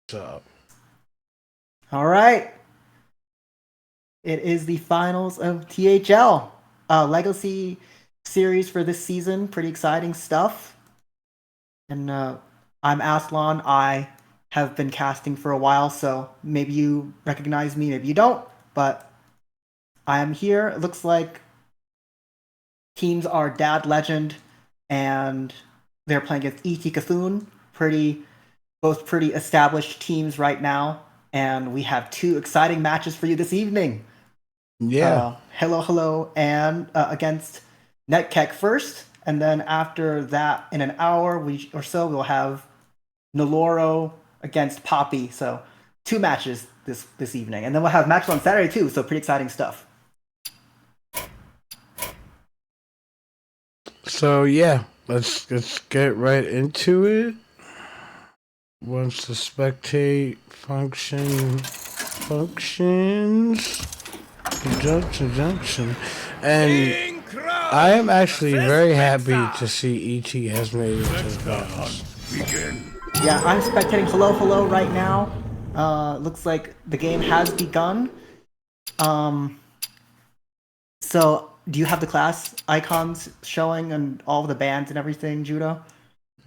So All right. It is the finals of THL. Legacy series for this season. Pretty exciting stuff. And I'm Aslan. I have been casting for a while, so maybe you recognize me, maybe you don't. But I am here. It looks like teams are Dad Legend and they're playing against E.T. Cthulhu. Both pretty established teams right now. And we have two exciting matches for you this evening. yeah, Hello Hello and against Netkek first, and then after that, in an hour or so, we'll have Noloro against Poppy. So two matches this evening, and then we'll have matches on Saturday too. So pretty exciting stuff. so yeah, let's get right into it. Once the spectate function functions, junction, and I am actually very happy to see ET has made it to the finals. Yeah, I'm spectating Hello Hello right now. Looks like the game has begun. Um, so do you have the class icons showing and all of the bands and everything, Judo?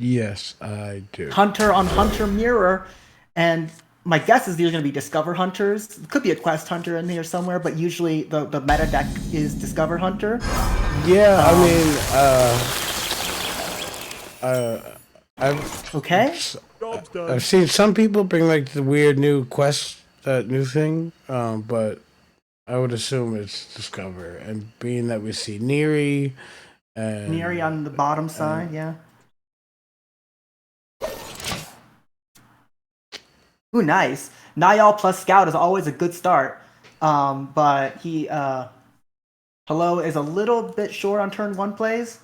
Yes, I do. Hunter on Hunter Mirror, and my guess is these are going to be Discover Hunters. It could be a Quest Hunter in there somewhere, but usually the meta deck is Discover Hunter. Yeah, I mean, I've Okay. I've seen some people bring like the weird new quest, that new thing, but I would assume it's Discover. And being that we see Neri Neri and on the bottom side, yeah. Ooh, nice. Niall plus Scout is always a good start. But Hello is a little bit short on turn one plays.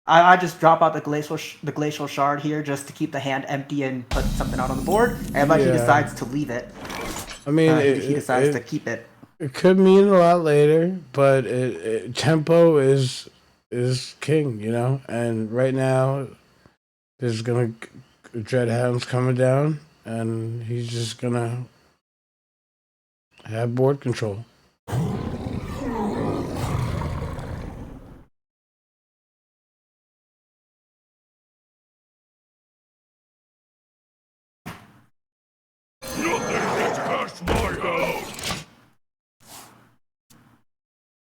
I just drop out the glacial shard here just to keep the hand empty and put something out on the board. And but he yeah, decides to leave it. I mean He decides to keep it. it could mean a lot later, but tempo is king, you know. And right now, there's gonna Dreadhound's coming down, and he's just gonna have board control.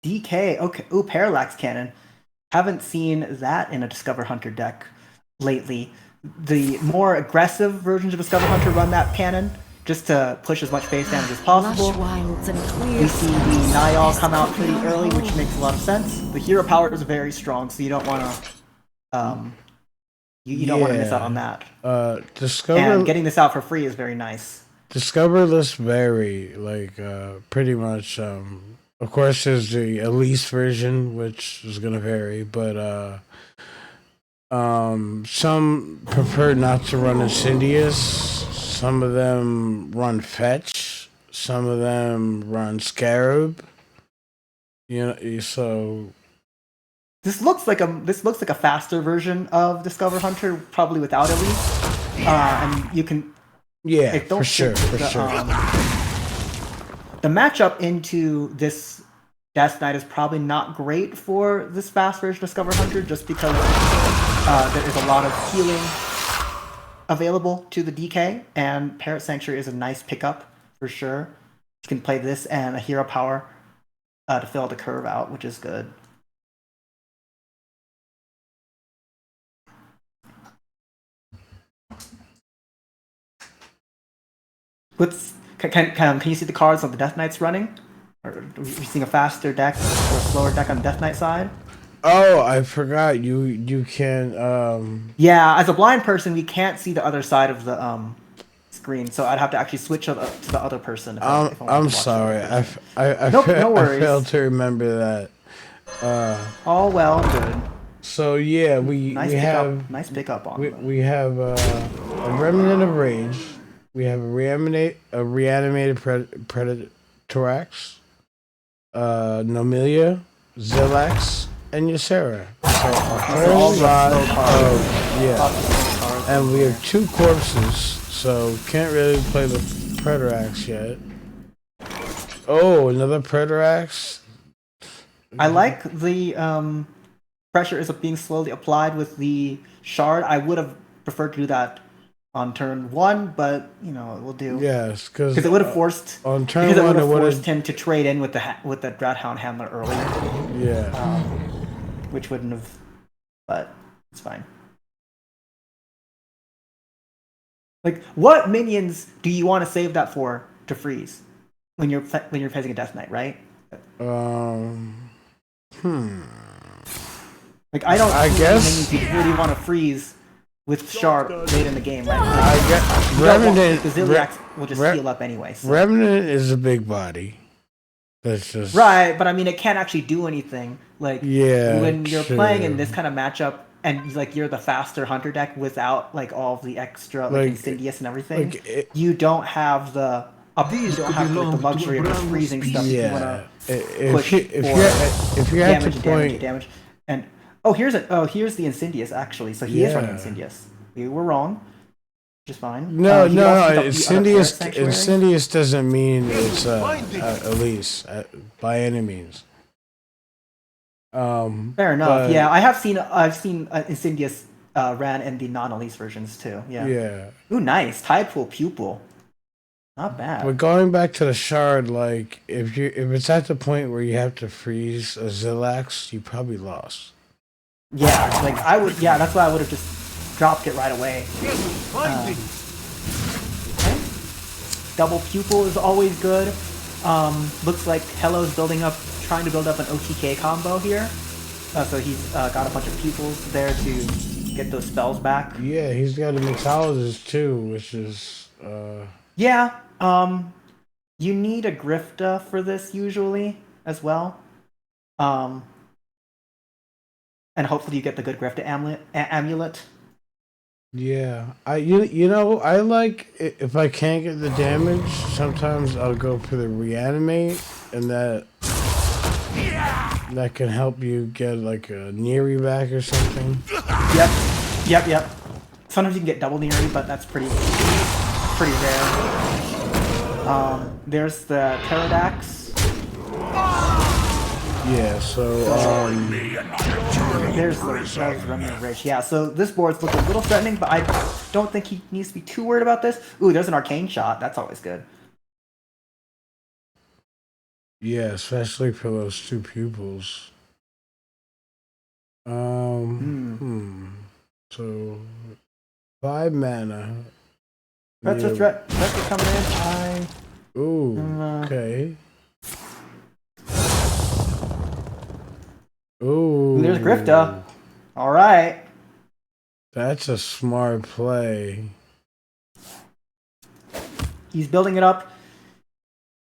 DK. Okay. Ooh, Parallax Cannon. Haven't seen that in a Discover Hunter deck lately. The more aggressive versions of Discover Hunter run that cannon just to push as much base damage as possible. We see the Niall come out pretty early, which makes a lot of sense. The hero power is very strong, so you don't want to you don't want to miss out on that. Discover And getting this out for free is very nice. Discover lists vary, like pretty much. Of course, there's the Elise version, which is gonna vary, but some prefer not to run Insidious. Some of them run Fetch. Some of them run Scarab. You know, so This looks like a faster version of Discover Hunter, probably without Elite. And you can yeah, don't for sure, for the, sure. The matchup into this Death Knight is probably not great for this fast version of Discover Hunter, just because there is a lot of healing available to the DK, and Parrot Sanctuary is a nice pickup for sure. You can play this and a hero power to fill the curve out, which is good. Can you see the cards on the Death Knight's running? Or are we seeing a faster deck or a slower deck on the Death Knight side? Oh, I forgot you can Yeah, as a blind person, we can't see the other side of the screen, so I'd have to actually switch to the other person if I wanted I'm to watch sorry. Nope, no I worries. failed to remember that. All well and good. So yeah, Nice pickup on them. we have a remnant of rage. We have a reanimated Predatorax, Nomelia, Zilax, and Ysera. So a whole lot of yeah. And we have 2 corpses, so can't really play the Predator Axe yet. Oh, another Predator Axe? I like the pressure is being slowly applied with the shard. I would have preferred to do that on turn 1, but you know it will do. Yes, because it would have forced on turn 1 it would have him to trade in with the Dreadhound Handler earlier. Yeah. Which wouldn't have, but it's fine. Like, what minions do you want to save that for to freeze when you're facing a Death Knight, right? Like, I guess minions you really want to freeze with Shard late in the game, right? I guess Revenant. The Ziliax will just heal up anyway. So. Revenant is a big body. That's just right, but I mean, it can't actually do anything. Like, when you're playing in this kind of matchup, and like you're the faster hunter deck without like all of the extra like Insidious and everything, you don't have the the luxury of just freezing stuff. Yeah. If you want to push if you have to point damage, and here's the Insidious actually. So he is running Insidious. We were wrong. Just fine. No. Insidious doesn't mean it's Elise by any means. Fair enough. Yeah, I've seen Insidious ran in the non-Elise versions too. Yeah. Yeah. Ooh, nice. Tidepool Pupil. Not bad. But going back to the shard, like if it's at the point where you have to freeze a Zilax, you probably lost. Yeah, like I would. Yeah, that's why I would have just dropped it right away. Okay. Double Pupil is always good. Looks like Hello's trying to build up an OTK combo here. So he's got a bunch of pupils there to get those spells back. Yeah, he's got a Mixologist too, which is... Yeah, you need a Grifta for this usually as well. And hopefully you get the good Grifta amulet. Yeah, I like if I can't get the damage, sometimes I'll go for the reanimate, and that can help you get like a Neri back or something. Yep. Sometimes you can get double Neri, but that's pretty rare. There's the Pterodax. Yeah, so there's the Remnant of Rage. Yeah, so this board's looking a little threatening, but I don't think he needs to be too worried about this. Ooh, there's an Arcane Shot. That's always good. Yeah, especially for those 2 pupils. So 5 mana. That's a threat. That's coming in. Okay. Ooh. There's Grifta. All right. That's a smart play. He's building it up,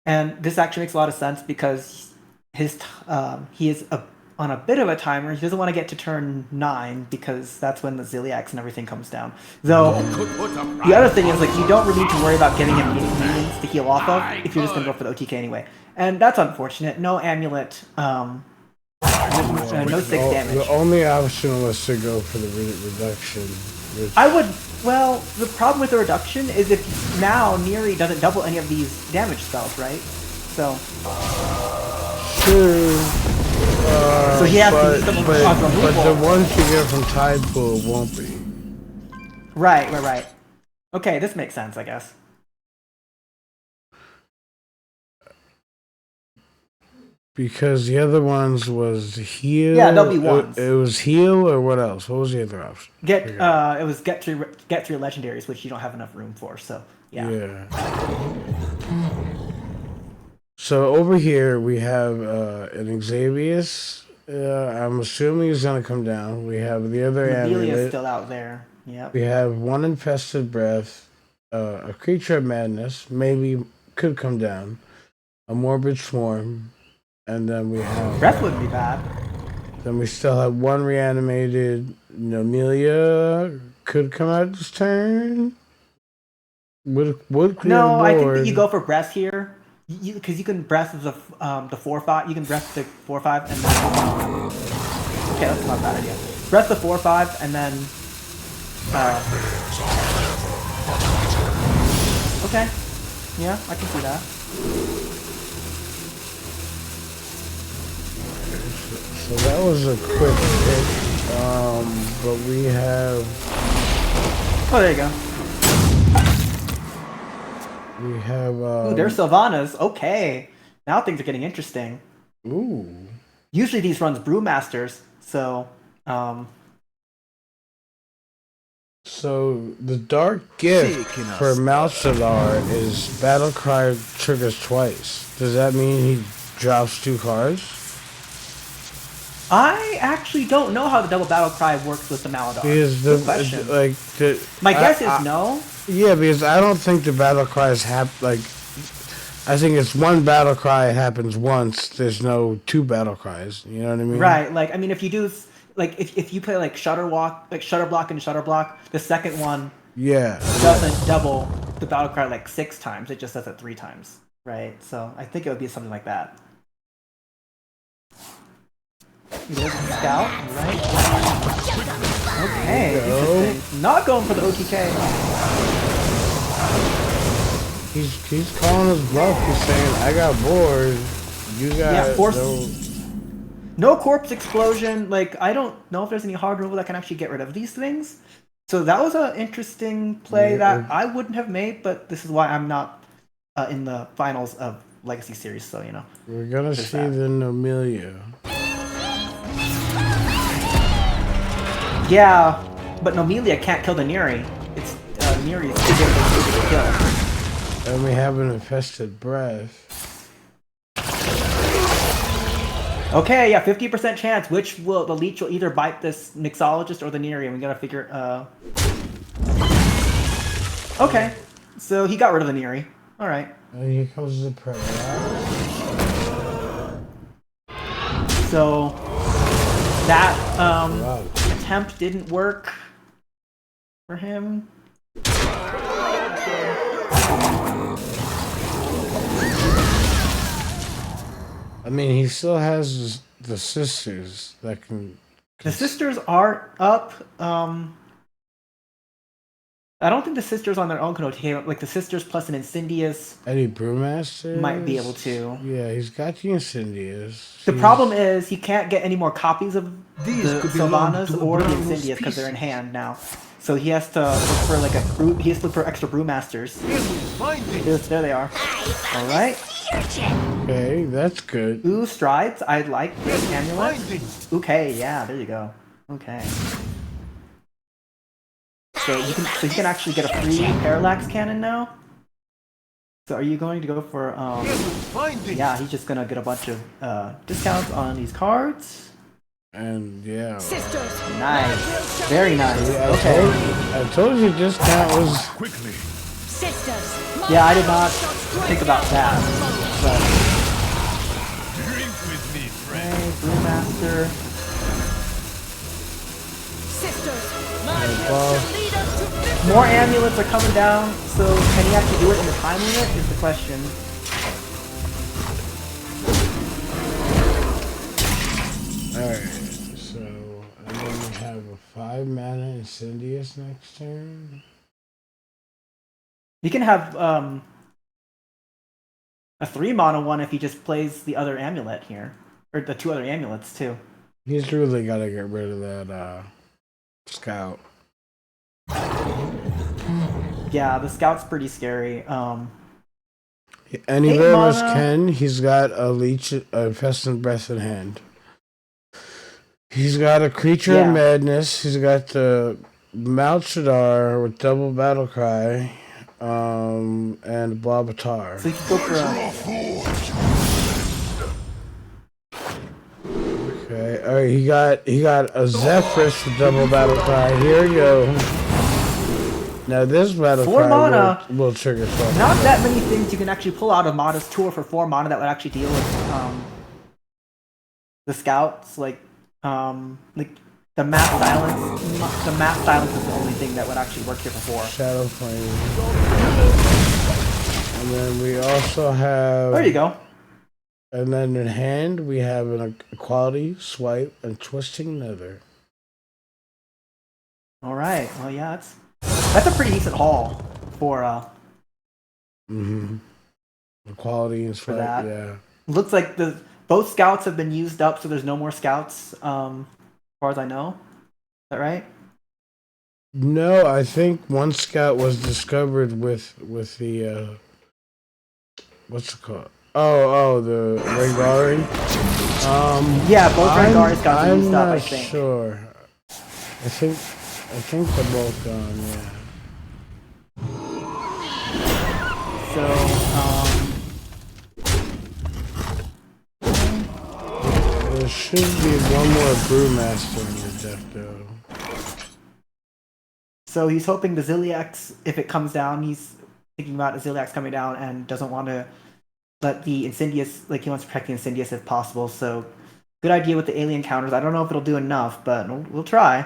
and this actually makes a lot of sense because he is on a bit of a timer. He doesn't want to get to turn 9 because that's when the Ziliax and everything comes down. Though the other thing is like you don't really need to worry about getting him minions to heal off of if you're just gonna go for the OTK anyway, and that's unfortunate. No amulet. No 6 damage. The only option was to go for the reduction. Well, the problem with the reduction is if now Neri doesn't double any of these damage spells, right? So. True. So he has to use but the ones you get from Tidepool won't be. Right. Okay, this makes sense, I guess. Because the other ones was heal. Yeah, they'll be ones. It was heal or what else? What was the other option? It was get through legendaries, which you don't have enough room for. So yeah. So over here we have an Xavius. I'm assuming he's gonna come down. We have the other Amelia's still out there. Yeah. We have one Infested Breath, a Creature of Madness, maybe could come down, a Morbid Swarm. And then we have... Breath wouldn't be bad. Then we still have one reanimated. Amelia could come out this turn. Would clear the board. I think that you go for Breath here. Because you can Breath the 4/5. You can Breath the 4/5 and then... Okay, that's not a bad idea. Breath the 4/5 and then Okay. Yeah, I can see that. So that was a quick pick. But we have Oh, there you go. Ooh, there's Sylvanas. Okay. Now things are getting interesting. ooh. Usually these runs Brewmasters, so So the dark gift for Malsadar is Battlecry triggers twice. Does that mean he drops 2 cards? I actually don't know how the double battle cry works with the Maladar. Because Good question. My guess is no. Yeah, because I don't think the battle cries I think it's one battle cry. It happens once. There's no 2 battle cries. You know what I mean? Right. Like I mean, if you do if you play like Shutter Block and Shutter Block, the second one doesn't double the battle cry like 6 times. It just does it 3 times. Right. So I think it would be something like that. There's a scout, right? Okay, interesting. Not going for the OTK. He's calling his bluff. He's saying, "I got bored. You got no corpse explosion." Like I don't know if there's any hard removal that can actually get rid of these things. So that was an interesting play that I wouldn't have made, but this is why I'm not in the finals of Legacy Series. So you know, we're gonna see the Nomelia. Yeah, but Nomelia can't kill the Neri. It's Neri is too difficult to kill. And we have an infested breath. Okay, yeah, 50% chance. Which will the leech will either bite this mixologist or the Neri, and we gotta figure. Okay, so he got rid of the Neri. All right. And here comes the predator. So that attempt didn't work for him. I mean, he still has the sisters that can. The sisters are up. I don't think the sisters on their own can OTK. Like the sisters plus an Incendious. Any Brewmaster might be able to. Yeah, he's got the Incendious. The problem is he can't get any more copies of the Sylvanas or the Incendious because they're in hand now. So he has to look for like he has to look for extra Brewmasters. There they are. All right. Okay, that's good. Ooh, strides. I like this amulet. Okay, yeah, there you go. Okay. So you can actually get a free Parallax Cannon now. So are you going to go for yeah, he's just gonna get a bunch of discounts on these cards. And yeah. Nice. Very nice. Okay. I told you discount was quickly. Yeah, I did not think about that. But Drink with me, friend. okay, Brewmaster. More amulets are coming down, so can he actually do it in the time limit is the question. alright, so and then we have a 5 mana Incendious next turn. He can have a 3 mana one if he just plays the other amulet here. Or the 2 other amulets too. He's really gotta get rid of that scout. Yeah, the scout's pretty scary. And he very much can. He's got a leech, a infested breath in hand. He's got a creature of madness. He's got the Malchadar with double battle cry, and Blobatar. So you can go for Okay, all right. He got a Zephyrus with double battle cry. Here we go. Now this battle 4 mana will trigger 12. Not that many things you can actually pull out of Mada's tour for 4 mana that would actually deal with the scouts. Like the map silence. The map silence is the only thing that would actually work here for 4. Shadow Flame. And then we also have. There you go. And then in hand we have an Equality, Swipe, and Twisting Nether. All right. Well, yeah, that's a pretty decent haul for Mm-hmm. The quality and for swipe, that. yeah. Looks like the both scouts have been used up, so there's no more scouts, as far as I know. Is that right? No, I think one scout was discovered with the what's it called? Oh, the Rengari. Yeah, both Rangari I'm scouts are used I'm up, I not think. sure. I think they're both gone. Yeah. So, There should be one more brewmaster in the deck though. so he's hoping the Ziliax, if it comes down, he's thinking about the Ziliax coming down and doesn't want to let the Incendious, like he wants to protect the Incendious if possible. So, good idea with the alien counters. I don't know if it'll do enough, but we'll try.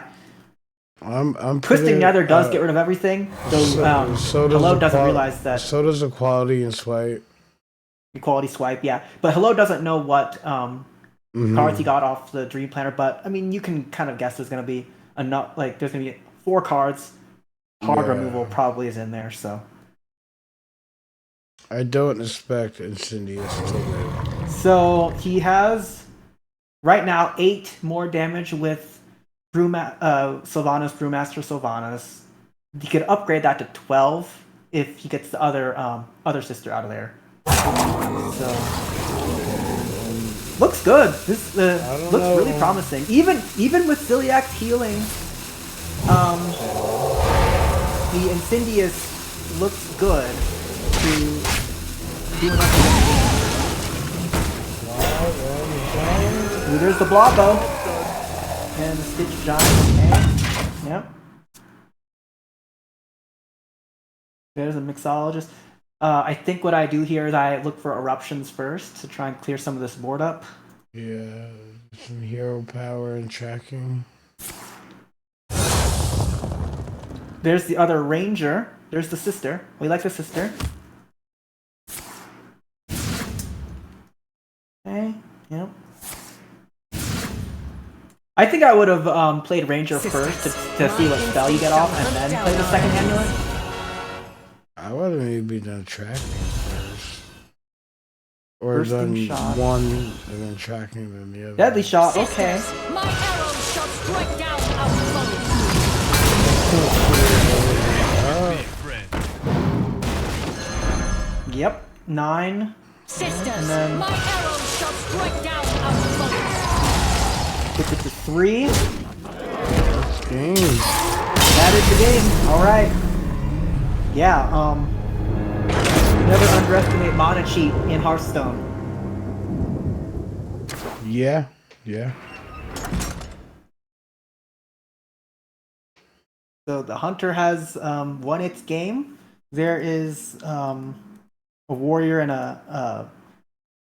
I'm Twisting pretty. Nether does get rid of everything, though So does Hello doesn't realize that So does the quality and swipe. equality swipe, yeah. But Hello doesn't know what cards he Mm-hmm. got off the Dream Planner, but I mean, you can kind of guess there's going to be enough, like, there's going to be 4 cards. Card removal Yeah. probably is in there, so. I don't expect Incendious to live. So he has, right now, 8 more damage with Sylvanas, Brewmaster Sylvanas. He could upgrade that to 12 if he gets the other sister out of there. So looks good. This I don't looks know. really promising. Even with Ziliax healing, the Incendious looks good to do enough to win the game. Ooh, there's the Blobbo and the Stitch Giant. Okay. Yep. There's a Mixologist. I think what I do here is I look for eruptions first to try and clear some of this board up. Yeah, some hero power and tracking. There's the other Ranger. There's the sister. We like the sister. Okay. Yep. I think I would have played Ranger first to see what spell you get off, and then play the second amulet. I would have maybe done tracking first. Or Bursting done shot. one and then tracking then the other. Deadly shot. Okay. My arrows shall strike down our foes. Big friend. Yep. 9. Sisters, And then- my arrows shall strike down our foes. Gets it to 3. Games. That is the game. All right. Yeah. Never underestimate mana cheat in Hearthstone. Yeah. Yeah. So the hunter has won its game. There is a warrior and a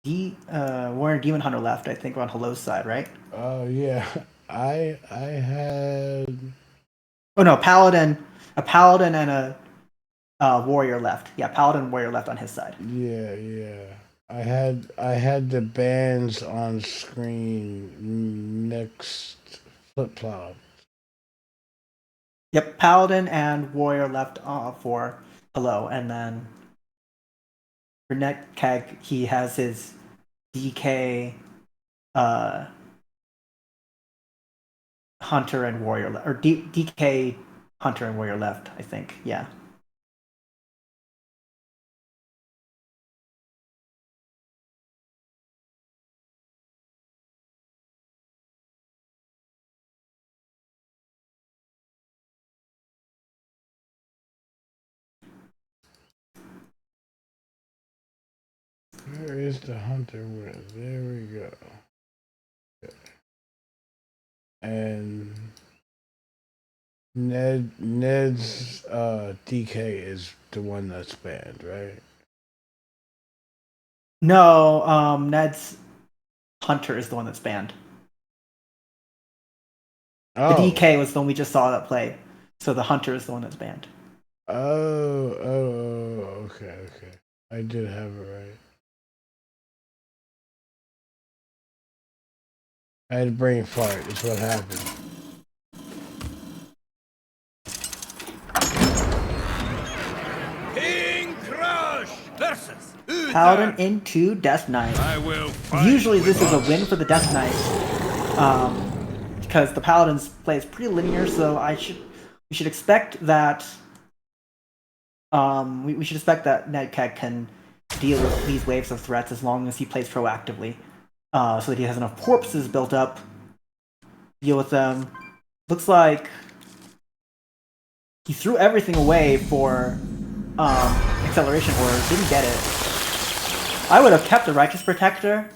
warrior and demon hunter left. I think on Hello's side, right? Oh yeah. I had Oh no, a paladin and a warrior left. Yeah, paladin and warrior left on his side. yeah. I had the bands on screen next flip flop. Yep, paladin and warrior left for Hello, and then for Netkag he has his DK hunter and warrior or DK hunter and warrior left. I think. Yeah. Where is the hunter? There we go. And Ned's DK is the one that's banned, right? No, Ned's hunter is the one that's banned. The Oh. DK was the one we just saw that play. So the hunter is the one that's banned. Okay. I did have it right. I had a brain fart. That's what happened. Paladin into Death Knight. I will fight Usually this with is a us. win for the Death Knight, because the Paladin's play is pretty linear. So we should expect that. We should expect that Nedkeg can deal with these waves of threats as long as he plays proactively, so that he has enough corpses built up to deal with them. Looks like he threw everything away for acceleration, or didn't get it. I would have kept the Righteous Protector,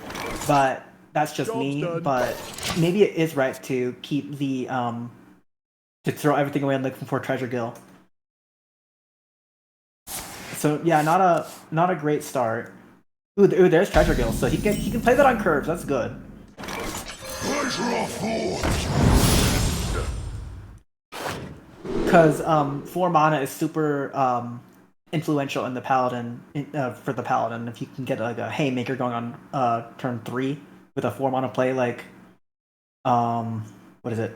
but that's just me. But maybe it is right to keep the to throw everything away and look for Treasure Gill. So yeah, not a great start. Ooh, there's Treasure Gill, so he can play that on curves. That's good. Because 4 mana is super influential in the Paladin for the Paladin. If you can get like a Haymaker going on turn 3 with a 4 mana play, like what is it?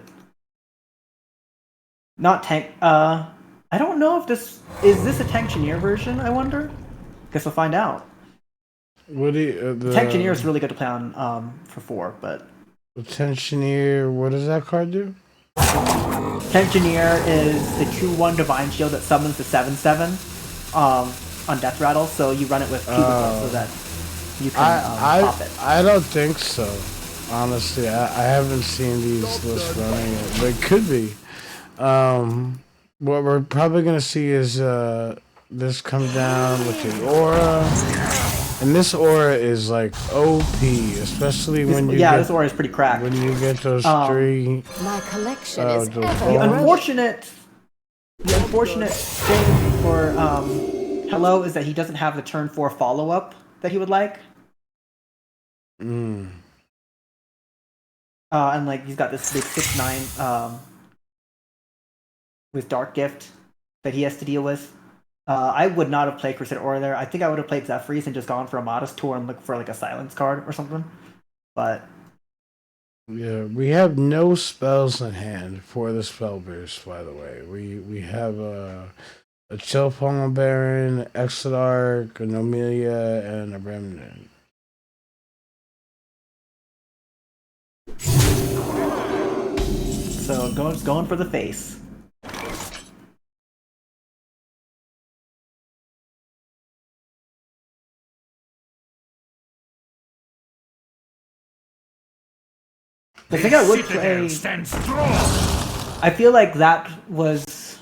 Not tank. I don't know if this is a Tankshineer version. I wonder. Guess we'll find out. What do you, Tankshineer is really good to play on for 4, but Tensioneer, what does that card do? Tankshineer is the 2/1 Divine Shield that summons the 7/7 on Death Rattle. So you run it with Cubicle so that you can pop it. I don't think so. Honestly, I haven't seen these lists running it. They could be. What we're probably gonna see is this come down with the aura, and this aura is like OP, especially when you this aura is pretty cracked. when you get those 3. My collection is the ever The growing. unfortunate thing for Hello is that he doesn't have the turn 4 follow up that he would like. And like he's got this big 6/9 with Dark Gift that he has to deal with. I would not have played Crusader Aura there. I think I would have played Zephyrs and just gone for a Modest Tour and looked for like a Silence card or something. But yeah, we have no spells in hand for the spell burst. By the way, we have a Chill Pommel Baron, Exodarch, an Nomelia, and a Remnant. so going for the face. I think I would play. Stand strong. I feel like that was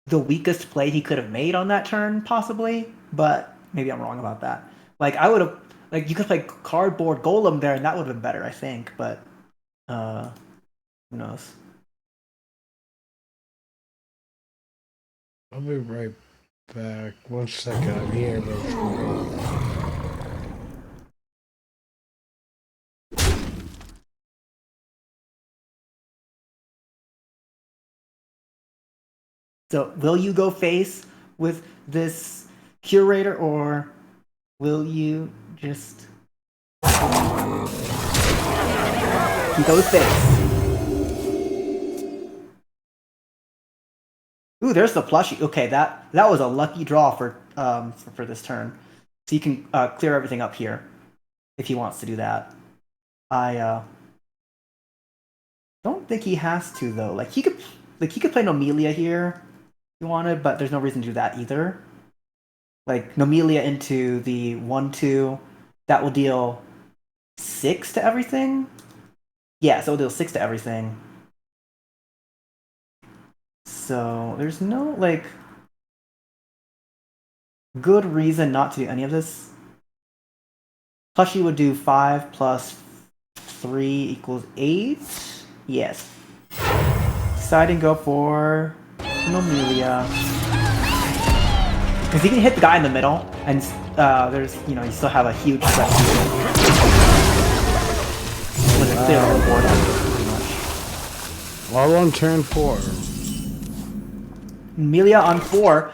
the weakest play he could have made on that turn, possibly. But maybe I'm wrong about that. Like I would have, like you could play Cardboard Golem there, and that would have been better, I think. But who knows? I'll be right back. 1 second. I'm here. So, will you go face with this curator, or will you just he goes face? Ooh, there's the plushie. Okay, that was a lucky draw for this turn. So you can clear everything up here if he wants to do that. I don't think he has to though. Like he could play Nomelia here if he wanted, but there's no reason to do that either. Like Nomelia into the 1/2, that will deal 6 to everything. Yeah, so it'll deal 6 to everything. So there's no like good reason not to do any of this. Plushie would do 5 plus 3 equals 8. Yes. Decide and go for Nomelia. Because he can hit the guy in the middle, and there's, you still have a huge threat to it. With a clear on the board, pretty much. All on turn 4. Nomelia on 4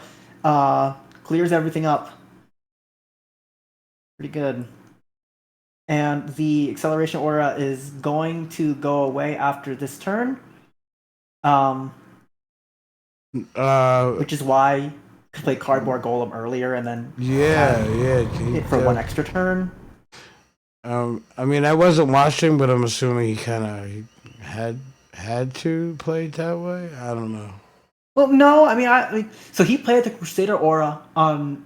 clears everything up. Pretty good. And the acceleration aura is going to go away after this turn. Which is why could play Cardboard Golem earlier and then Yeah, have yeah. it for one extra turn. I mean, I wasn't watching, but I'm assuming he kind of had to play it that way. I don't know. Well, no, I mean, so he played the Crusader Aura on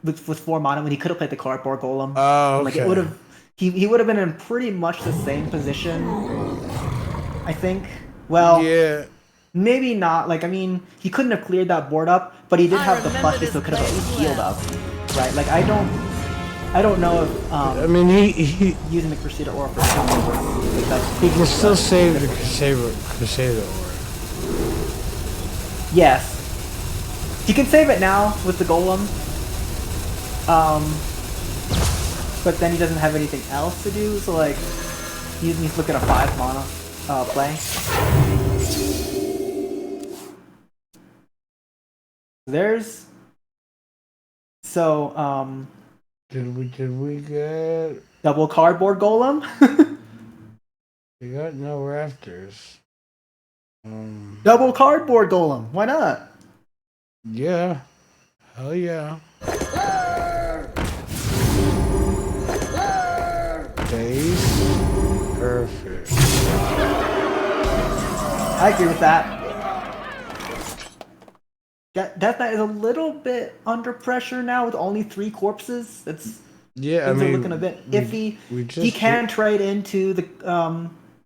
with 4 mana when he could have played the Cardboard Golem. Oh, And, like it okay. would have, he would have been in pretty much the same position, I think. Well, Yeah, maybe not. Like, I mean, he couldn't have cleared that board up, but he did I have the remember plushie, so this could have at least place healed well. up, right? Like, I don't know if I mean, he using the Crusader Aura for something was like that's he can still save the Crusader Aura. Yes. He can save it now with the Golem. But then he doesn't have anything else to do, so like he needs to look at a 5 mana play. There's so Did we get? double Cardboard Golem. We got no rafters. Double Cardboard Golem. Why not? Yeah. Hell yeah. Base. Perfect. I agree with that. Death Knight is a little bit under pressure now with only 3 corpses. It's Yeah, I things are mean, looking a bit iffy. we just He can trade into the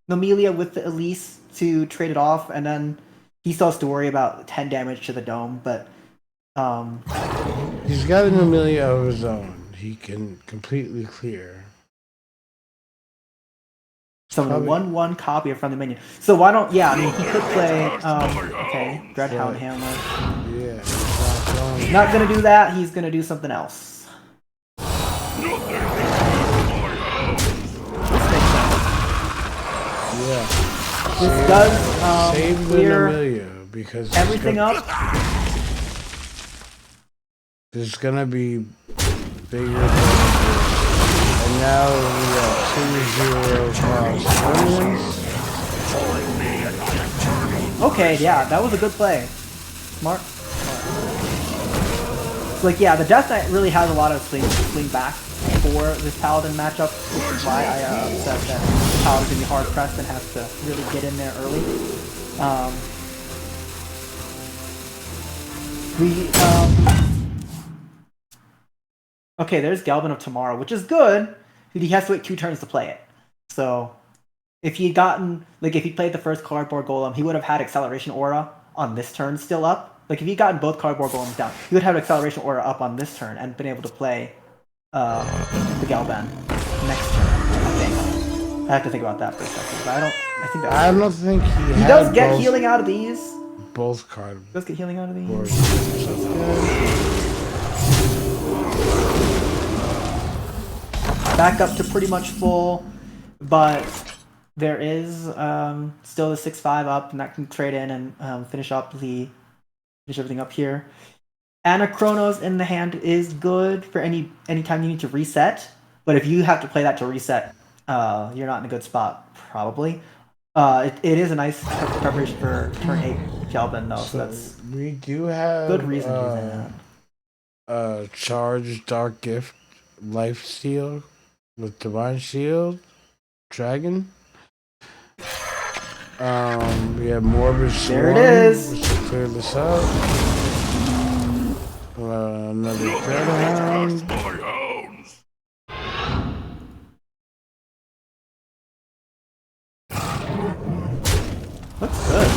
Nomelia with the Elise to trade it off, and then he still has to worry about 10 damage to the dome. But He's got an Amelia of his own. He can completely clear. so a Probably- 1/1 copy of friendly minion. So why don't? Yeah, I mean he could play. Okay, Dreadhound Right. Hammer. Yeah. He's not going. Not gonna do that. He's gonna do something else. This makes sense. Yeah. This does Save the clear Amelia because it's everything gonna- up. There's gonna be bigger than. And now we got 2-0 cross. Okay, yeah, that was a good play. Smart. So, like, yeah, the Death Knight really has a lot of swing back for this Paladin matchup, which is why I said that Paladin's gonna be hard pressed and has to really get in there early. Okay, there's Galvin of Tomorrow, which is good. He has to wait 2 turns to play it. So if he played the first Cardboard Golem, he would have had Acceleration Aura on this turn still up. Like if he gotten both Cardboard Golems down, he would have Acceleration Aura up on this turn and been able to play the Galban next turn. I think. I have to think about that for a second, but I don't think he does get healing out of these. Both card Does get healing out of these. boards. Back up to pretty much full, but there is still the 6/5 up, and that can trade in and finish everything up here. Anachronos in the hand is good for anytime you need to reset, but if you have to play that to reset, you're not in a good spot probably. It is a nice preparation for turn 8 Kelvin though, so that's We do have good reason to use that. Charge Dark Gift Lifesteal with Divine Shield Dragon. We have Morbid Swarm. There it is. Let's clear this up. Another Dreadhound. Looks good.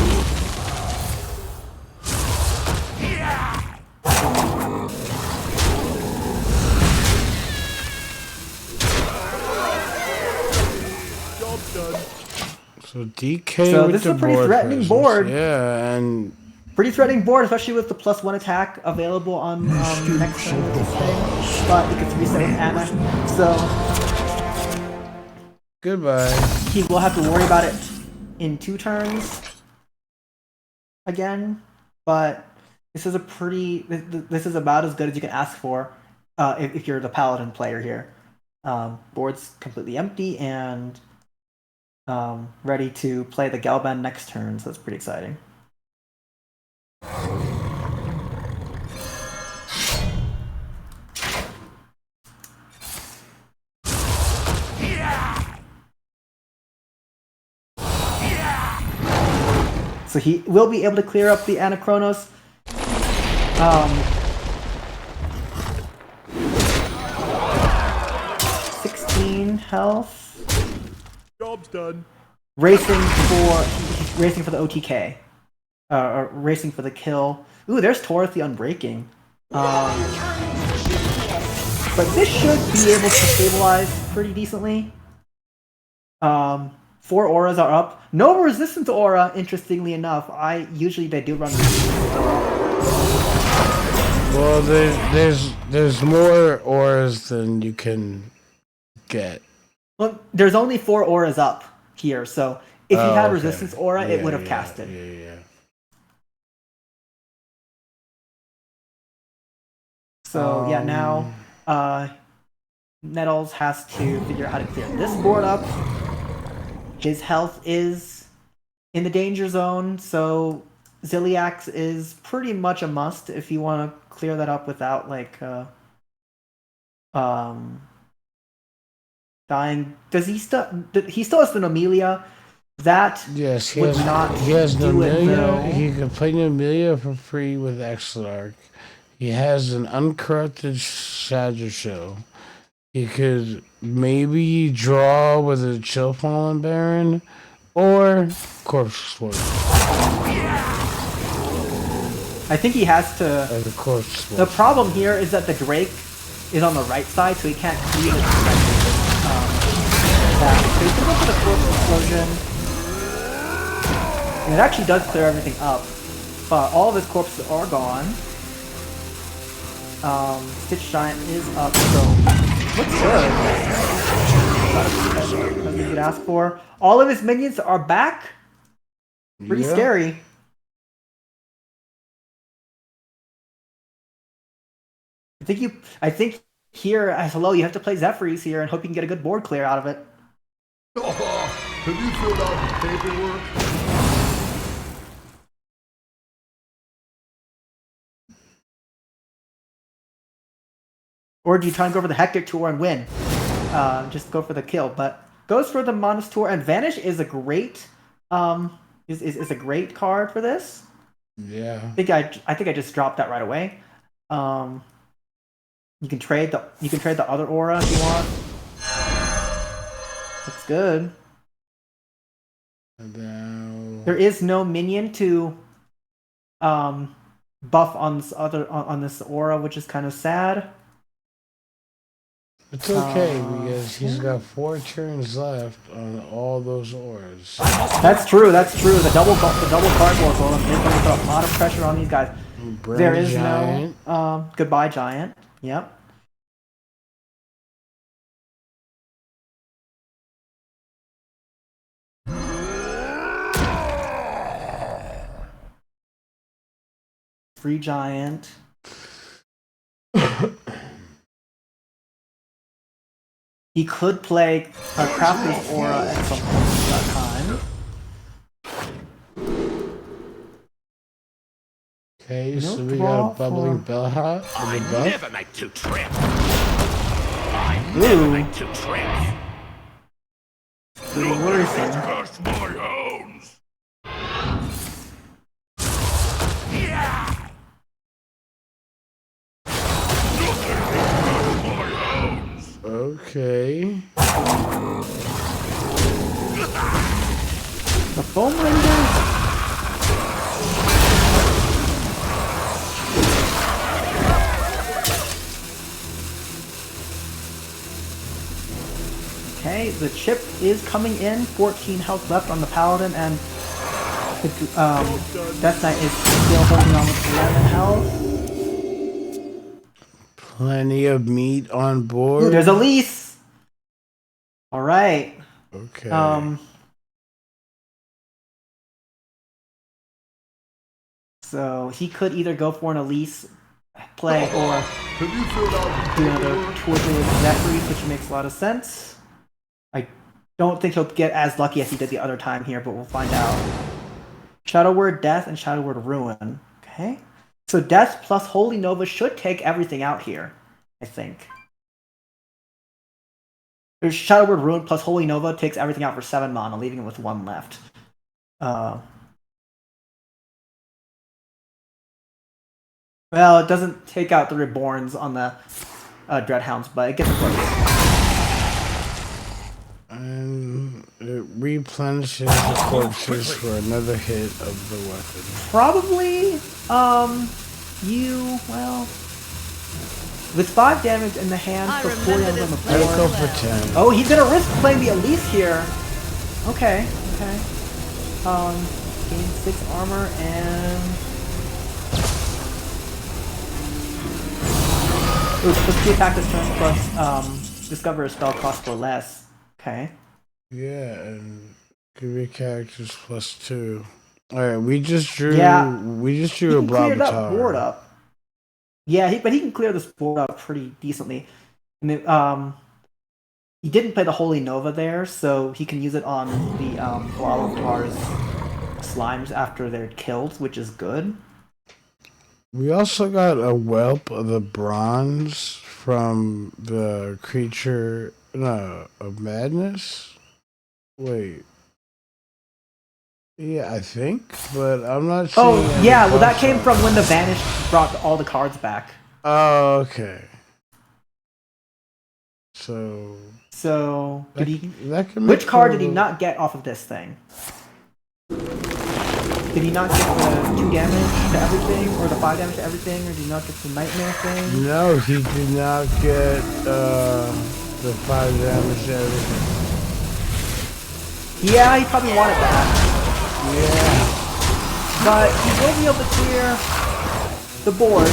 So DK So with this the is a pretty board threatening presence. board. Yeah, and Pretty threatening board, especially with the +1 attack available on next turn with this thing. But it gets reset with Anna, so goodbye. he will have to worry about it in 2 turns again. But this is this is about as good as you can ask for if you're the Paladin player here. Board's completely empty and ready to play the Galban next turn, so that's pretty exciting. So he will be able to clear up the Anachronos. 16 health. Job's done. Racing for the OTK. Or racing for the kill. Ooh, there's Taurus the Unbreaking. But this should be able to stabilize pretty decently. 4 auras are up. No resistance aura, interestingly enough. Usually they do run resistance aura. Well, there's more auras than you can get. Well, there's only 4 auras up here, so if you had okay. resistance aura, it would have casted. Yeah. So yeah, now Nettles has to figure out how to clear this board up. His health is in the danger zone, so Ziliax is pretty much a must if you want to clear that up without like dying. Does he still? He still has the Nomelia. That yes, he would has, not he has do it, Nomelia. though. He can play Nomelia for free with Exlark. He has an uncorrupted Shadow Show. He could maybe draw with a Chill Fallen Baron or Corpse Explosion. I think he has to. The Corpse Explosion. The problem here is that the Drake is on the right side, so he can't clear it. So he's gonna go for the Corpse Explosion. And it actually does clear everything up. But all of his corpses are gone. Stitch Giant is up, so looks good. That's what you could ask for. All of his minions are back. Pretty scary. I think here as hello, you have to play Zephyrs here and hope you can get a good board clear out of it. Have you filled out the paperwork? Or do you try and go for the Hectic Tour and win? Just go for the kill, but goes for the Monus Tour, and Vanish is a great is a great card for this. Yeah. I think I just dropped that right away. You can trade the other aura if you want. Looks good. There is no minion to buff on this on this aura, which is kind of sad. It's okay because he's got 4 turns left on all those auras. That's true. The double card wars on them is going to put a lot of pressure on these guys. There is Giant. No goodbye Giant. Yep. Free Giant. He could play a Crafter's Aura at some point in that time. Okay, so we got a Bubbling Bellhop. I never make 2 trips. I never make 2 trips. Pretty worrisome. Curse my hounds. Okay. The Foam Rangers? Okay, the chip is coming in. 14 health left on the Paladin, and the Death Knight is still holding on with 11 health. Plenty of meat on board. Ooh, there's Elise! Alright. Okay. So he could either go for an Elise play or do another tour through with Zephyrs, which makes a lot of sense. I don't think he'll get as lucky as he did the other time here, but we'll find out. Shadow Word Death and Shadow Word Ruin. Okay. So Death plus Holy Nova should take everything out here, I think. There's Shadow Word Ruin plus Holy Nova takes everything out for 7 mana, leaving it with 1 left. Well, it doesn't take out the Reborns on the Dreadhounds, but it gets close. And it replenishes the corpses for another hit of the weapon. Probably, with 5 damage in the hand I for 4 remember damage on the this I'd go board. for 10. Oh, he's gonna risk playing the Elise here. Okay. Gain 6 armor and... Ooh, plus 2 attack this turn plus discover a spell cost for less. Okay. Yeah, and give your characters +2. Alright, we just drew He a can clear that board Blabatar. up. Yeah, but he can clear this board up pretty decently. And then, he didn't play the Holy Nova there, so he can use it on the Blabatar's slimes after they're killed, which is good. We also got a whelp of the bronze from the creature of madness. Wait. Yeah, I think, but I'm not seeing. Oh, any yeah, well, that buffs came on from it. when the Vanish brought all the cards back. Oh, okay. So So, did he... that can Which make card for a did he little- not get off of this thing? Did he not get the 2 damage to everything, or the 5 damage to everything, or did he not get the Nightmare thing? No, he did not get the 5 damage to everything. Yeah, he probably wanted that. Yeah. But he will be able to clear the board.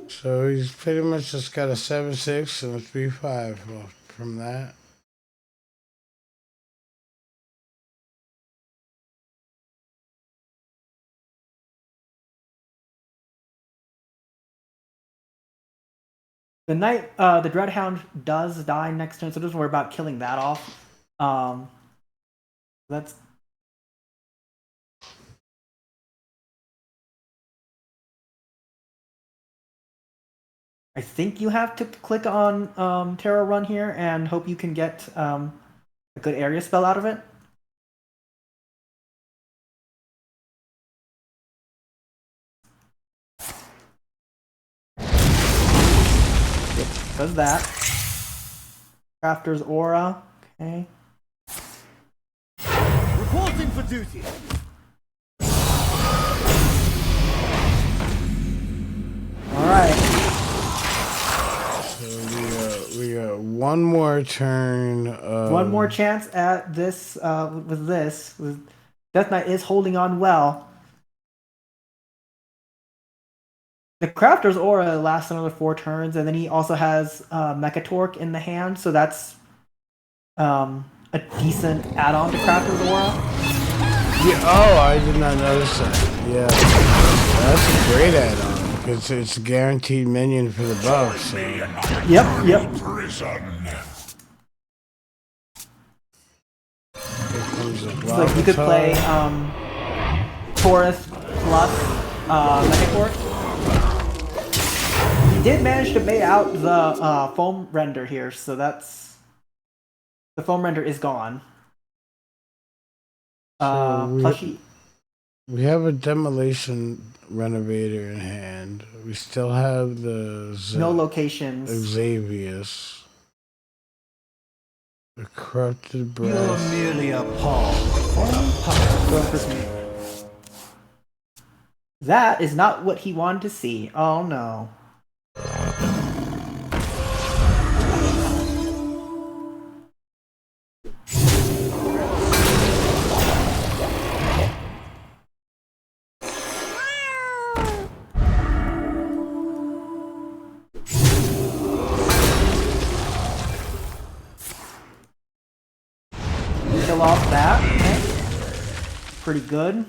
So he's pretty much just got a 7/6 and a 3/5 from that. The Dreadhound does die next turn, so don't worry about killing that off. That's... I think you have to click on Terra Run here and hope you can get a good area spell out of it. Yep, does that. Crafter's Aura. Okay. Reporting for duty. Alright. So we got one more turn. One more chance at this with this. Death Knight is holding on well. The Crafter's Aura lasts another 4 turns, and then he also has Mecha Torque in the hand, so that's a decent add-on to Crafter's Aura. Yeah, oh, I did not notice that. Yeah, that's a great add-on because it's a guaranteed minion for the buff. So. Yep. So like you could play Taurus plus Mecha Torque. He did manage to bait out the foam render here, so that's... The foam render is gone. We have a demolition renovator in hand. We still have the no locations. Xavius. The corrupted breath. You're merely a pawn. That is not what he wanted to see. Oh no. Kill off that. Okay. Pretty good.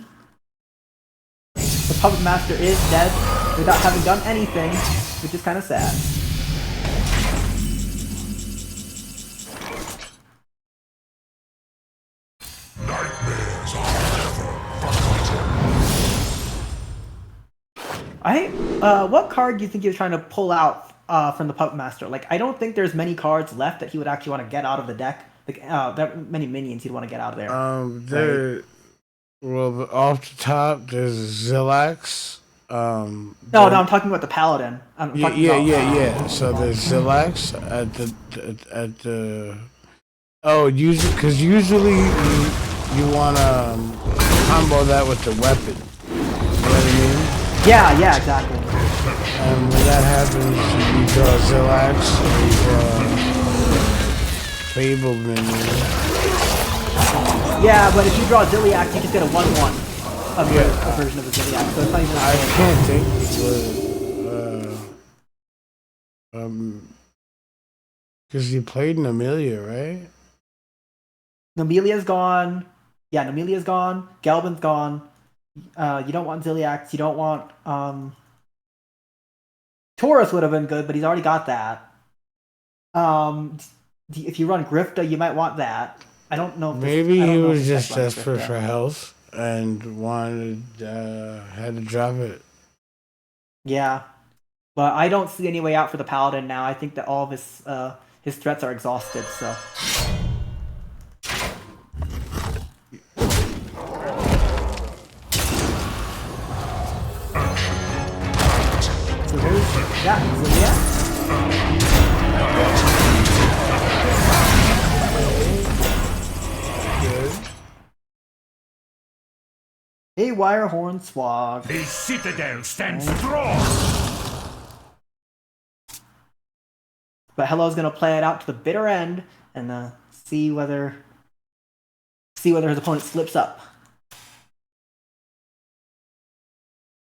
The Puppet Master is dead without having done anything, which is kind of sad. What card do you think he was trying to pull out from the Puppet Master? Like, I don't think there's many cards left that he would actually want to get out of the deck. Like, that many minions he'd want to get out of there. Well, off the top, there's Zillax. No, I'm talking about the paladin. I'm Yeah, talking yeah, about. yeah, yeah. So there's Zillax at the. Oh, because usually you want to combo that with the weapon. You know what I mean? Yeah, exactly. And when that happens, you draw Zillax or Fabled minion. Yeah, but if you draw Zilliax, you just get a 1/1 of a version of the Zilliax. So it's not even. I can't think because you played an Amelia, right? Nomelia's gone. Yeah, Nomelia's gone. Galvin's gone. You don't want Zilliax. You don't want. Taurus would have been good, but he's already got that. If you run Grifta, you might want that. I don't know. Maybe I don't he know if was this just deck runs desperate Grifta. for health and wanted had to drop it. Yeah, but I don't see any way out for the Paladin now. I think that all of his threats are exhausted. So. So there's that Zilliax. A wire horn swag. The citadel stands strong. But Hello's gonna play it out to the bitter end and see whether his opponent slips up.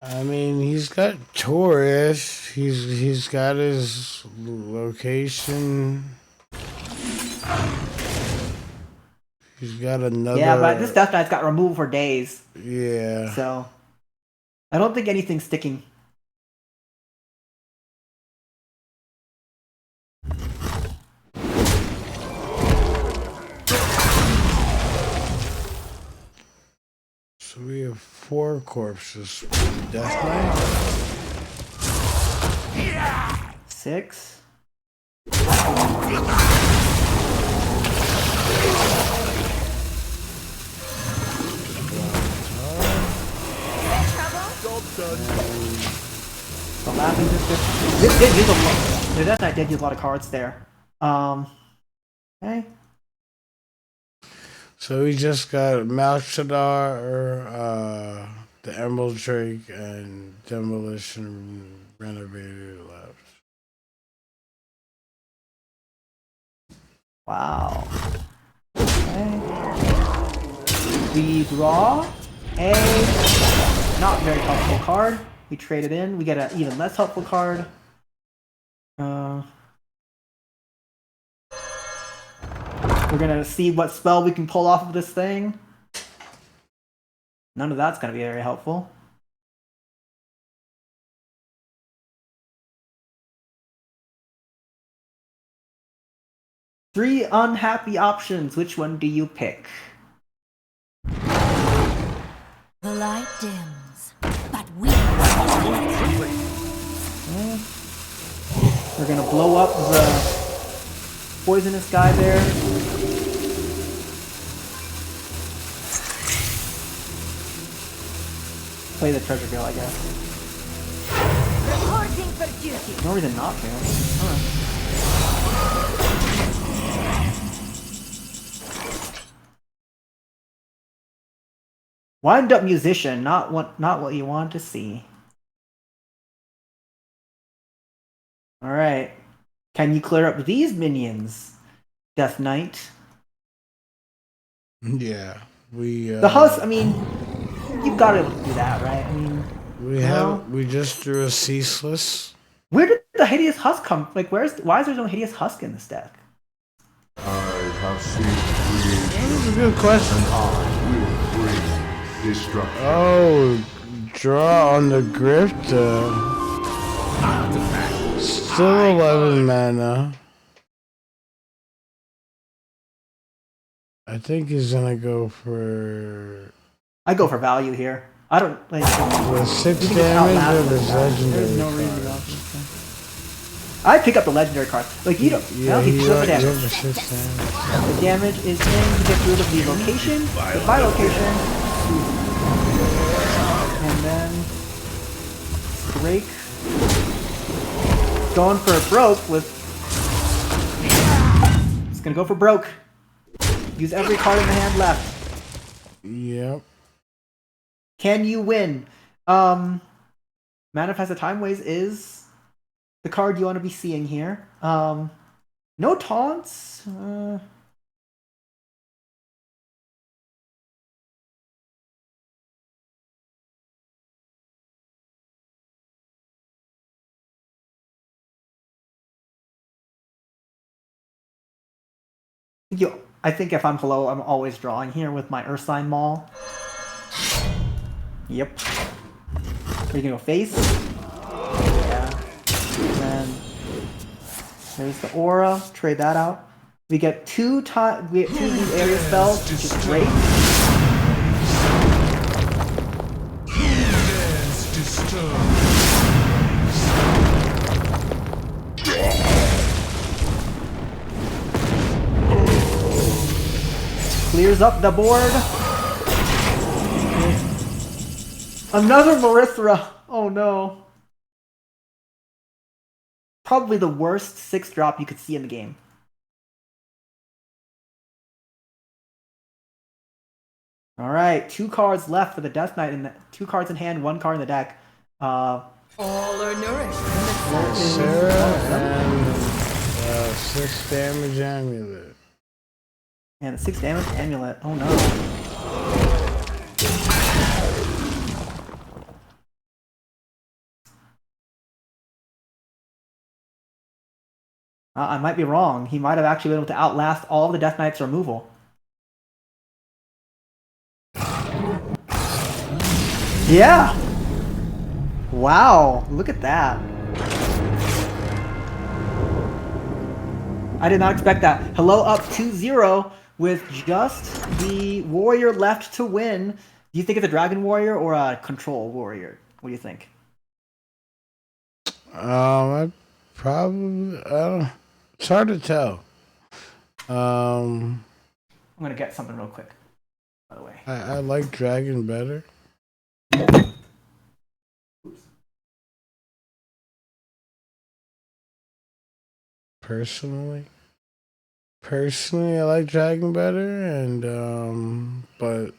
I mean, he's got Taurus. He's got his location. He's got another. Yeah, but this Death Knight's got removal for days, Yeah. so I don't think anything's sticking. So we have 4 corpses. Death Knight. 6. The laughing district. This did use a lot. The Death Knight did use a lot of cards there. Okay. So we just got Malchadar, the Emerald Drake, and Demolition Renovator left. Wow. Okay. We draw a not very helpful card. We trade it in. We get an even less helpful card. We're gonna see what spell we can pull off of this thing. None of that's gonna be very helpful. Three unhappy options. Which one do you pick? The light dims, but we We're gonna blow up the poisonous guy there. Play the treasure girl, I guess. reporting for duty. No reason not to. Alright. Wind up musician, not what you want to see. Alright. Can you clear up these minions, Death Knight? Yeah, we. The husk, I mean, you've got to do that, right? I mean, We just drew a ceaseless. where did the hideous husk come? Like, why is there no hideous husk in this deck? I have seen creation. That's a good question. I will bring destruction. Oh, draw on the Grift. Still 11 mana. I think he's gonna go for I go for value here. I don't like. with 6 You can just damage outlast of this his guy. legendary. There's no reason to card. outlast this guy. I pick up the legendary card. Like you don't. Yeah, no, he's he still the already damage. gave us 6 damage. The damage is in. He gets rid of the location, the buy location, And then Drake going for a broke with. It's gonna go for broke. Use every card in the hand left. Yep. Can you win? Manifest the Time Ways is the card you want to be seeing here. No taunts. I think if I'm hello, I'm always drawing here with my Ursine Maul. Yep. Are you gonna go face? Yeah. And then there's the aura. Trade that out. We get two of these area spells, which is great. Clears up the board. Another Marithra. Oh no. Probably the worst 6-drop you could see in the game. Alright, 2 cards left for the Death Knight, and 2 cards in hand, 1 card in the deck. All are nourished from Sarah its and 6 damage amulet. And a 6 damage amulet. Oh no. I might be wrong. He might have actually been able to outlast all of the Death Knight's removal. Yeah! Wow, look at that. I did not expect that. Hello up 2-0 with just the warrior left to win. Do you think it's a Dragon Warrior or a Control Warrior? What do you think? I probably it's hard to tell. I'm gonna get something real quick, by the way. I like Dragon better. Personally, I like Dragon better, and but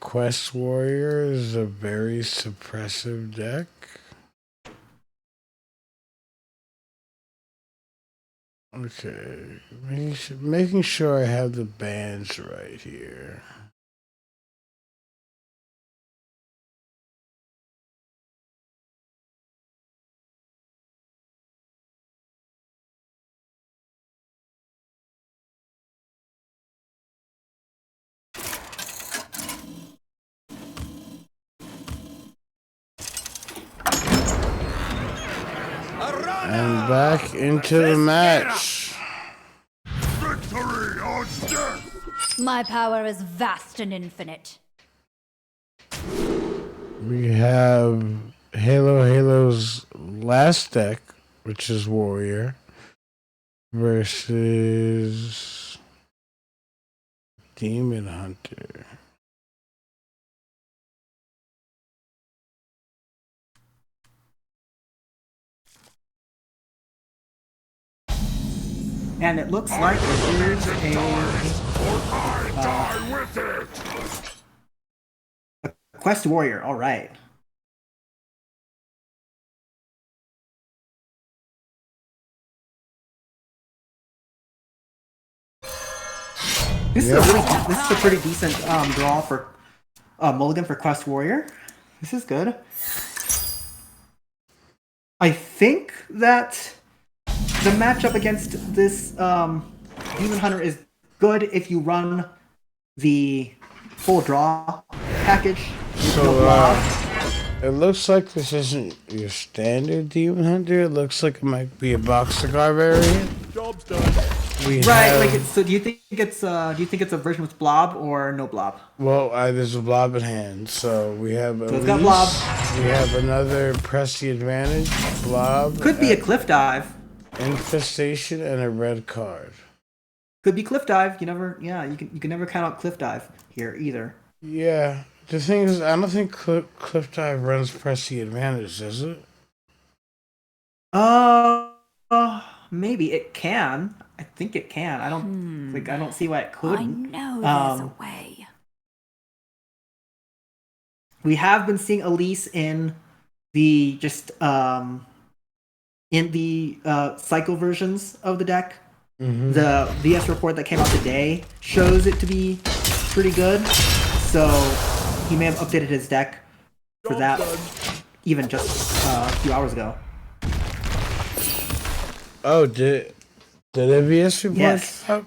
Quest Warrior is a very suppressive deck. Okay, making sure I have the bands right here. And back into the match. Victory or death! My power is vast and infinite. We have Halo's last deck, which is Warrior, versus Demon Hunter. And it looks like it is a Quest Warrior. All right. This is a pretty decent draw for mulligan for Quest Warrior. This is good. I think that the matchup against this Demon Hunter is good if you run the full draw package. So it looks like this isn't your standard Demon Hunter. It looks like it might be a Boxcar variant. Job's done. So do you think it's a version with blob or no blob? Well, there's a blob in hand, so we have it's got blob. We have another press the advantage blob. Could be a cliff dive. Infestation and a red card. Could be cliff dive. You never, yeah, you can never count out cliff dive here either. Yeah. The thing is, I don't think Cliff Dive runs press the advantage, does it? Uh, maybe it can. I think it can. I don't like. I don't see why it I couldn't. know there's a way. We have been seeing Elise in the cycle versions of the deck. Mm-hmm. The VS report that came out today shows it to be pretty good. So he may have updated his deck for that even just a few hours ago. Oh, did AVS report Yes. come out?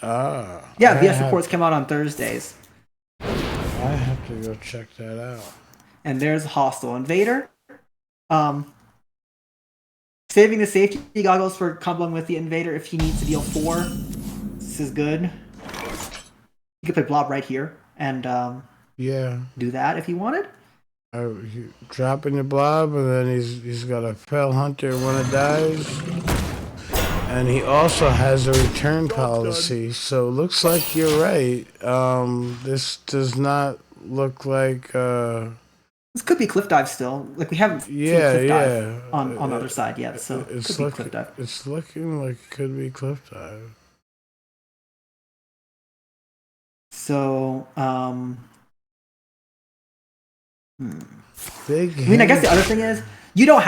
Ah. Yeah, VS reports come out on Thursdays. I have to go check that out. And there's Hostile Invader. Saving the safety goggles for comboing with the Invader if he needs to deal 4. This is good. You could play Blob right here and Yeah. do that if you wanted. Dropping the blob, and then he's got a Fell Hunter when it dies. And he also has a return policy, so it looks like you're right. This does not look like This could be Cliff Dive still. Like we haven't seen Cliff Dive on the other side yet, so it's could be Cliff Dive. It's looking like it could be Cliff Dive. So, Big. I mean, I guess the other thing is you don't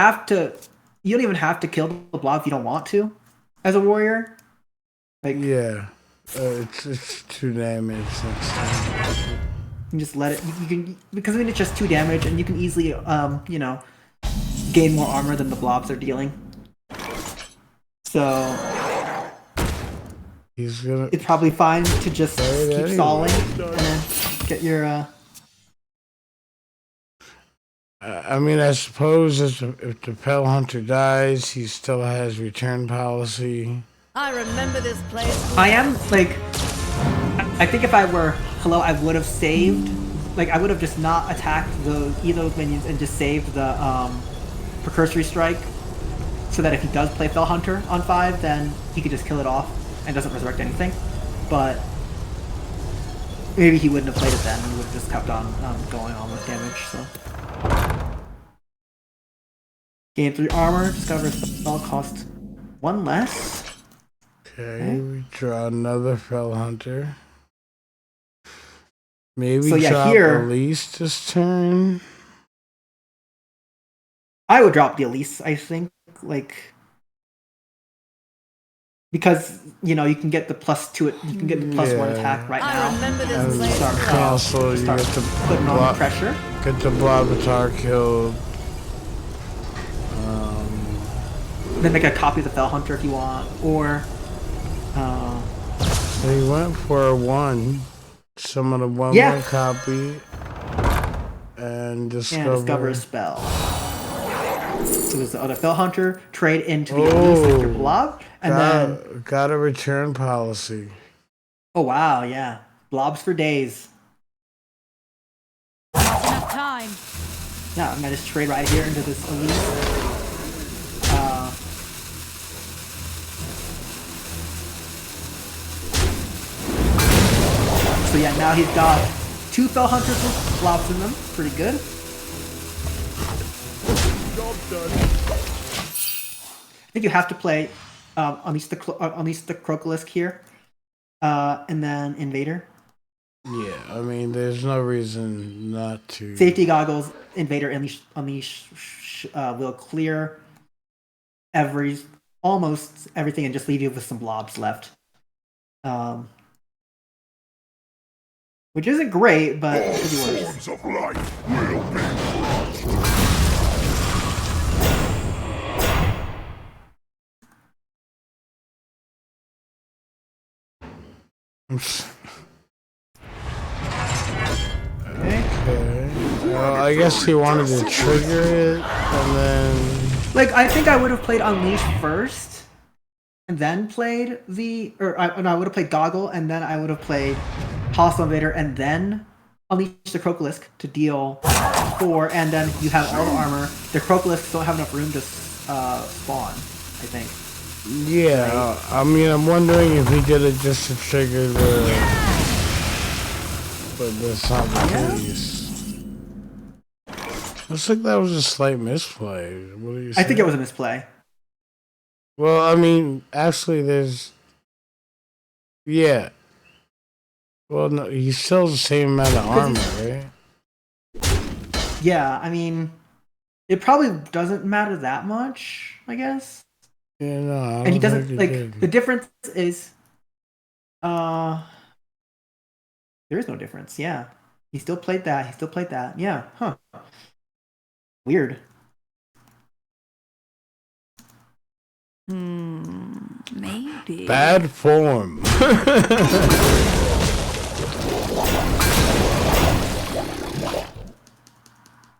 even have to kill the blob if you don't want to, as a warrior. Like, Yeah, it's 2 damage next time. you just let it. You can, because I mean it's just 2 damage, and you can easily gain more armor than the blobs are dealing. So He's gonna. it's probably fine to just Right, keep anyway. stalling and then get your. I mean, I suppose if the Fell Hunter dies, he still has return policy. I remember this place. I am like, I think if I were Hello, I would have saved. Like I would have just not attacked either of those minions and just saved the Precursory Strike, so that if he does play Fell Hunter on 5, then he could just kill it off and doesn't resurrect anything. But maybe he wouldn't have played it then, and he would have just kept on going on with damage. So gain 3 armor, discover a spell, cost 1 less. Okay, we draw another Fell Hunter. Maybe So, yeah, drop here- Elise this turn. I would drop the Elise, I think, like, because you can get the +2. You can get the +1 Yeah. attack right I now. remember And this place. start- also, you Start get the putting on blob, pressure. get the Blobatar killed. Then make a copy of the Fell Hunter if you want, or He went for a 1. Summon a 1/1 Yeah. copy. And discover a spell. So there's the other Fell Hunter. Trade into the Elise with your blob, and then got a return policy. oh wow, yeah, blobs for days. Not enough time. Yeah, I'm gonna just trade right here into this Elise. So yeah, now he's got 2 Fell Hunters with blobs in them. Pretty good. I think you have to play unleash the Crocolisk here, and then Invader. Yeah, I mean, there's no reason not to. Safety goggles, Invader, unleash will clear almost everything and just leave you with some blobs left. Which isn't great, but it could be worse. Forms of life will be crushed. Okay. Well, I guess he wanted to trigger it, and then. Like, I think I would have played Unleash first, and then played I would have played Goggle, and then I would have played Hostile Invader, and then Unleash the Crocolisk to deal 4, and then you have all the armor. The Crocolisks don't have enough room to spawn, I think. Yeah, I mean, I'm wondering if he did it just to trigger but that's not the case. Looks like that was a slight misplay. What do you say? I think it was a misplay. Well, I mean, actually, yeah. Well, no, he still has the same amount of armor, right? Yeah, I mean, it probably doesn't matter that much, I guess. Yeah, no, I And he don't think doesn't he like the did. difference is uh there is no difference. Yeah. He still played that. He still played that. Yeah. Huh. Weird. Maybe. Bad form.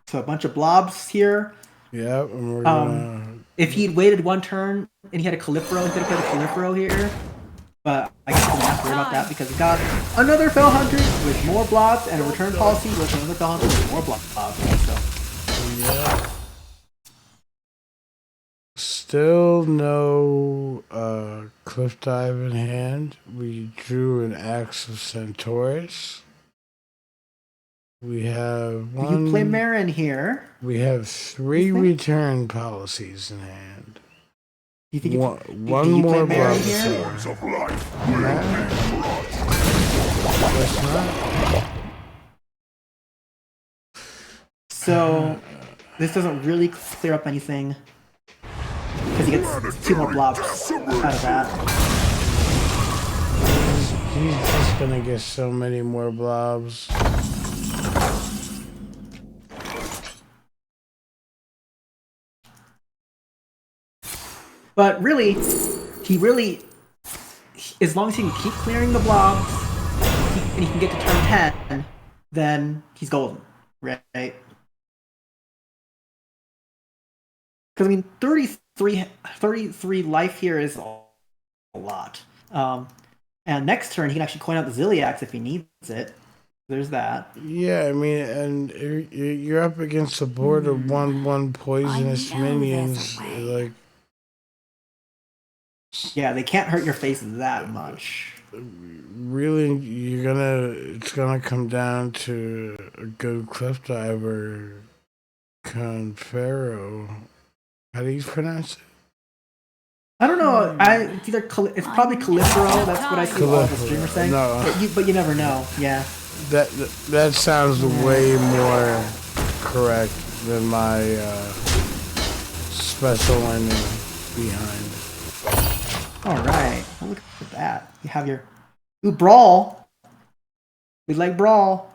So a bunch of blobs here. Yep, and we're gonna. If he'd waited one turn and he had a Calipro, he could have played a Calipro here. But I guess he didn't have to worry about that because he got another Fell Hunter with more blobs and a return policy with another Fell Hunter with more blobs. So Yeah. Still no cliff dive in hand. We drew an Axe of Centaurus. We have you play one. Marin here. We have 3 return policies in hand. Do you think One you more play Marin Bulbasaur. here? Forms of life will be crushed. Guess not. So this doesn't really clear up anything because he gets 2 more blobs out of that. He's just gonna get so many more blobs. But really, as long as he can keep clearing the blobs and he can get to turn 10, then he's golden, right? Because I mean, 33 life here is a lot. And next turn he can actually coin out the Ziliax if he needs it. There's that. Yeah, I mean, and you're up against a board of 1/1 poisonous I know there's a minions. way. Like, Yeah, they can't hurt your face that much. really, it's gonna come down to a good cliff diver, Confero. How do you pronounce it? I don't know. It's probably Calipro. That's what I see all the streamers saying. No. But you never know. Yeah. That sounds way more correct than my special ending behind. All right. Well, look at that. You have your brawl. We like brawl.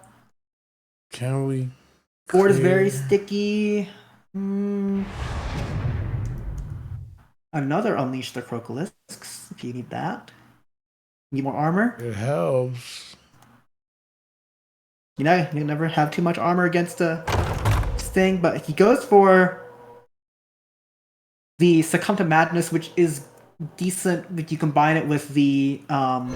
Can we? Board is very clear- sticky. Another Unleash the Crocalisks if you need that. Need more armor? It helps. You know, you never have too much armor against a thing, but he goes for the Succumb to Madness, which is decent if you combine it with the Dracorex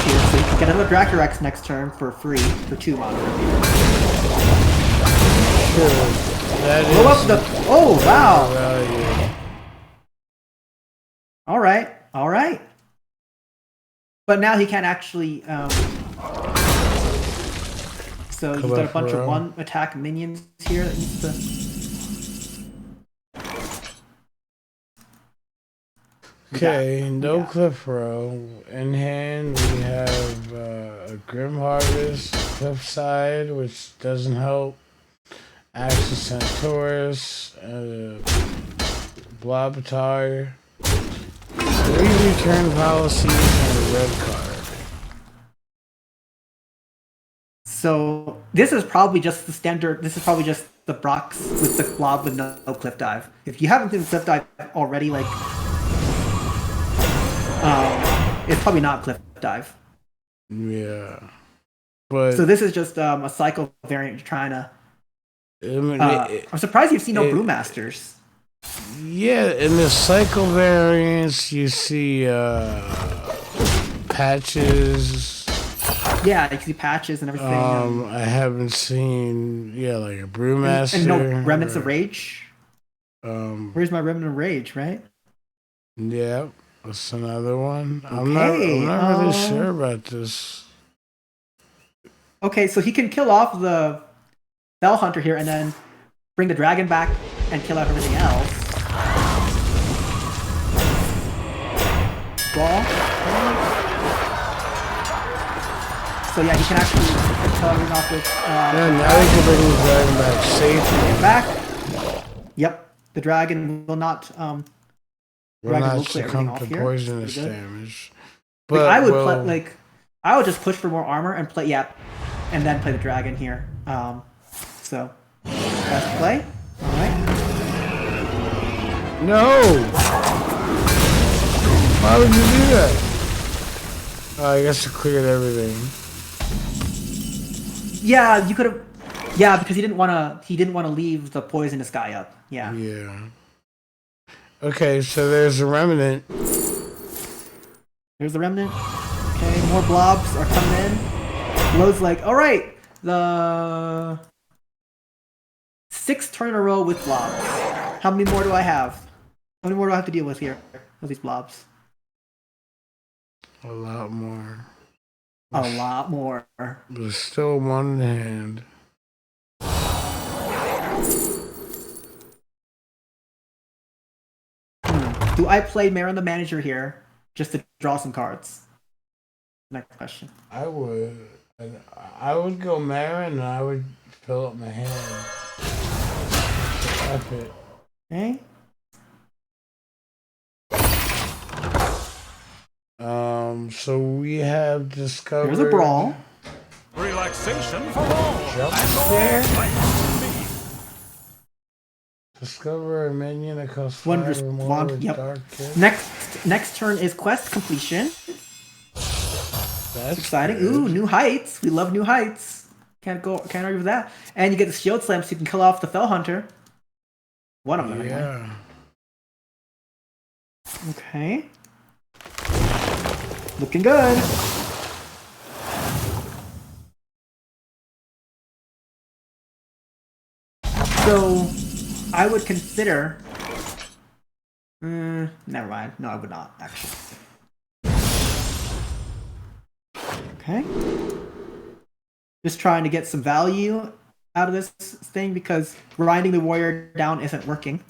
here, so you can get another Dracorex next turn for free for 2 mana. Sure. That Blow up is the. Oh wow! value. All right. But now he can't actually. So he's got a bunch of Calipro. 1 attack minions here that needs to. Okay, no Yeah. Cliff Row. In hand, we have a Grim Harvest, Cliffside, which doesn't help. Axis Centaurus, Blobatar, 3 return policies, and a red card. So this is probably just the standard. This is probably just the Brox with the blob with no cliff dive. If you haven't seen cliff dive already, like, it's probably not cliff dive. Yeah. But So this is just a cycle variant trying to. I mean, I'm surprised you've seen no it- Brewmasters. yeah, in the cycle variants, you see patches. Yeah, you can see patches and everything. I haven't seen like a brewmaster and no remnants of rage. Um, Where's my remnant of rage? Right. Yeah, that's another one. I'm not really sure about this. Okay, so he can kill off the Bell Hunter here and then bring the dragon back and kill out everything else. Ball. So yeah, he can actually kill everything off with. Yeah, now we can bring the dragon back safely. Back. Yep, the dragon will not. Will dragon not will clear everything succumb off to here. poisonous Pretty good. damage. Like But I would will... play, I would just push for more armor and play and then play the dragon here. So best play. All right. No! Why would you do that? I guess it cleared everything. Yeah, you could have. Yeah, because he didn't want to. He didn't want to leave the poisonous guy up. Yeah. Yeah. Okay, so there's a remnant. There's the remnant. Okay, more blobs are coming in. Lowe's like, all right, the 6th turn in a row with blobs. How many more do I have? How many more do I have to deal with here? With these blobs? A lot more. A lot more. There's still one in hand. Do I play Marin the Manager here just to draw some cards? Next question. I would. I would go Marin and I would fill up my hand. F it. Okay. So we have discovered... There's a brawl. Relaxation for all. Jump And all there. right. Discover a minion that costs 5 Wondrous or more wand. with Yep. dark hit. Next turn is quest completion. That's Exciting. good. Ooh, new heights. We love new heights. Can't argue with that. And you get the shield slam so you can kill off the Fell Hunter. One of them, anyway. Yeah. Okay. Looking good. So, I would consider... never mind. No, I would not, actually. Okay. Just trying to get some value out of this thing because grinding the warrior down isn't working.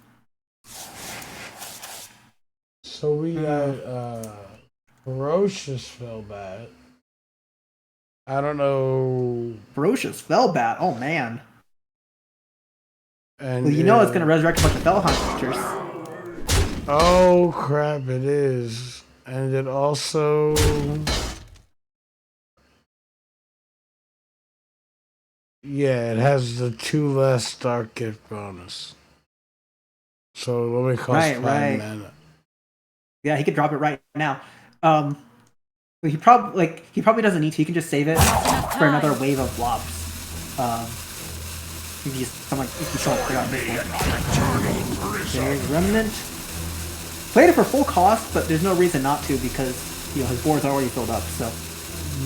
So we got Ferocious Fellbat. I don't know. Ferocious Fellbat. Oh, man. And Well, you know it's going to resurrect a bunch of Fell Hunters. Oh crap! It is, and it also. Yeah, it has the 2 less dark gift bonus. So let me cost 5 mana. Yeah, he could drop it right now. He probably doesn't need to. He can just save it for another wave of blobs. You can just clear out this one. There's Remnant. Played it for full cost, but there's no reason not to because his board's already filled up. So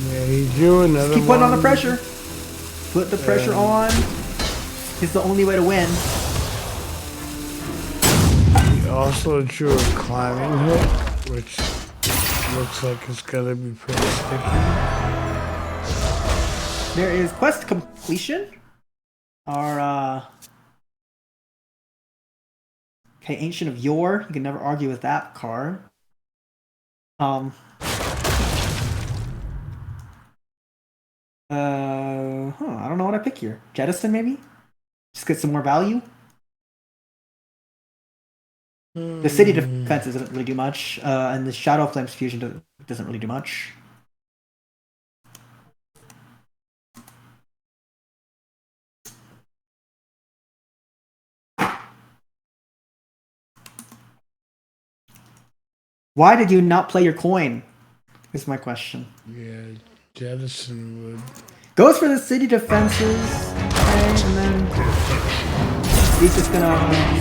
yeah, he's doing another. Just keep putting on the pressure. Put the pressure on. It's the only way to win. He also drew a climbing hook, which looks like it's gonna be pretty sticky. There is quest completion. Our okay, Ancient of Yore. You can never argue with that card. I don't know what I pick here. Jettison, maybe? Just get some more value? The city defense doesn't really do much, and the Shadow Flames fusion doesn't really do much. Why did you not play your coin? Is my question. Yeah, Jettison would. Goes for the city defenses, okay, and then he's just gonna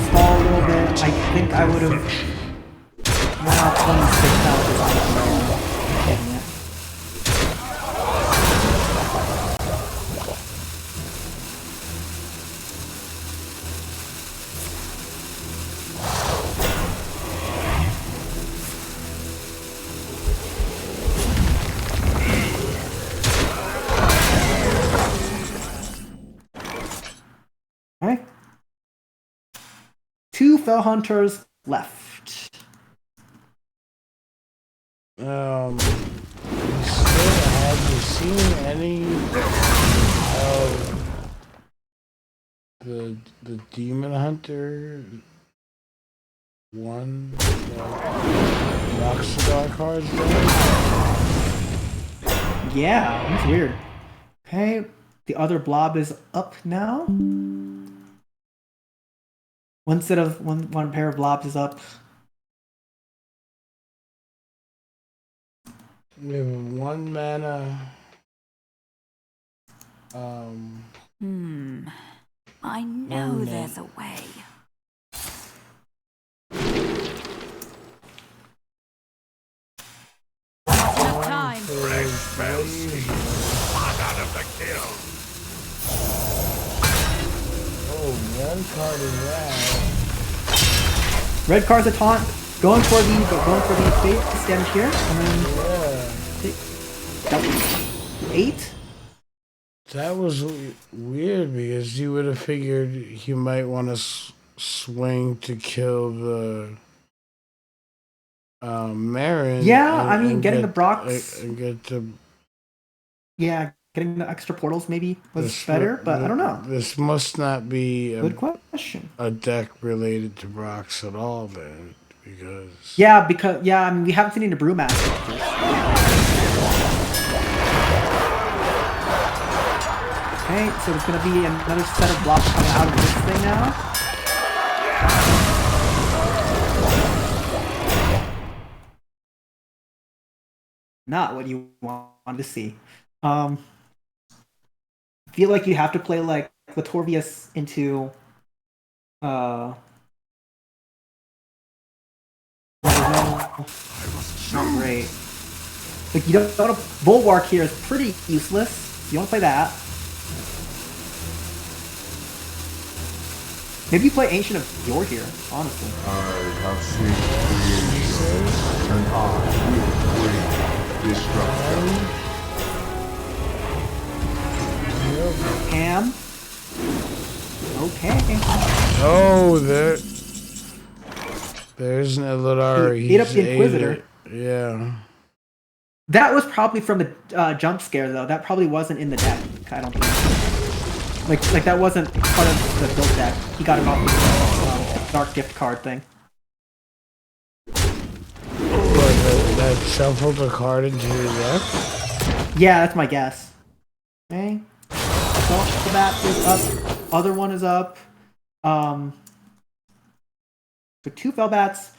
stall a little bit. I think I would have 26,000. fell hunters left. You still have you seen any of the Demon Hunter one Rockstar cards there? Yeah, that's weird. Okay, the other blob is up now. One set of one pair of blobs is up. We have 1 mana. I know One there's a way. Enough time. Fresh spell steam. Hot out of the kill. Oh, one card is that. Red card's a taunt. Going for the face damage here, and then Yeah. 8. That was weird because you would have figured he might want to swing to kill the Marin. Yeah, I mean, getting the Brox. And get the. Yeah, getting the extra portals maybe was better, but I don't know. This must not be Good question. a deck related to Brox at all, then, because. Yeah, I mean, we haven't seen any Brewmaster. Okay, so there's gonna be another set of blocks coming out of this thing now. Not what you want to see. I feel like you have to play like Latorvius into not great. Like you don't want to Bulwark here is pretty useless. You want to play that. Maybe you play Ancient of Yore here, honestly. I have seen creation, and I will bring destruction. Ham. Okay. Oh, there's an Eladar. He ate up the Inquisitor. Yeah. That was probably from the jump scare, though. That probably wasn't in the deck. I don't think. Like that wasn't part of the build deck. He got it off the Dark Gift card thing. That shuffled a card into your deck? Yeah, that's my guess. Okay. So that is up. Other one is up. So 2 Felbats.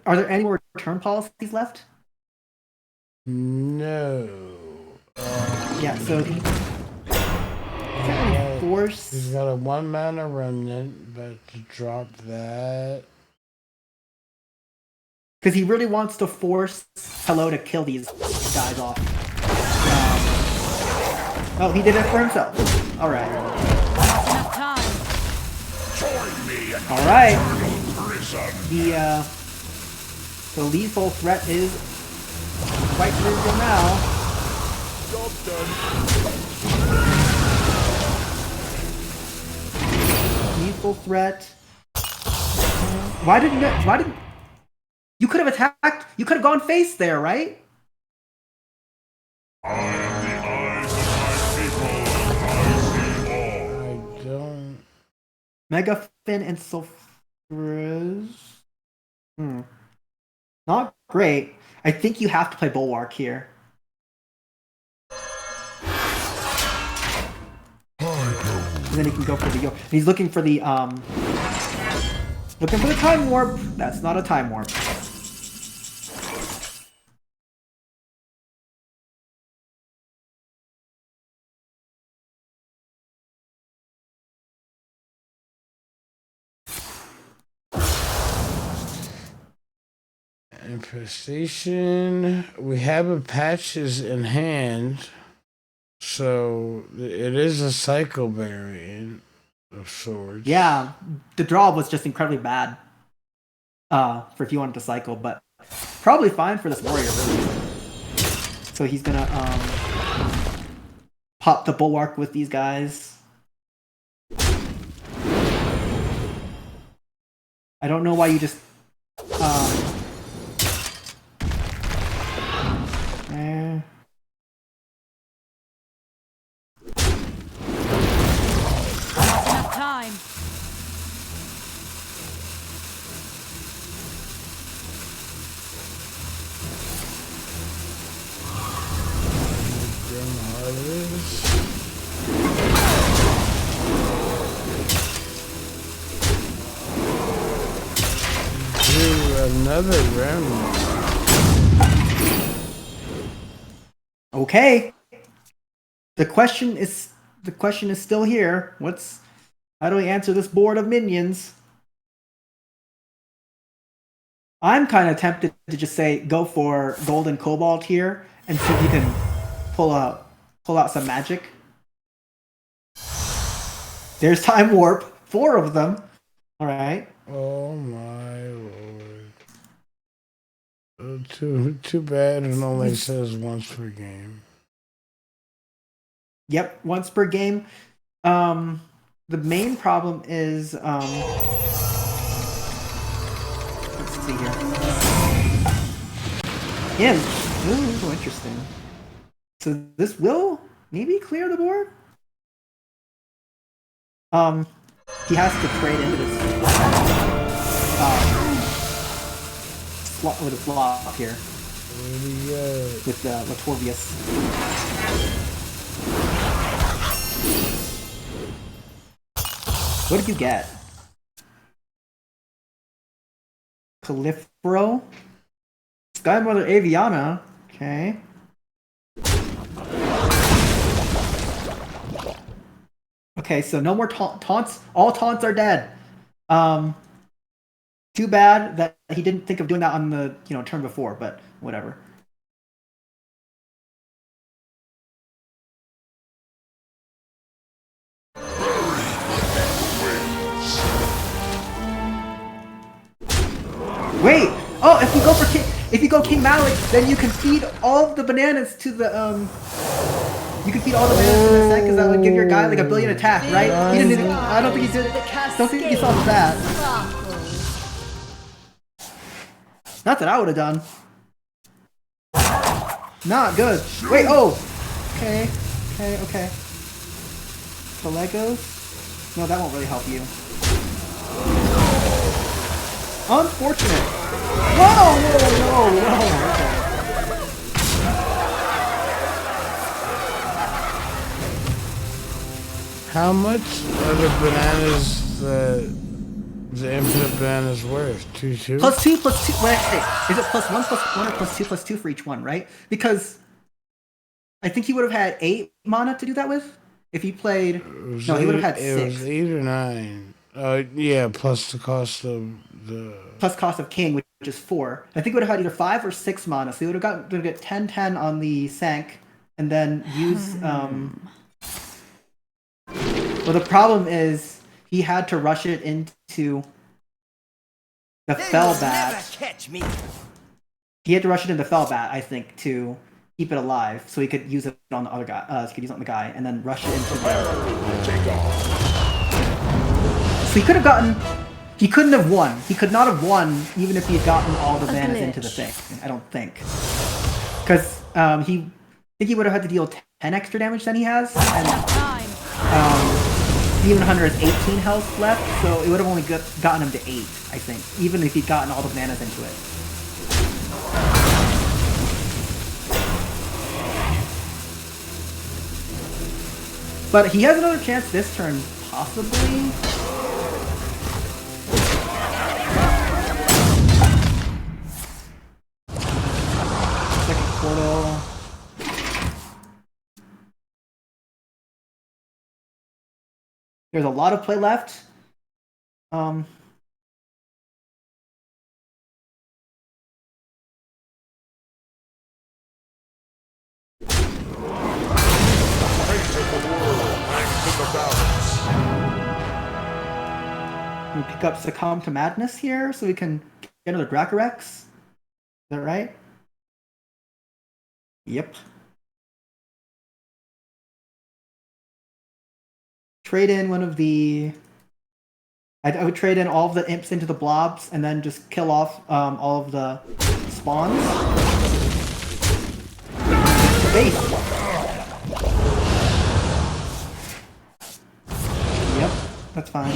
Are there any more return policies left? No. Yeah, so can't really force. He's got a 1 mana remnant, but to drop that. Because he really wants to force Hello to kill these guys off. Oh, he did it for himself. Alright. Enough time. Join me in Alright. prison. The lethal threat is quite real now. Job done. Lethal threat. Why didn't you could have attacked? You could have gone face there, right? I am the eyes of my people. I see all. I don't. Megafin and Sulfurous. Not great. I think you have to play Bulwark here. And then he can go for the. He's looking for the time warp. That's not a time warp. Infestation. We have a patches in hand, so it is a cycle variant of sorts. Yeah, the draw was just incredibly bad. For if you wanted to cycle, but probably fine for this warrior. Really. So he's gonna pop the Bulwark with these guys. I don't know why you just eh. Not enough time. Grim Harvest. Do another round. Okay. The question is still here. How do we answer this board of minions? I'm kind of tempted to just say go for gold and cobalt here and see if you can pull out some magic. There's time warp, 4 of them. All right. Oh my lord. Too bad it only says once per game. Yep, once per game. The main problem is let's see here. Yeah. Ooh, interesting. So this will maybe clear the board. He has to trade into this slot with a flop here with Latorvius. What did you get? Califro? Sky Mother Aviana. Okay. Okay, so no more taunts. All taunts are dead. Too bad that he didn't think of doing that on the turn before, but whatever. Wait! Oh, if you go King Malik, then you can feed all of the bananas to the You can feed all the bananas to the set because that would give your guy like a billion attack, right? He didn't. I don't think he did. Don't think he saw that. Not that I would have done. Not good. Wait. Oh. Okay. Okay. The Legos. No, that won't really help you. Unfortunate. Whoa! Okay. How much are the bananas, the infinite bananas worth? 2-2? +2. Wait, is it +1 or +2 for each one, right? Because I think he would have had 8 mana to do that with. If he played... No, he would have had 6. It was 8 or 9. Yeah, plus the cost of the... Plus cost of King, which is 4. I think he would have had either 5 or 6 mana, so he would have get 10/10 on the Sank, and then use... Well, the problem is he had to rush it into the Fellbat. Catch me. He had to rush it into Fellbat, I think, to keep it alive, so he could use it on the other guy. So he could use it on the guy, and then rush it into the. So he could have gotten. He couldn't have won. He could not have won even if he had gotten all the bananas into the thing. I don't think, because I think he would have had to deal 10 extra damage than he has, and Demon Hunter has 18 health left, so it would have only gotten him to 8, I think, even if he'd gotten all the bananas into it. But he has another chance this turn, possibly. Second portal. There's a lot of play left. We pick up Succumb to Madness here, so we can get another Dracorex. Is that right? Yep. Trade in one of the I would trade in all of the imps into the blobs and then just kill off all of the spawns. Base. Yep, that's fine.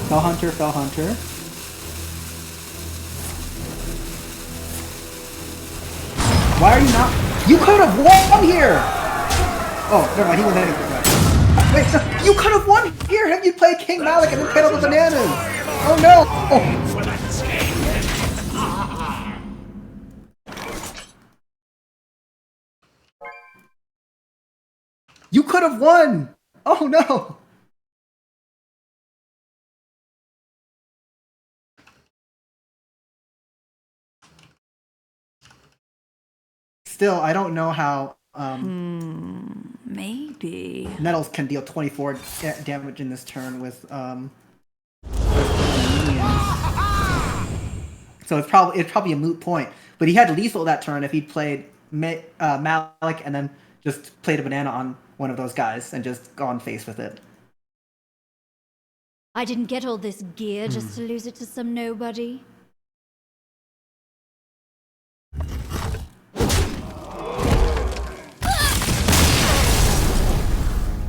Fell Hunter, Fell Hunter. Why are you not? You could have won here! Oh, never mind, he went anyway. Wait, no, you could have won here! Have you played King Malik and then played all the bananas? Oh no! You could have won! Oh no! Still, I don't know how Maybe. Nettles can deal 24 damage in this turn with minions. So it's probably a moot point. But he had lethal that turn if he'd played Malik and then just played a banana on one of those guys and just gone face with it. I didn't get all this gear just to lose it to some nobody.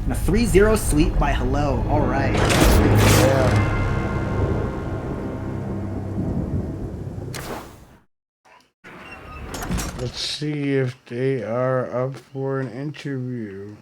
And a 3-0 sweep by Hello. Alright. Yeah. Let's see if they are up for an interview.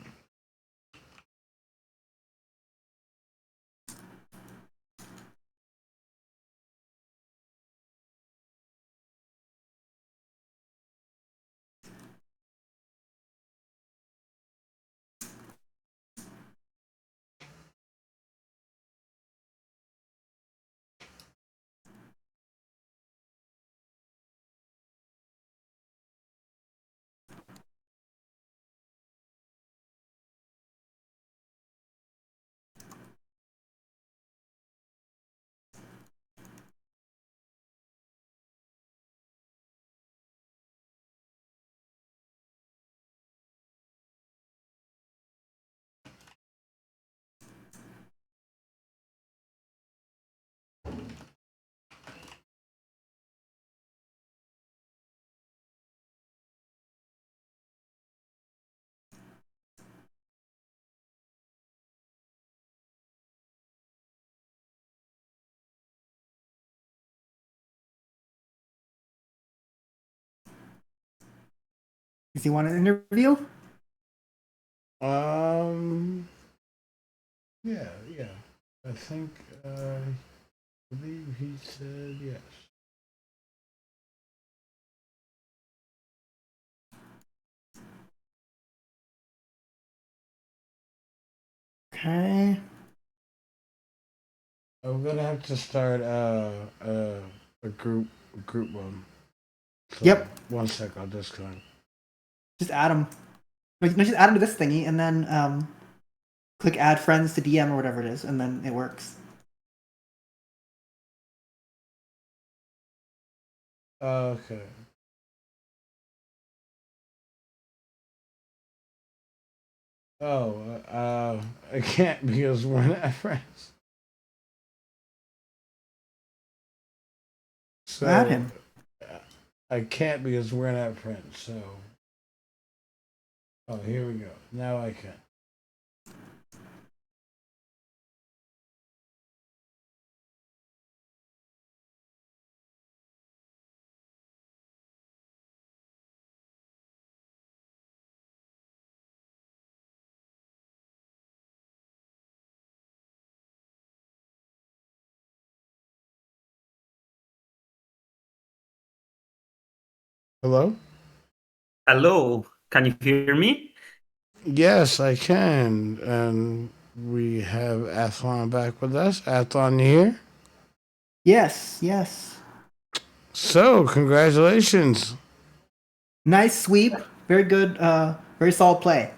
Does he want an interview? Yeah. I think, I believe he said yes. Okay. I'm gonna have to start a group one. So Yep. 1 sec, I'll disconnect. Just add him. No, just add him to this thingy and then click add friends to DM or whatever it is, and then it works. Okay. Oh, I can't because we're not friends. So Add him. I can't because we're not friends. So, oh, here we go. Now I can. Hello? Hello, can you hear me? Yes, I can. And we have Athlon back with us. Athlon, you here? Yes. So, congratulations. Nice sweep. Very good. Very solid play.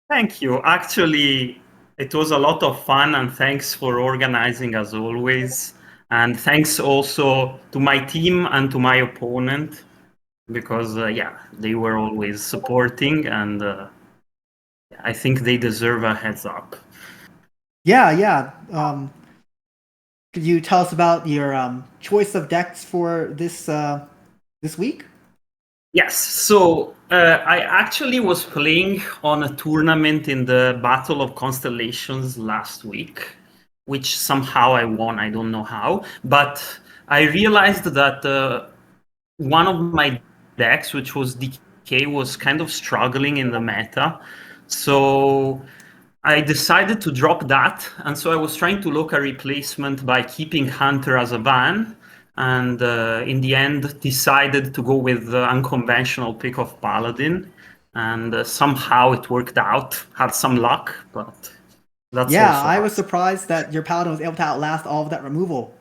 Thank you. Actually, it was a lot of fun and thanks for organizing as always. And thanks also to my team and to my opponent, because they were always supporting, and I think they deserve a heads up. Yeah. Could you tell us about your choice of decks for this week? Yes, so I actually was playing on a tournament in the Battle of Constellations last week, which somehow I won. I don't know how, but I realized that one of my decks, which was DK, was kind of struggling in the meta. So I decided to drop that, and so I was trying to look a replacement by keeping Hunter as a ban, and in the end decided to go with the unconventional pick of Paladin, and somehow it worked out. Had some luck, but that's Yeah, also I was hard. surprised that your Paladin was able to outlast all of that removal.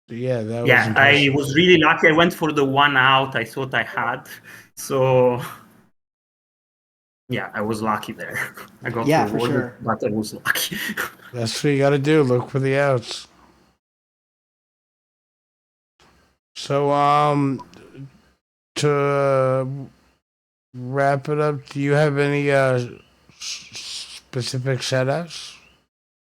Yeah, that was Yeah, I impressive. was really lucky. I went for the one out I thought I had, so yeah, I was lucky there. I got Yeah, for rewarded, sure. but I was lucky. That's what you got to do. Look for the outs. So, to wrap it up, do you have any specific shout outs?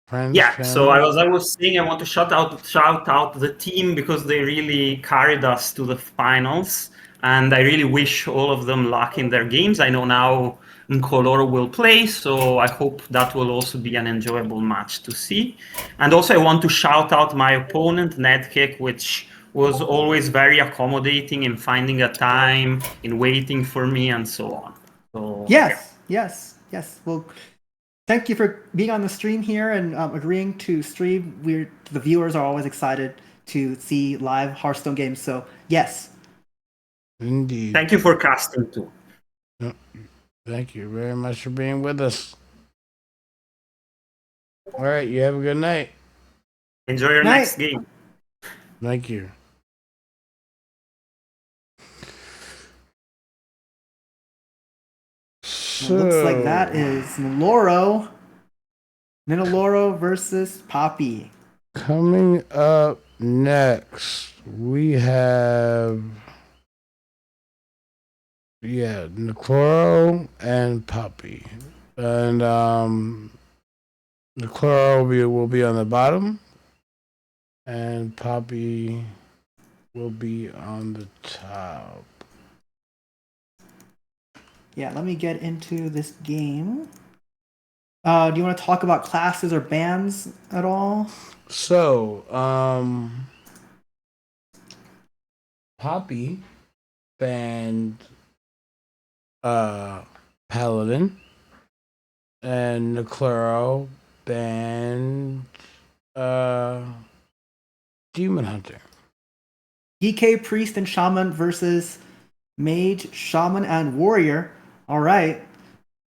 Friends, Yeah, so family? I was saying I want to shout out the team because they really carried us to the finals, and I really wish all of them luck in their games. I know now Nkoloro will play, so I hope that will also be an enjoyable match to see. And also I want to shout out my opponent Nedkick, which was always very accommodating in finding a time, in waiting for me, and so on. So yeah. Yes. Well, thank you for being on the stream here and agreeing to stream. The viewers are always excited to see live Hearthstone games. So yes, Indeed. Thank you for casting too. Yep. Thank you very much for being with us. All right, you have a good night. Enjoy your night. next game. Thank you. It looks like that So, is Niloro versus Poppy. coming up next, we have Nicoro and Poppy. And Nicoro will be on the bottom and Poppy will be on the top. Yeah, let me get into this game. Do you want to talk about classes or bans at all? So, Poppy banned Paladin and Niclero banned Demon Hunter. DK Priest and Shaman versus Mage, Shaman, and Warrior. All right,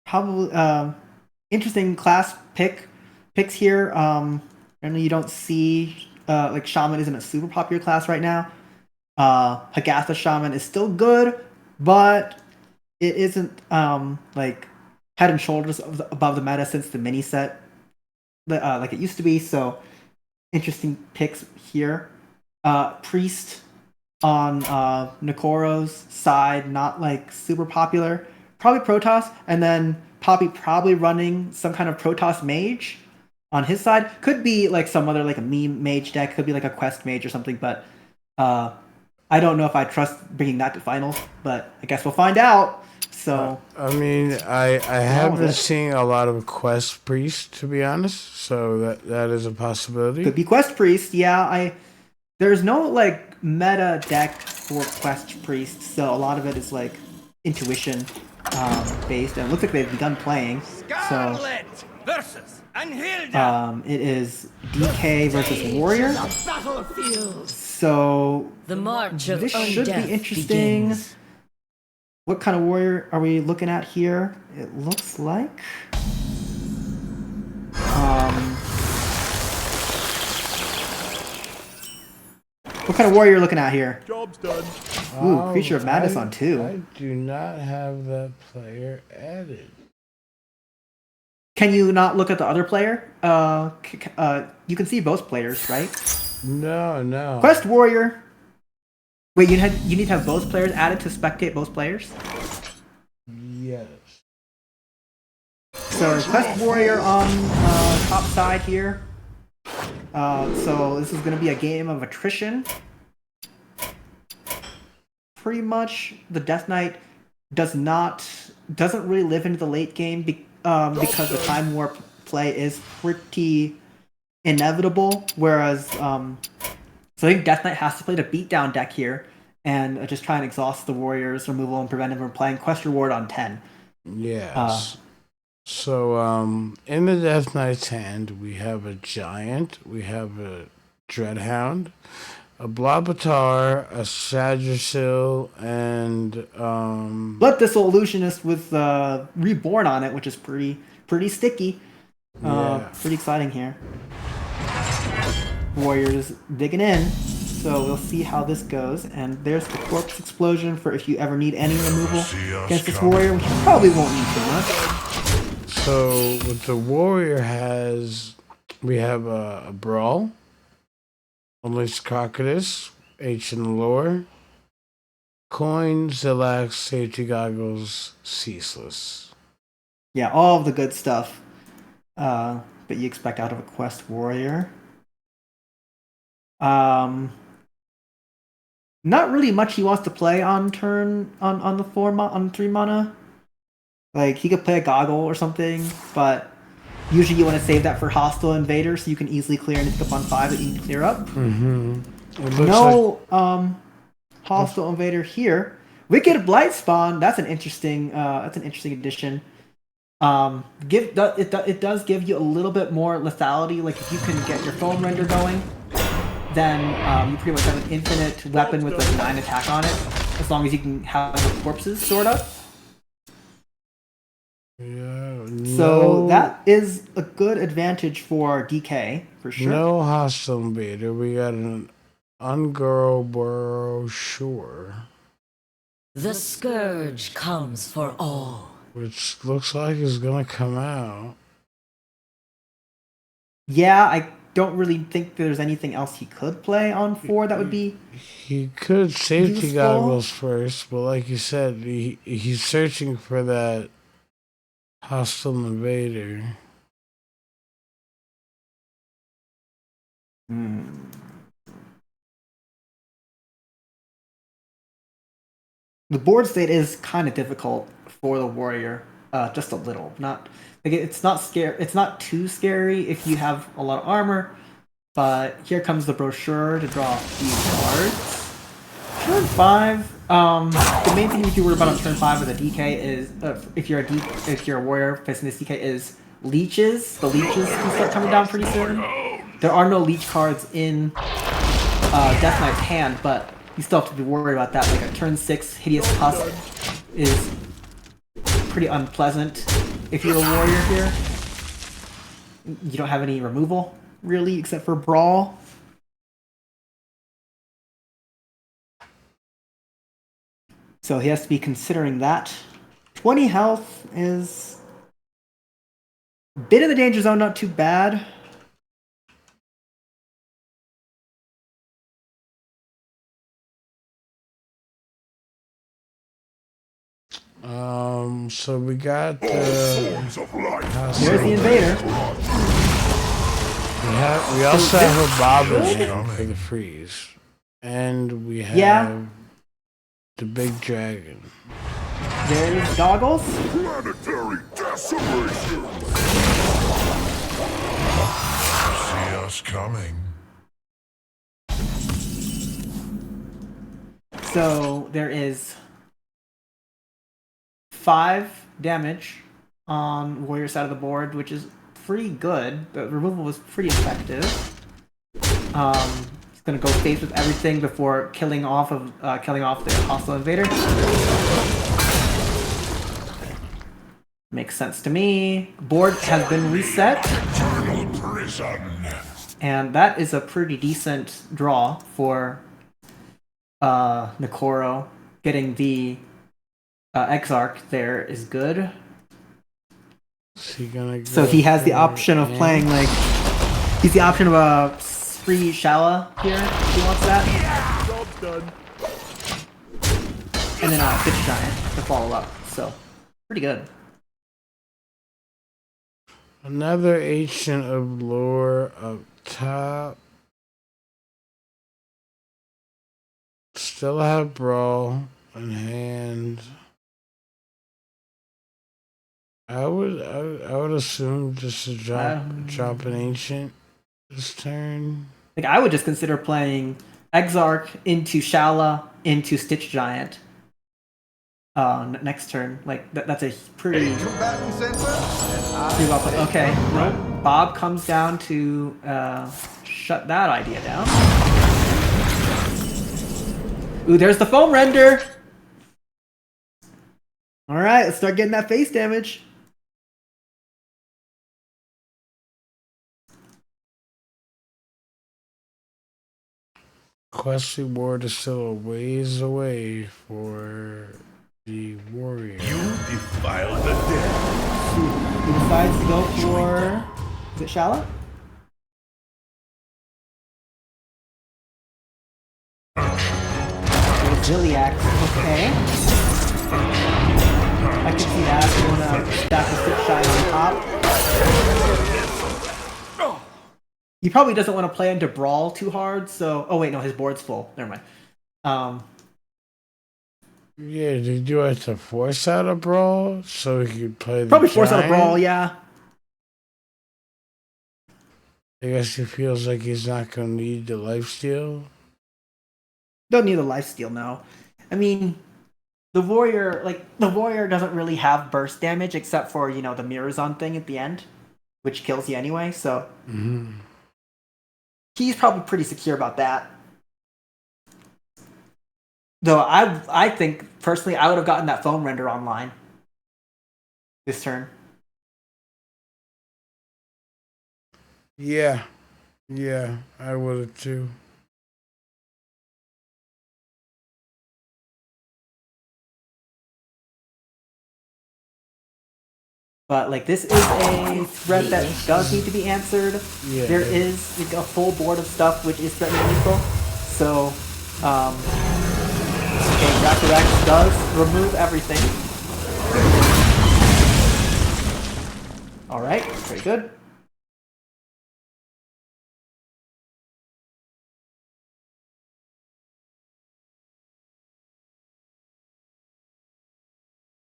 probably interesting class picks here. I know you don't see like Shaman isn't a super popular class right now. Hagatha Shaman is still good, but it isn't like head and shoulders above the meta since the mini set like it used to be. So interesting picks here. Priest on Nikoro's side, not like super popular. Probably Protoss, and then Poppy probably running some kind of Protoss mage on his side. Could be like some other like a meme mage deck. Could be like a quest mage or something. But I don't know if I trust bringing that to finals. But I guess we'll find out. So I mean, I have with been it. seeing a lot of Quest Priest, to be honest. So that is a possibility. Could be Quest Priest. Yeah, there's no like meta deck for Quest Priest, so a lot of it is like intuition based, and it looks like they've begun playing. Scarlet versus Anhilda. It is DK versus Warrior. Battlefield. So The march of this should be undeath interesting. begins. What kind of warrior are we looking at here? It looks like what kind of warrior you're looking at here? Job's done. Ooh, Creature of Madness on 2. I do not have that player added. Can you not look at the other player? You can see both players, right? No. Quest Warrior. Wait, you need to have both players added to spectate both players. Yes. So Quest Warrior on top side here. So this is going to be a game of attrition. Pretty much, the Death Knight doesn't really live into the late game because the time warp play is pretty inevitable. Whereas, so I think Death Knight has to play the beatdown deck here and just try and exhaust the warriors removal and prevent him from playing Quest Reward on 10. Yes. So, in the Death Knight's hand, we have a Giant, we have a Dreadhound, a Blobatar, a Sadrasil, and Blood Thistle Illusionist with Reborn on it, which is pretty sticky. Pretty exciting here. Warriors digging in, so we'll see how this goes. And there's the Corpse Explosion for if you ever need any removal against this warrior, which you probably won't need too much. So what the warrior has, we have a Brawl, Unleashed Crocodus, H in the lore, Coin, Zillax, Safety Goggles, Ceaseless. Yeah, all of the good stuff that you expect out of a Quest Warrior. Not really much he wants to play on turn on the 3 mana. Like he could play a Goggle or something, but usually you want to save that for Hostile Invader so you can easily clear anything up on 5 that you can clear up. No Hostile Invader here. Wicked Blightspawn, that's an interesting addition. It does give you a little bit more lethality. Like if you can get your Foam Render going, then you pretty much have an infinite weapon with like 9 attack on it, as long as you can have the corpses, sort of. Yeah. So that is a good advantage for DK, for sure. No Hostile Invader. We got an Ungirl Brochure, The scourge comes for all. which looks like is gonna come out. Yeah, I don't really think there's anything else he could play on 4 that would be. He could Safety Useful. Goggles first, but like you said, he's searching for that Hostile Invader. The board state is kind of difficult for the warrior, just a little. Not like it's not scary. It's not too scary if you have a lot of armor. But here comes the brochure to draw a few cards. Turn 5. The main thing you worry about on turn 5 with a DK is if you're a warrior facing this DK is leeches. The leeches can start coming down pretty soon. There are no leech cards in Death Knight's hand, but you still have to be worried about that. Like a turn 6 Hideous Husk is pretty unpleasant if you're a warrior here. You don't have any removal, really, except for Brawl. So he has to be considering that. 20 health is a bit in the danger zone, not too bad. So we got There's the invader. we also have a Bobbin for the freeze, and we have the big dragon. There's Goggles. Planetary decimation! See us coming. So there is 5 damage on warrior side of the board, which is pretty good. The removal was pretty effective. He's gonna go face with everything before killing off the hostile invader. Makes sense to me. Board has been reset, Eternal prison. and that is a pretty decent draw for Nikoro. Getting the Exarch there is good. Is he gonna So go he has the for option of playing ants? like he's the option of a free Shala here if he wants that. Job's done. And then a Pitch Giant to follow up. So pretty good. Another Ancient of Lore up top. Still have Brawl in hand. I would assume just to drop an Ancient this turn. Like I would just consider playing Exarch into Shala into Stitch Giant. Next turn, like that's a pretty. Combatant center. Pretty well played. Okay, nope. Bob comes down to shut that idea down. Ooh, there's the foam render. All right, let's start getting that face damage. Quest reward is still a ways away for the warrior. You defiled the dead. He decides to go for. Is it Shala? Ziliac. Okay. I can see that. You want to stack the Stitch Giant on top. He probably doesn't want to play into Brawl too hard, so... Oh, wait, no, his board's full. Never mind. Yeah, did you have to force out a Brawl so he could play the Probably force out a giant? Brawl, yeah. I guess he feels like he's not going to need the lifesteal. Don't need a lifesteal, no. I mean, the warrior doesn't really have burst damage except for, you know, the Mirazon thing at the end, which kills you anyway, so... Mm-hmm. He's probably pretty secure about that. Though I think, personally, I would have gotten that foam render online this turn. Yeah, I would have too. But, like, this is a threat that does need to be answered. Yeah. There is like, a full board of stuff which is threatening lethal. So, okay, Raptor X does remove everything. Alright, very good.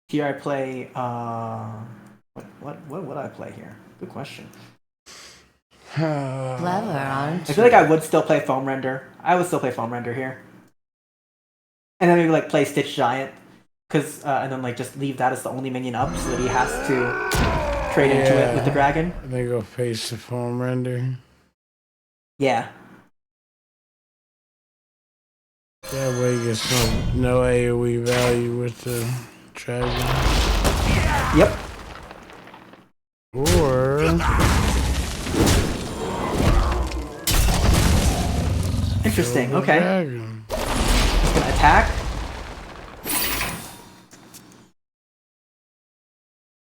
Here I play, what would I play here? Good question. Clever, aren't I feel like I would still play Foam Render. I would still play Foam Render here. And then maybe like play Stitch Giant. And then like just leave that as the only minion up so that he has to trade into it with the dragon. They go face the foam render. Yeah. That way he gets no AoE value with the dragon. Yep. Or Interesting. kill the Okay. dragon. He's gonna attack.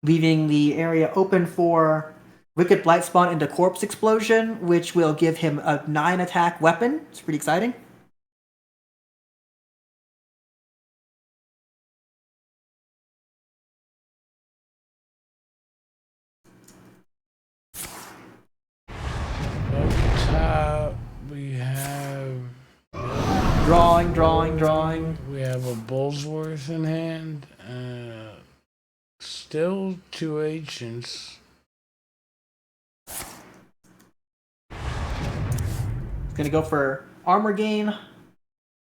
Leaving the area open for Wicked Blight Spawn into Corpse Explosion, which will give him a 9 attack weapon. It's pretty exciting. Up top, we have Drawing. we have a Bullsworth in hand. Still 2 ancients. Gonna go for armor gain.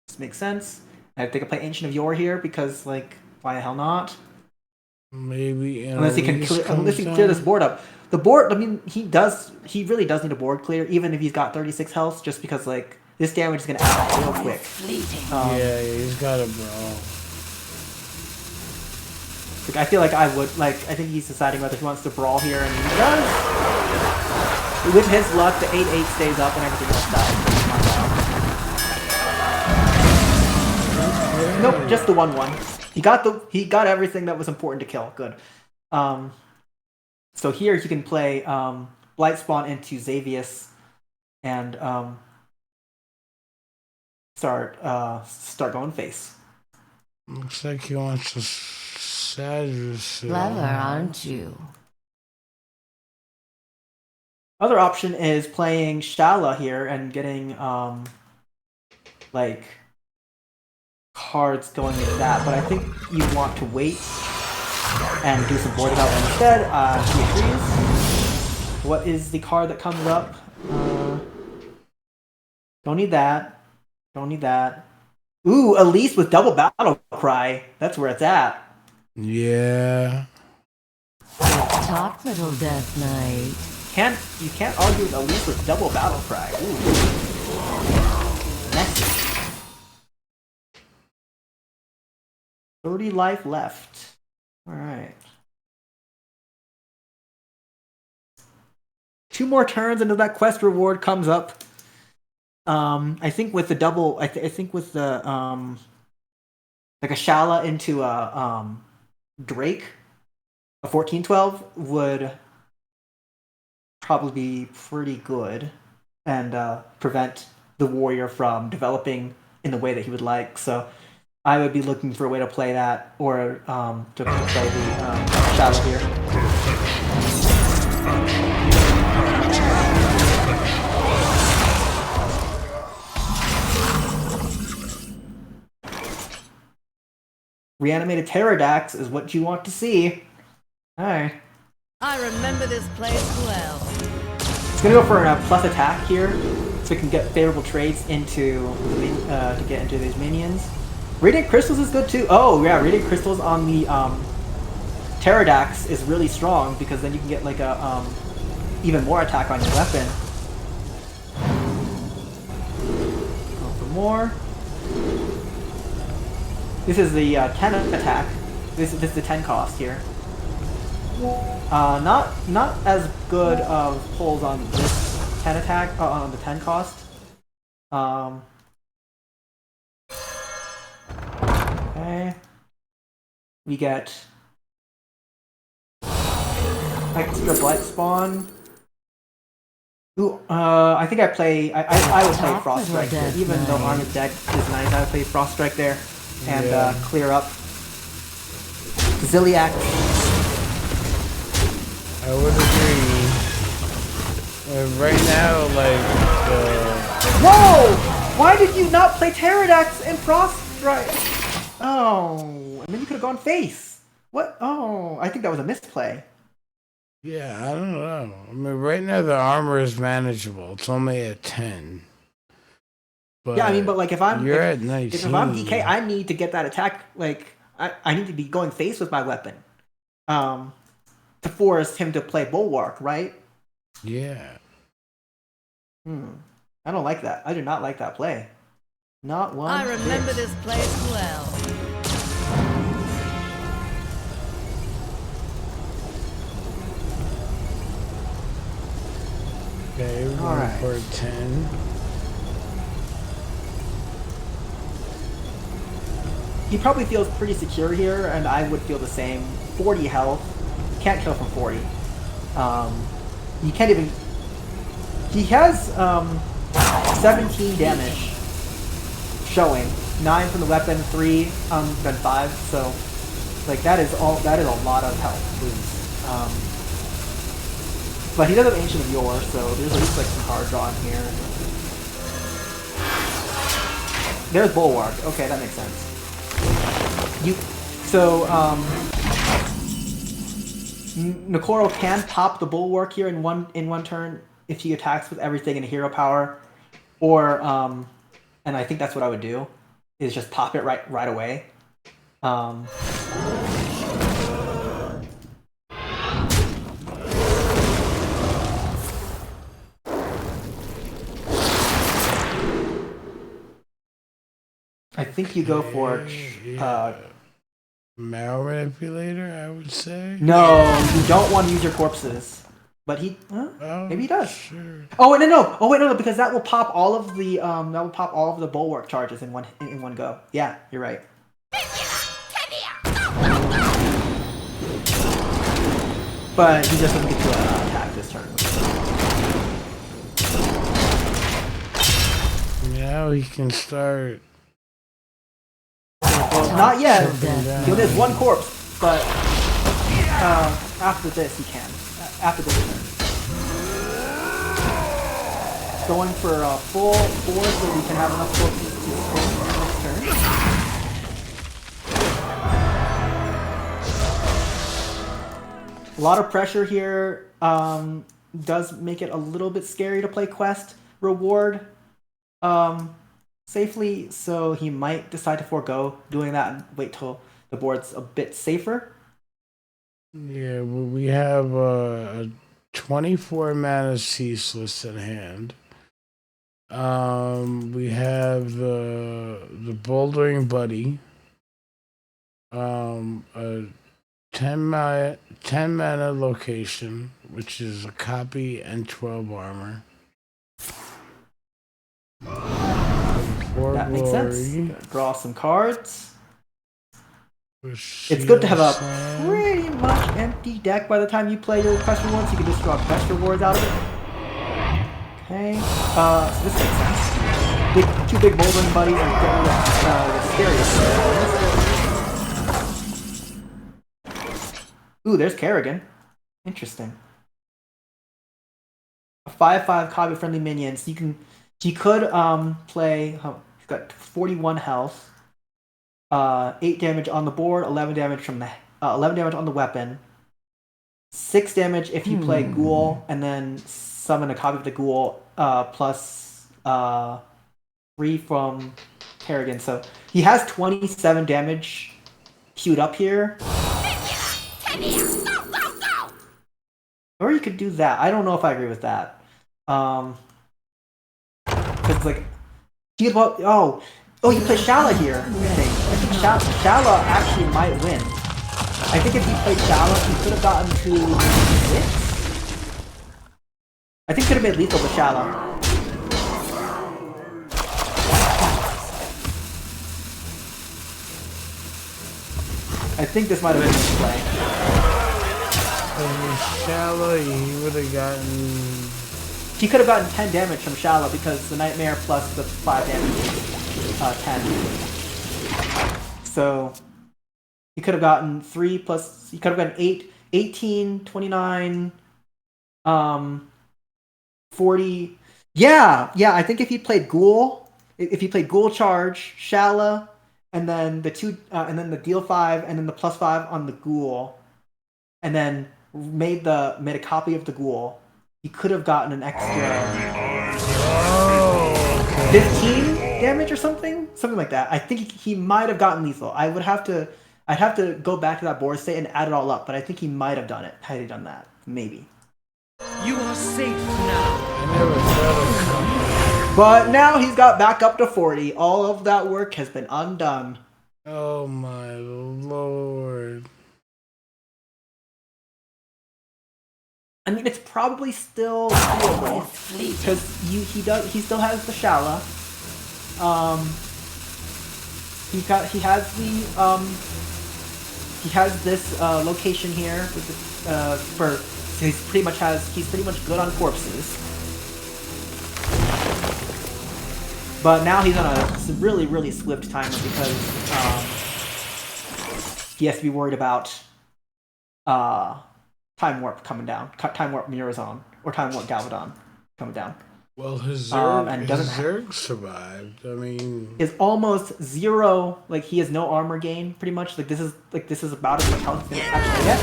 This makes sense. I think I play Ancient of Yore here because, like, why the hell not? Maybe Unless he can Annalise clear, comes clear this down. board up. The board, I mean, he really does need a board clear, even if he's got 36 health, just because, like, this damage is gonna add up real quick. fleeting? Yeah, he's got a brawl. Like, I feel like I think he's deciding whether he wants to brawl here, and he does. With his luck, the 8/8 stays up and everything else dies. Nope, just the 1/1. He got everything that was important to kill. Good. So here you can play Blight Spawn into Xavius and start going face. Looks like he wants to Sadras. Clever, aren't you? Other option is playing Shala here and getting like cards going into that, but I think you want to wait and do some board development instead. He agrees. What is the card that comes up? Don't need that. Don't need that. Ooh, Elise with double battle cry. That's where it's at. Yeah. Talk, little Death Knight. You can't argue with Elise with double battle cry. Ooh. Messy. 30 life left. Alright. 2 more turns until that quest reward comes up. I think with the double, I think with the like a Shala into a Drake, a 14-12 would probably be pretty good and prevent the warrior from developing in the way that he would like. So I would be looking for a way to play that or to play the Shala here. Reanimated Pterodax is what you want to see. Alright. I remember this place well. It's gonna go for a plus attack here, so we can get favorable traits into to get into these minions. Radiant Crystals is good too. Oh yeah, Radiant Crystals on the Pterodax is really strong because then you can get like a even more attack on your weapon. Go for more. This is the 10 attack. This is the 10 cost here. Not as good of pulls on this 10 attack on the 10 cost. Okay. We get extra Blight Spawn. Ooh, I think I would play Frost Strike here. Even though Armored Deck is nice, I would play Frost Strike there and clear up Ziliac. I would agree. Right now, like, Whoa! Why did you not play Pterodax and Frost Strike? Oh, and then you could have gone face. What? Oh, I think that was a misplay. yeah, I don't know. I mean, right now the armor is manageable. It's only at 10. But Yeah, I mean, but like if I'm at 19. if I'm DK, I need to get that attack. Like I need to be going face with my weapon, to force him to play Bulwark, right? Yeah. I don't like that. I do not like that play. Not one. I remember bit. this place well. Okay, we're All right. going for 10. He probably feels pretty secure here, and I would feel the same. 40 health. Can't kill from 40. You can't even... He has 17 damage showing. 9 from the weapon, 3 then 5. So, like, that is a lot of health lose. But he does have Ancient of Yore, so there's at least like some card drawn here. There's Bulwark. Okay, that makes sense. Nakoro can pop the Bulwark here in one turn if he attacks with everything in hero power, or and I think that's what I would do, is just pop it right away. I think you go for Marrow Manipulator, I would say. no, you don't want to use your corpses. But he, maybe he does. Sure. Oh wait, no. Oh wait, no, because that will pop all of the Bulwark charges in one go. Yeah, you're right. But he just doesn't get to attack this turn. Now he can start. Well, not yet. Down. He only has one corpse, but after this he can. After this turn. Going for a full 4 so we can have enough corpses to swing next turn. A lot of pressure here does make it a little bit scary to play quest reward safely, so he might decide to forego doing that and wait till the board's a bit safer. Yeah, well, we have a 24 mana ceaseless in hand. We have the bouldering buddy. A 10 mana location, which is a copy and 12 armor. That makes sense. Gonna draw some cards. It's It's good to have a pretty much empty deck by the time you play your quest rewards. You can just draw quest rewards out of it. Okay, so this makes sense. Two big bouldering buddies and get rid of the scariest. Ooh, there's Kerrigan. Interesting. A 5/5 copy friendly minions. You could play. He's got 41 health. 8 damage on the board, 11 damage from the 11 damage on the weapon. 6 damage if you play Ghoul and then summon a copy of the Ghoul plus 3 from Kerrigan. So he has 27 damage queued up here. Or you could do that. I don't know if I agree with that. Because like he about oh you play Shala here. I think Shala actually might win. I think if he played Shala, he could have gotten to 6. I think could have made lethal with Shala. I think this might have been his play. Shala, he would have gotten. He could have gotten 10 damage from Shala because the Nightmare plus the 5 damage is 10. So he could have gotten 3 plus. He could have gotten 8, 18, 29, 40. Yeah. I think if he played Ghoul, Charge, Shala, and then the the deal 5, and then the plus 5 on the Ghoul, and then made a copy of the Ghoul, he could have gotten an extra 15 damage or something like that. I think he might have gotten lethal. I'd have to go back to that board state and add it all up, but I think he might have done it had he done that. Maybe. You are safe now. I never thought of. But now he's got back up to 40. All of that work has been undone. Oh my lord. I mean, it's probably still doable because he still has the Shala. He has this location here with the he's pretty much good on corpses. But now he's on a really, really swift timer because he has to be worried about Time Warp coming down, Time Warp Mirazon, or Time Warp Galvadon coming down. Well, his Zerg, and survived. I mean, is almost 0. Like he has no armor gain, pretty much. This is about as much health as he's gonna actually get.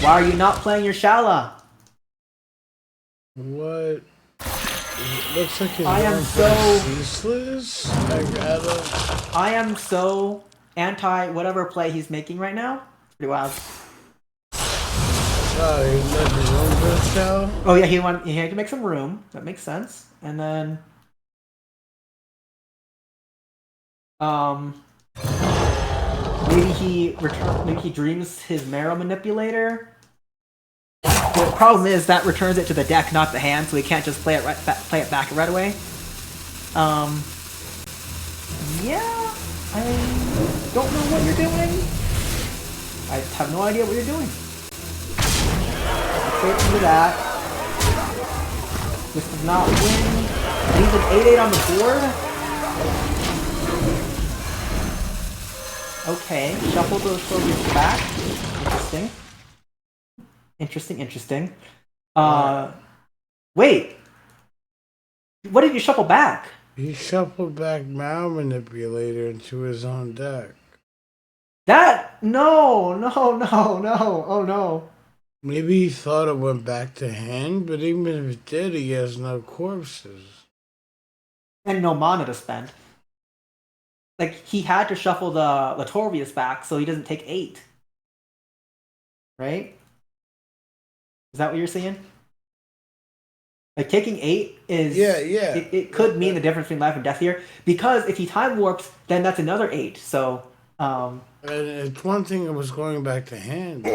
Why are you not playing your Shala? what? It looks like his I am arm's so useless. I am so anti whatever play he's making right now. It's pretty wild. Oh, he left his own first cow? Oh yeah, he had to make some room. That makes sense. And then maybe he dreams his Marrow Manipulator. The problem is that returns it to the deck, not the hand, so he can't just play it back right away. Yeah, I don't know what you're doing. I have no idea what you're doing. Straight into that. This does not win. Leaves an 8-8 on the board. Okay, shuffle those soldiers back. Interesting. Wait. What did you shuffle back? He shuffled back Mal Manipulator into his own deck. No. Oh no. Maybe he thought it went back to hand, but even if it did, he has no corpses. And no mana to spend. Like, he had to shuffle the Latorvius back so he doesn't take 8. Right? Is that what you're saying? Like, taking 8 is... Yeah. It could mean the difference between life and death here. Because if he time warps, then that's another 8. So, And it's one thing it was going back to hand.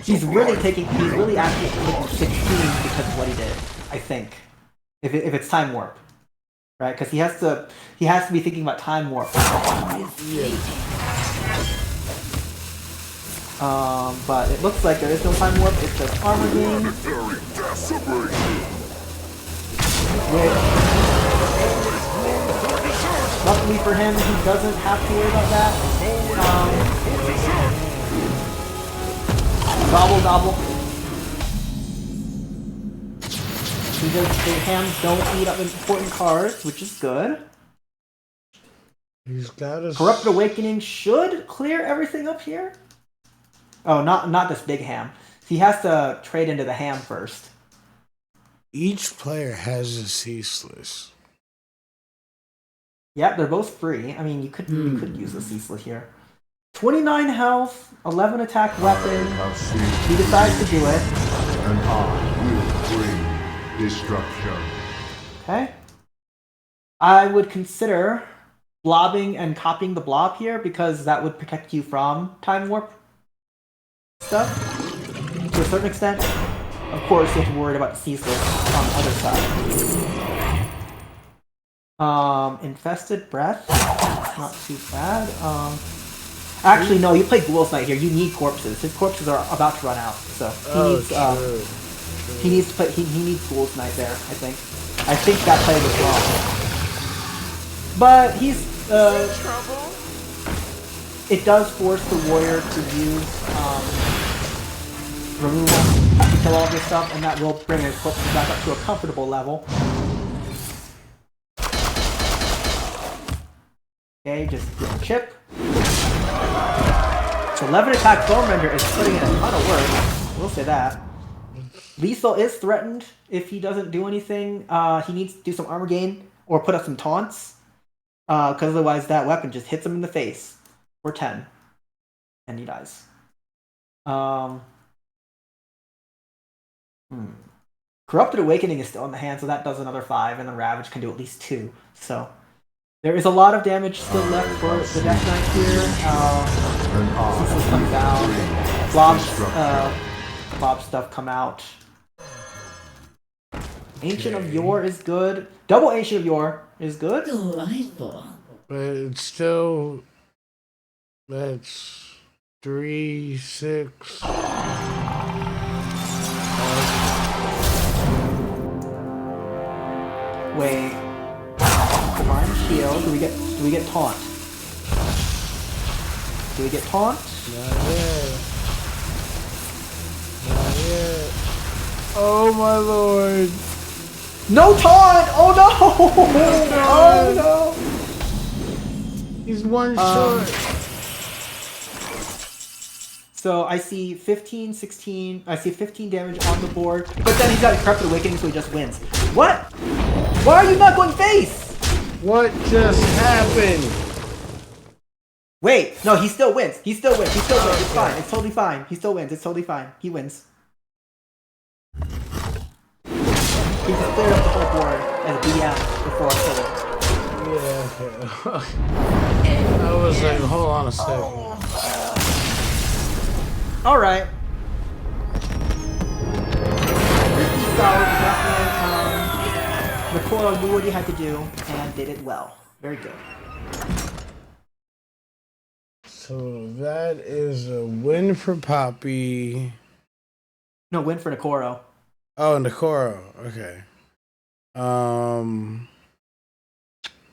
he's really actually taking 16 because of what he did, I think. If it's time warp. Right? Because he has to be thinking about time warp. But it looks like there is no time warp, it's just armor gain. Luckily for him, he doesn't have to worry about that. Gobble. The hams don't eat up important cards, which is good. He's got a Corrupted Awakening should clear everything up here. Oh, not this big ham. He has to trade into the ham first. Each player has a ceaseless. Yep, they're both free. I mean, you could use the ceaseless here. 29 health, 11 attack weapon. He decides to do it. And I will bring destruction. Okay. I would consider blobbing and copying the blob here because that would protect you from time warp stuff to a certain extent. Of course, you have to worry about the ceaseless on the other side. Infested breath, not too bad. Actually, no, you play Ghoul's Knight here. You need corpses. His corpses are about to run out, so he needs Ghoul's Knight there. I think that play was wrong, but he's it does force the warrior to use removal to kill all this stuff, and that will bring his corpses back up to a comfortable level. Okay, just chip. So 11 attack Bowrender is putting in a ton of work. We'll say that. Lethal is threatened if he doesn't do anything. He needs to do some armor gain or put up some taunts. Because otherwise that weapon just hits him in the face. For 10. And he dies. Corrupted Awakening is still in the hand, so that does another 5, and then Ravage can do at least 2. So there is a lot of damage still left for the Death Knight here. Ceaseless comes down. Blob stuff come out. Ancient of Yore is good. Double Ancient of Yore is good. Delightful. But it's still... That's 3, 6... Wait. Divine Shield. Do we get taunt? Do we get taunt? Not yet. Oh my lord. No taunt! Oh no! Oh no! He's one short. So I see 15, 16, I see 15 damage on the board, but then he's got a Corrupted Awakening, so he just wins. What? Why are you not going face? What just happened? Wait, no, he still wins. He still wins. It's fine. It's totally fine. He still wins. It's totally fine. He wins. He just cleared up the whole board as a DM before I killed him. Yeah, okay. I was like, hold on a second. Alright. Pretty solid investment. Nicole knew what he had to do and did it well. Very good. So that is a win for Poppy. No, win for Nakoro. Oh, Nakoro. Okay.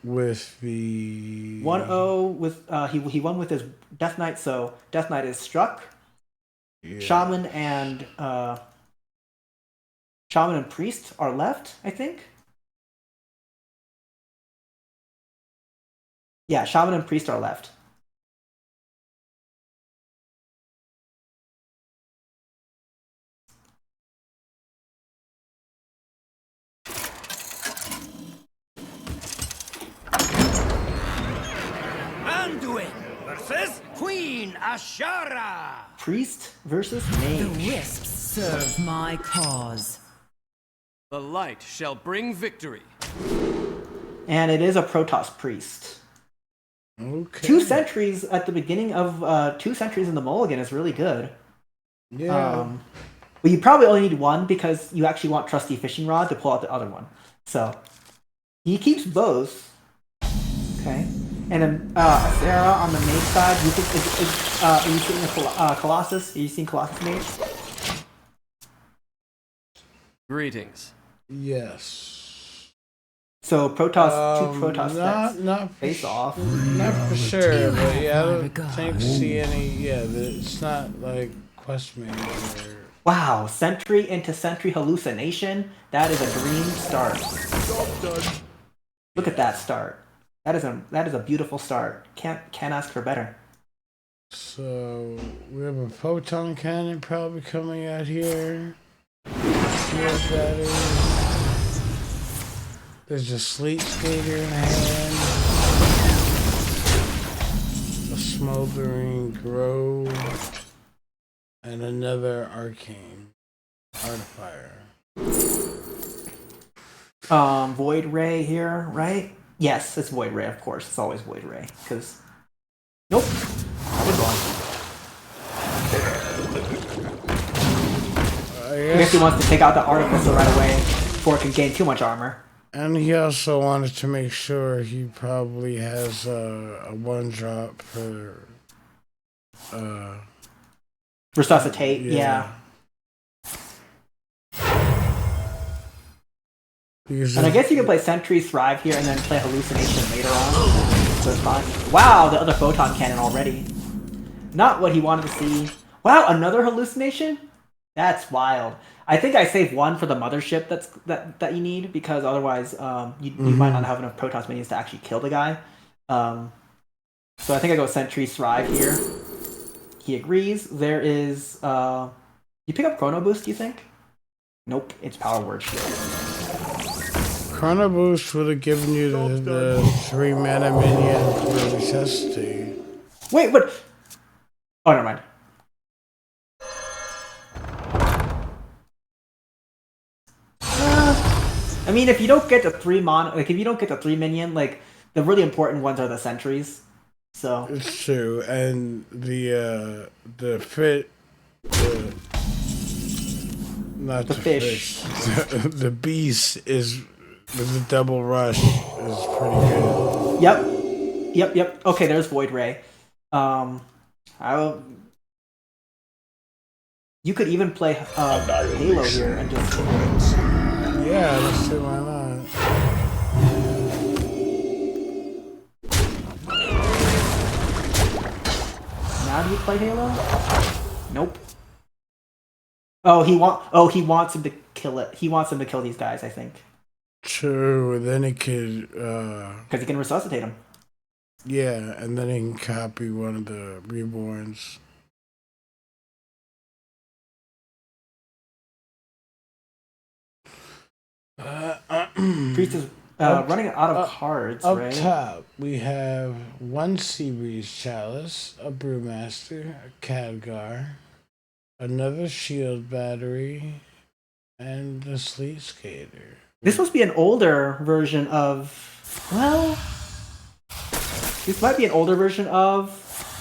With the 1-0 with he won with his Death Knight, so Death Knight is struck. yeah. Shaman and Priest are left, I think. Yeah, Shaman and Priest are left. Anduin versus Queen Ashara. Priest versus The Mage. wisps serve my cause. The light shall bring victory. And it is a Protoss Priest. Okay. 2 sentries at the beginning of 2 sentries in the mulligan is really good. Yeah. But you probably only need 1 because you actually want Trusty Fishing Rod to pull out the other one. So he keeps both. Okay. And then Sarah on the mage side, you think are you seeing a Colossus? Are you seeing Colossus mage? Greetings. Yes. So Protoss, 2 Protoss not face off. Not for sure, You but have yeah, I my don't regard. think see any. Yeah, it's not like quest manager. Wow, sentry into sentry hallucination. That is a dream start. Look at that start. That is a beautiful start. Can't ask for better. So we have a photon cannon probably coming out here. See what that is. There's a sleet skater in hand. A smoldering grove. And another arcane artifier. Void Ray here, right? Yes, it's Void Ray, of course. It's always Void Ray. Because nope. Good one. I guess he wants to take out the Artificer right away before it can gain too much armor. And he also wanted to make sure he probably has a 1-drop for Resuscitate, yeah. And I guess you can play Sentry Thrive here and then play Hallucination later on. So it's fine. Wow, the other Photon Cannon already. Not what he wanted to see. Wow, another Hallucination? That's wild. I think I saved 1 for the mothership that you need, because otherwise you might not have enough Protoss minions to actually kill the guy. So I think I go Sentry Thrive here. He agrees. There is... you pick up Chrono Boost, do you think? Nope, it's Power Word Shield. Chrono Boost would have given you the 3 mana minion for Resuscitate. Wait, what? Oh, never mind. I mean, if you don't get the 3 mon, like if you don't get the 3 minion, like the really important ones are the sentries. So it's true, and the fish. The beast is with the double rush is pretty good. Yep. Okay, there's Void Ray. You could even play Halo here and just. Yeah, let's see why not. Now do you play Halo? Nope. Oh, he wants him to kill it. He wants him to kill these guys, I think. True, then he could because he can resuscitate him. Yeah, and then he can copy one of the reborns. Priest is running out of cards, up right? Up top, we have 1 Seabreeze Chalice, a Brewmaster, a Khadgar, another Shield Battery, and a Sleet Skater. This must be an older version of... Well... This might be an older version of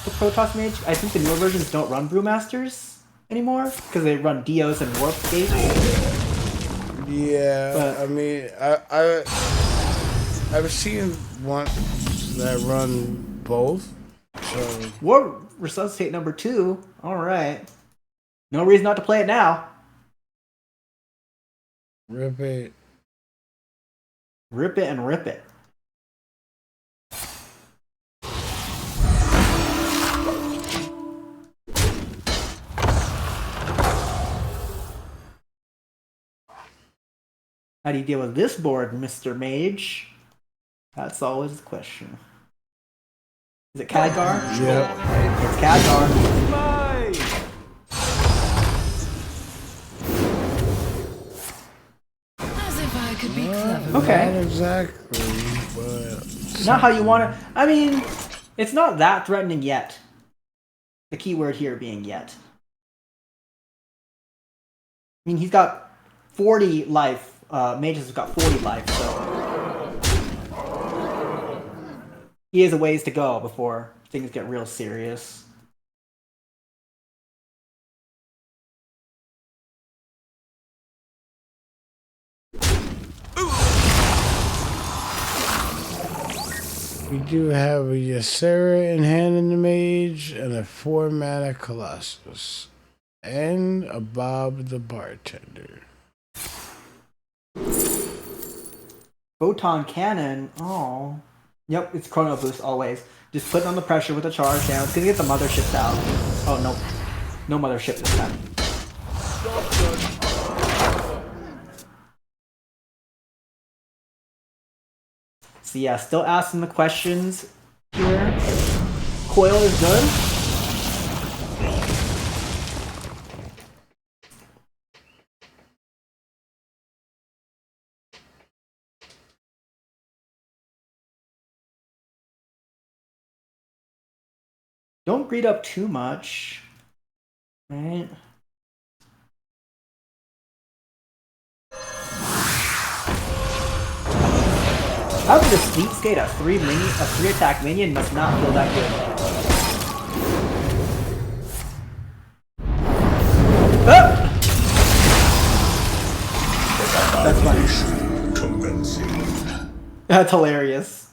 the Protoss Mage. I think the newer versions don't run Brewmasters anymore, because they run Dios and Warp Gates. Yeah, but, I mean, I've seen one that run both, So War Resuscitate number 2. Alright. No reason not to play it now. rip it. Rip it and rip it. How do you deal with this board, Mr. Mage? That's always the question. Is it Khadgar? Yep. It's Khadgar. As if I could be clever. Okay. Not exactly, but Not how you want to. I mean, it's not that threatening yet. The key word here being yet. I mean, he's got 40 life. Mages has got 40 life, so he has a ways to go before things get real serious. we do have a Ysera in hand in the mage and a 4-mana Colossus. And a Bob the Bartender. Photon Cannon. Oh. Yep, it's Chrono Boost always. Just put on the pressure with a charge down. It's gonna get the motherships out. Oh, no. No mothership this time. So yeah, still asking the questions here. Coil is good. Don't greed up too much. Right? How could a Sleep Skate, a 3 attack minion must not feel that good. Ah! That's funny. Commencing. That's hilarious.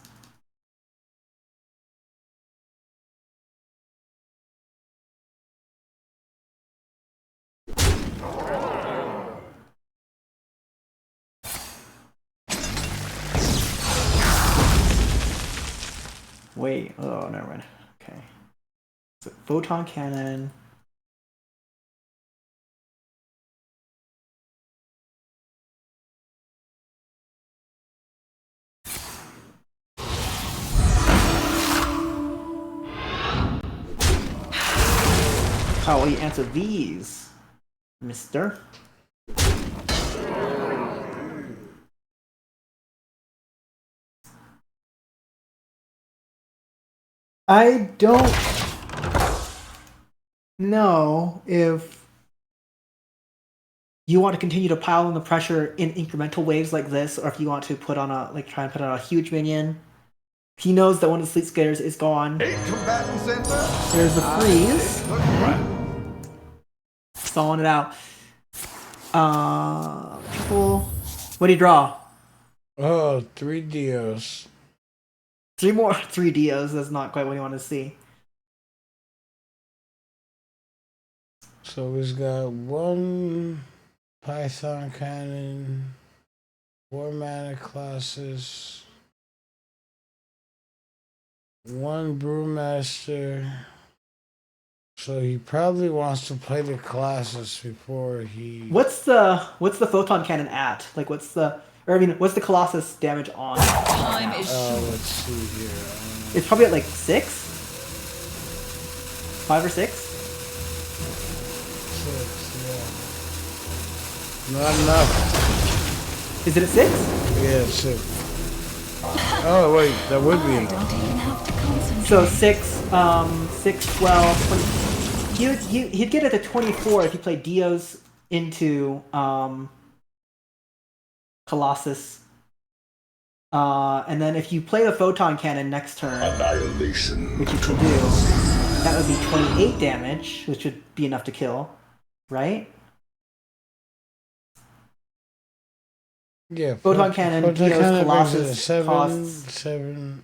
Wait, oh, never mind. Okay. So, Photon Cannon. How will you answer these, mister? I don't know if you want to continue to pile on the pressure in incremental waves like this, or if you want to put on a try and put on a huge minion. He knows that one of the Sleep Skaters is gone. There's the freeze. Stalling it out. Triple. What do you draw? Oh, 3 Dios. 3 more 3 Dios. That's not quite what you want to see. So we've got 1 Python Cannon, 4 mana Colossus, 1 Brewmaster. So he probably wants to play the Colossus before he. What's the Photon Cannon at? Like, what's the Colossus damage on? Time is Let's see here. It's probably at like 6, 5 or 6. 6, yeah. Not enough. Is it at 6? Yeah, 6. Oh wait, that would be I enough. don't even have to concentrate. So 6, 12, 20. He'd get it to 24 if he played Dios into Colossus. And then if you play the Photon Cannon next turn, Annihilation. which you can do, that would be 28 damage, which would be enough to kill, right? Yeah, Photon Cannon, Photon Dios, Cannon brings it to Colossus 7, costs 7.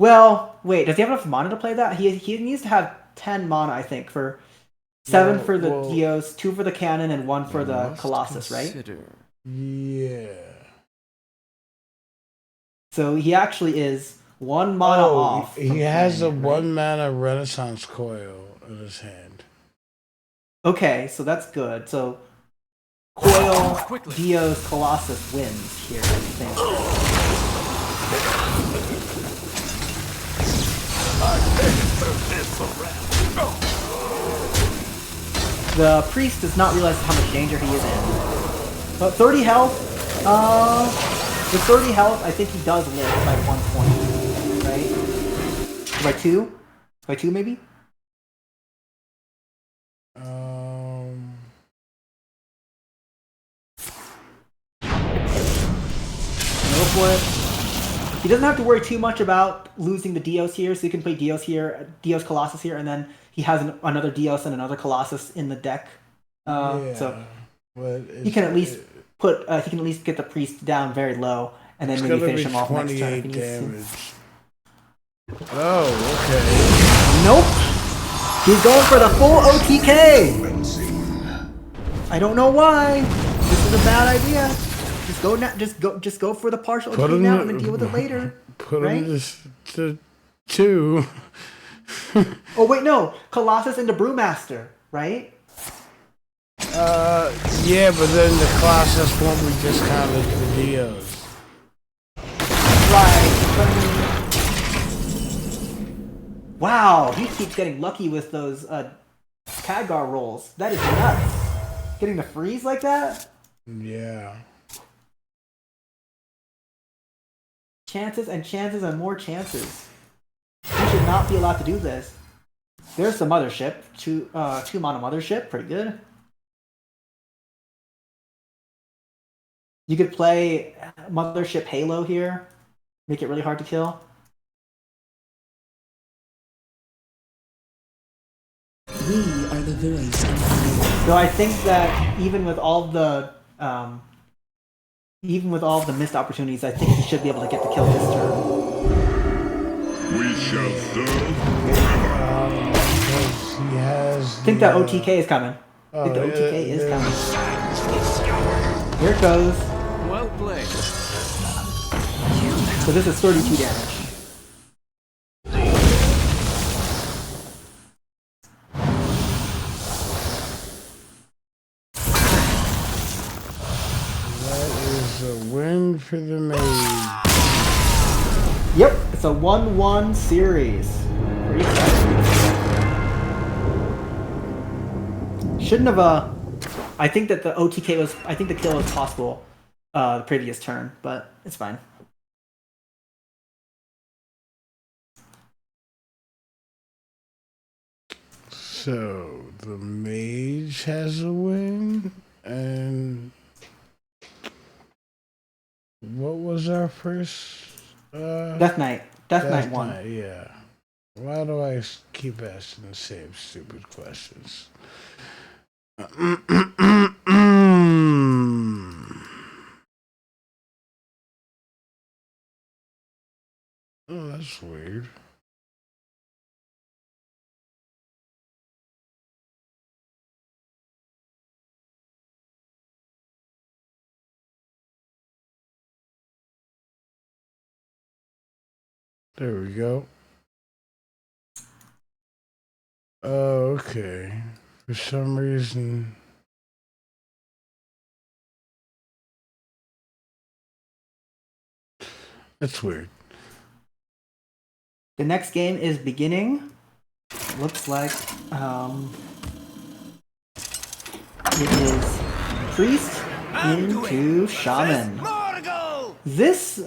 Well, wait, does he have enough mana to play that? He needs to have 10 mana, I think, for 7 for the Well, Dios, 2 for the cannon, and 1 for the Must Colossus, right? consider. yeah. So he actually is 1 mana off. He from has a playing it, right? 1 mana Renaissance Coil in his hand. Okay, so that's good. So Coil, Quickly. Dios, Colossus wins here, I think. The priest does not realize how much danger he is in. But 30 health, with 30 health, I think he does live by 1 point, right? By 2? By 2 maybe? Go for it. He doesn't have to worry too much about losing the Dios here, so he can play Dios here, Dios Colossus here, and then he has another Dios and another Colossus in the deck. So but he can at least he can at least get the priest down very low, and then maybe finish him off next turn if he 28 needs to. damage. Oh, okay. Nope. He's going for the full OTK. I don't know why. This is a bad idea. Just go now. Just go for the partial Put OTK him now, to- and then deal with it later. Put Right? him to 2. Oh wait, no. Colossus into Brewmaster, right? Yeah, but then the Colossus won't be discounted for Dios. Right. Wow, he keeps getting lucky with those Khadgar rolls. That is nuts. Getting the freeze like that? Yeah. Chances and chances and more chances. He should not be allowed to do this. There's the mothership. 2 mana mothership. Pretty good. You could play Mothership Halo here. Make it really hard to kill. We are the voice of the So I think that even with all the missed opportunities, I think he should be able to get the kill this turn. We shall serve. Because he has. I think that OTK is coming. I think the OTK is coming. Here it goes. Well played. So this is 32 damage. That is a win for the mage. Yep, it's a 1-1 series. Pretty exciting. Shouldn't have I think that the OTK was I think the kill was possible the previous turn, but it's fine. So the mage has a win, and what was our first? Death Knight. Death Knight won. Knight, yeah. Why do I keep asking the same stupid questions? Oh, that's weird. There we go. Oh, okay. For some reason. That's weird. The next game is beginning. Looks like it is Priest into Shaman. This is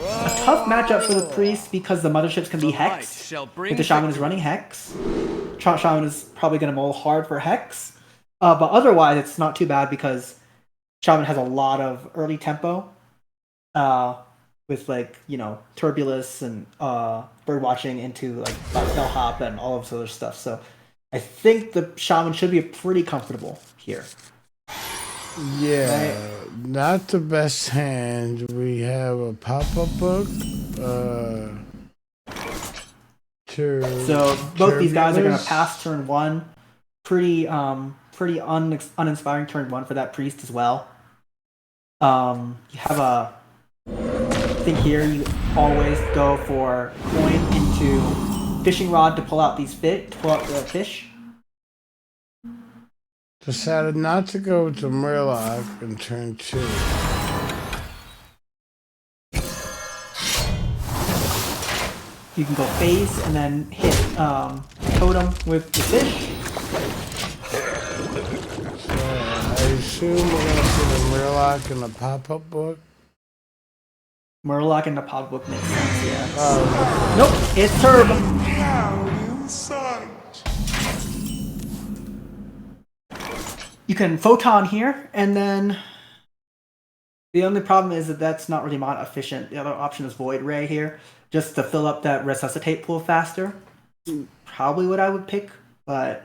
a tough matchup for the Priest because the motherships can be The light hexed. shall bring If the Shaman is victory. running Hex, Shaman is probably going to mull hard for Hex. But otherwise, it's not too bad because Shaman has a lot of early tempo. With like, you know, Turbulus and bird watching into like Bellhop and all of this other stuff. So I think the Shaman should be pretty comfortable here. Yeah, Right. not the best hand. We have a pop-up book, uh, So both these guys are gonna pass turbulence. turn one. Pretty uninspiring turn one for that priest as well. You have a I think here you always go for coin into fishing rod to pull out to pull out the fish. Decided not to go with the Murloc in turn two. You can go face and then hit totem with the fish. So I assume we're gonna see the Murloc in the pop-up book. Murloc and the pop book makes sense, yeah. Oh, Nope, it's Turb. You can photon here, and then the only problem is that that's not really mod efficient. The other option is Void Ray here, just to fill up that resuscitate pool faster. Probably what I would pick, but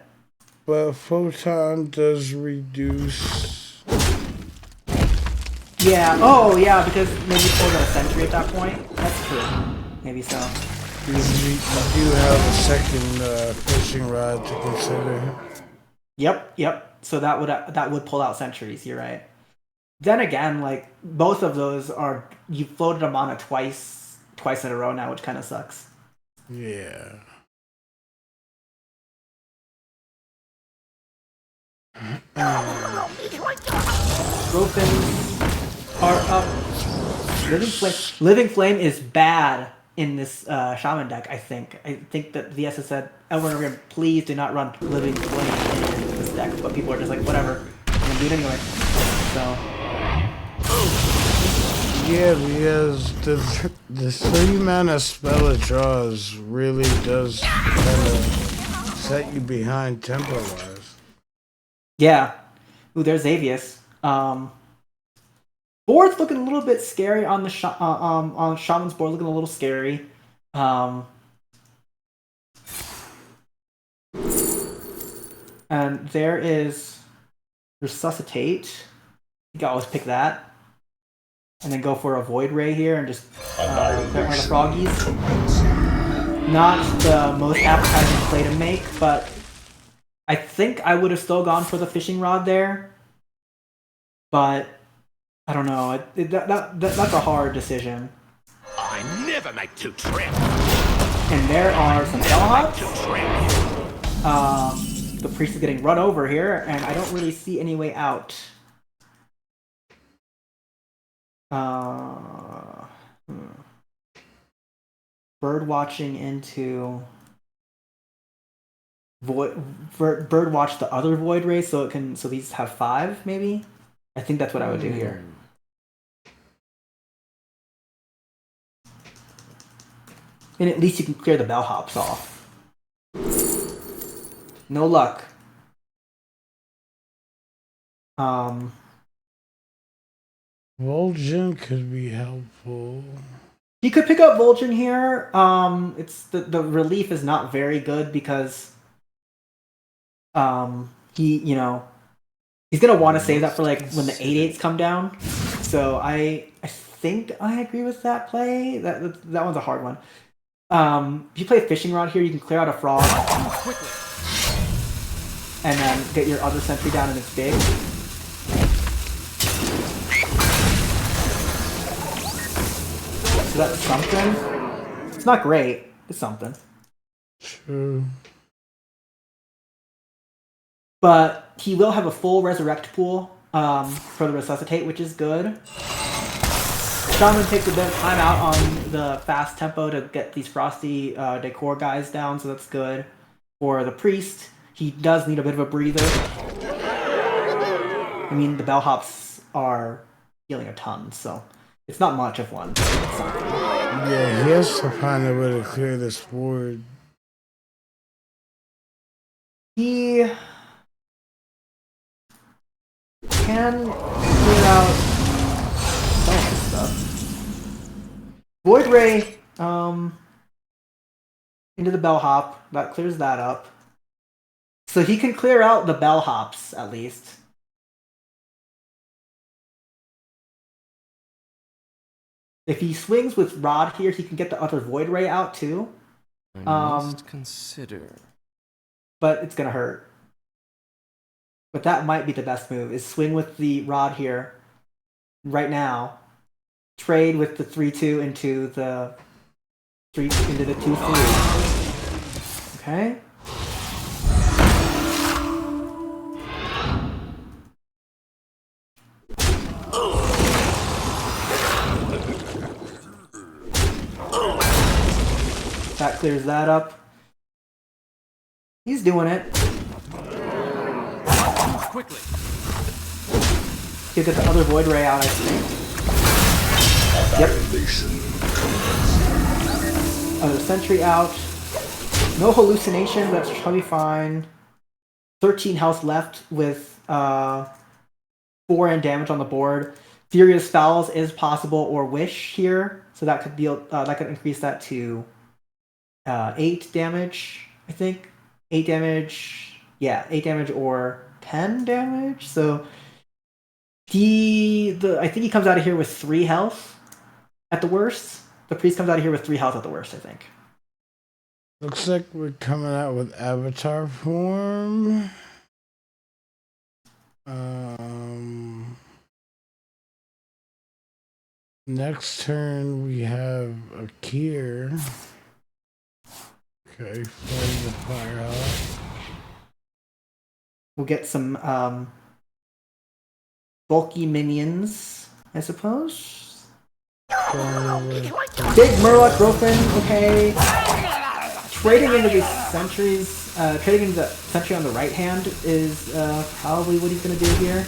but photon does reduce. yeah. Oh yeah, because maybe pull out a sentry at that point. That's true. Maybe so. You do have a second fishing rod to consider. Yep. So that would pull out sentries. You're right. Then again, like both of those are you floated a mana twice in a row now, which kind of sucks. Yeah. Gropins are up. Living Flame is bad in this Shaman deck, I think. I think that VS has said, over and over, please do not run Living Flame in this deck, but people are just like, whatever, I'm gonna do it anyway. So. Yeah, because the 3 mana spell it draws really does kind of set you behind tempo wise. Yeah. Ooh, there's Xavius. Board's looking a little bit scary on the on Shaman's board, looking a little scary. And there is Resuscitate. You can always pick that. And then go for a Void Ray here and just clear out the froggies. Not the most appetizing play to make, but I think I would have still gone for the fishing rod there. But I don't know. That's a hard decision. I never make two trips. And there are some bellhops. Two trips. The priest is getting run over here, and I don't really see any way out. Bird watching into bird watch the other void ray so these have 5 maybe. I think that's what I would do here. And at least you can clear the bellhops off. No luck. Vol'jin could be helpful. You could pick up Vol'jin here. It's the relief is not very good because he's gonna want to save that for like when the 8/8s come down. So I think I agree with that play. That one's a hard one. If you play fishing rod here, you can clear out a frog quickly, and then get your other sentry down and it's big. So that's something. It's not great. It's something. True. But he will have a full resurrect pool for the resuscitate, which is good. Shaman takes a bit of time out on the fast tempo to get these frosty decor guys down, so that's good. For the priest, he does need a bit of a breather. I mean, the bellhops are healing a ton, so it's not much of one. Yeah, he has to find a way to clear this board. He can clear out some of this stuff. Void Ray into the bellhop. That clears that up. So he can clear out the bellhops at least. If he swings with Rod here, he can get the other Void Ray out too. I must consider. But it's gonna hurt. But that might be the best move, is swing with the Rod here right now. Trade with the 3-2 into the 2-3. Okay. That clears that up. He's doing it. Quickly. He'll get the other Void Ray out, I think. Yep. Other Sentry out. No hallucination, that's probably fine. 13 health left with 4 and damage on the board. Furious Fouls is possible, or Wish here, so that could be that could increase that to 8 damage, I think. 8 damage, yeah, 8 damage or 10 damage. So I think he comes out of here with 3 health at the worst. The priest comes out of here with 3 health at the worst, I think. Looks like we're coming out with Avatar form. Next turn we have a Kier. Okay, find the firehouse. We'll get some bulky minions, I suppose. Big Murloc Griffin, okay. Trading into the sentries, trading into the sentry on the right hand is probably what he's gonna do here.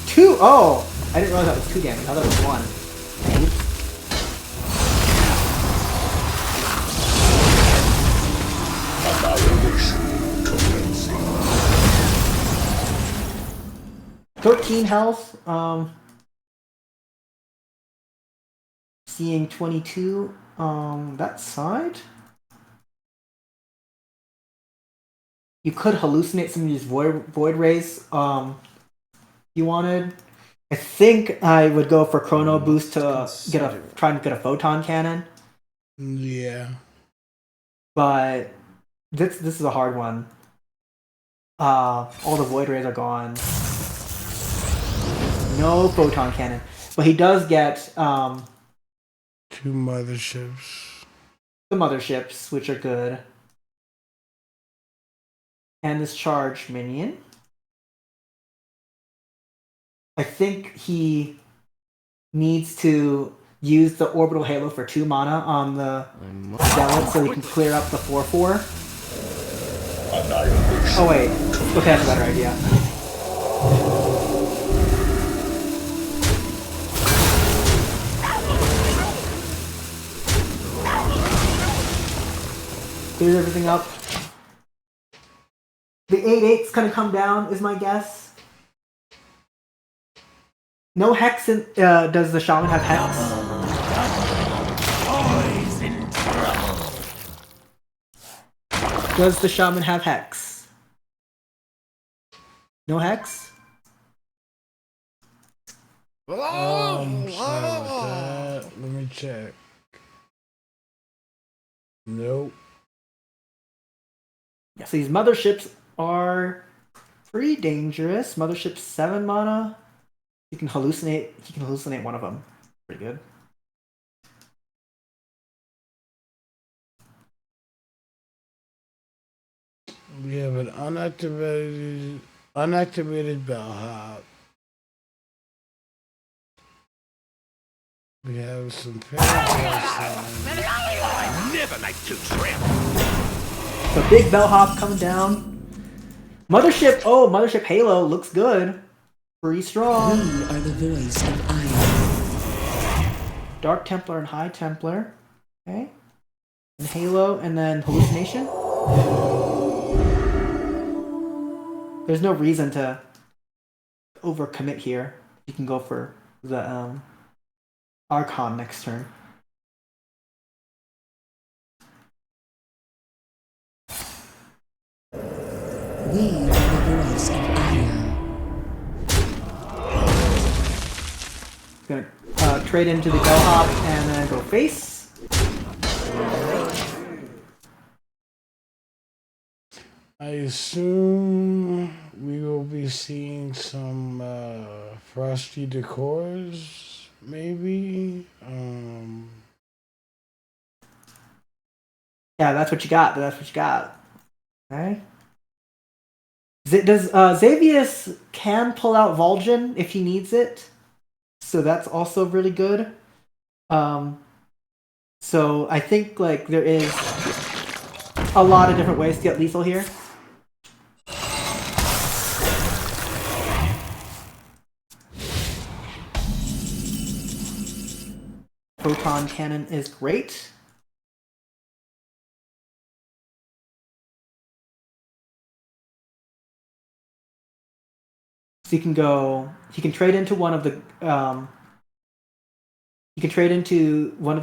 Two! Oh! I didn't realize that was 2 damage. I thought it was 1. Oops. Commencing. 13 health. Seeing 22 that side. You could hallucinate some of these void rays you wanted. I think I would go for Chrono Boost to try and get a photon cannon. Yeah. But this is a hard one. All the void rays are gone. No photon cannon. But he does get 2 motherships. the motherships, which are good. And this charge minion. I think he needs to use the orbital halo for 2 mana on the zealot so he can clear up the 4/4. Oh wait, okay, that's a better idea. Clears everything up. The 8/8's gonna come down, is my guess. No Hex in, does the Shaman have Hex? Does the Shaman have Hex? No Hex? Sorry about that. Let me check. Nope. Yeah, so these motherships are pretty dangerous. Mothership 7 mana. He can hallucinate one of them. Pretty good. We have an unactivated bellhop. We have some I never like to trip. So big bellhop coming down. Mothership, oh, Mothership Halo looks good. Pretty strong. We are the voice of Iron. Dark Templar and High Templar. Okay. And Halo, and then Hallucination. There's no reason to overcommit here. You can go for the Archon next turn. We are the voice of Iron. Gonna trade into the bellhop and then go face. I assume we will be seeing some frosty decors, maybe. Yeah, that's what you got. That's what you got. Okay. Does Xavius can pull out Vol'jin if he needs it, so that's also really good. So I think like there is a lot of different ways to get lethal here. Photon cannon is great. So he can trade into one of the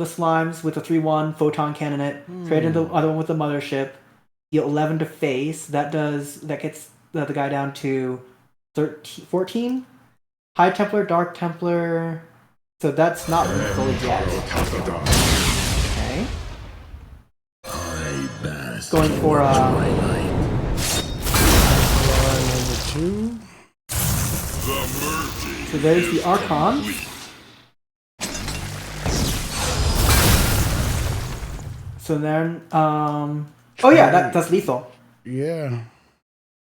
slimes with a 3/1 photon cannon it, trade into the other one with the mothership, deal 11 to face. That gets the guy down to 14. High Templar, Dark Templar. So that's not lethal yet. Okay. Going for Number 2. so there's the Archon. So then oh yeah, that's lethal. Yeah.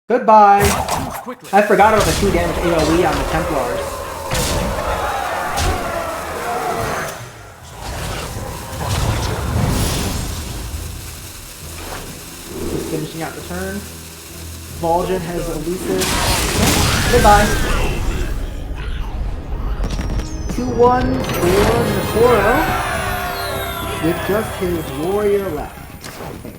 Goodbye. I forgot about the 2 damage AoE on the Templars. Just finishing out the turn. Vol'jin has elusive. Goodbye. 2-1 for Nakoro with just his warrior left, I think.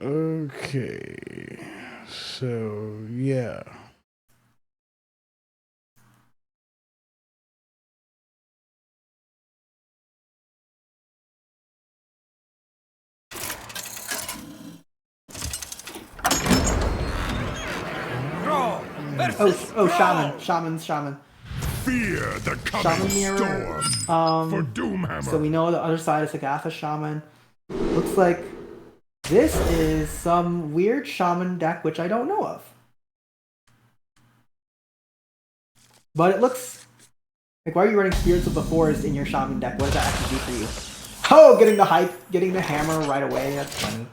Okay. So, yeah. Shaman. Fear the Shaman coming mirror. storm. For Doomhammer. So we know the other side is Agatha Shaman. Looks like this is some weird Shaman deck which I don't know of. But it looks like, why are you running Spirits of the Forest in your Shaman deck? What does that actually do for you? Oh, getting the hype, getting the hammer right away. That's funny.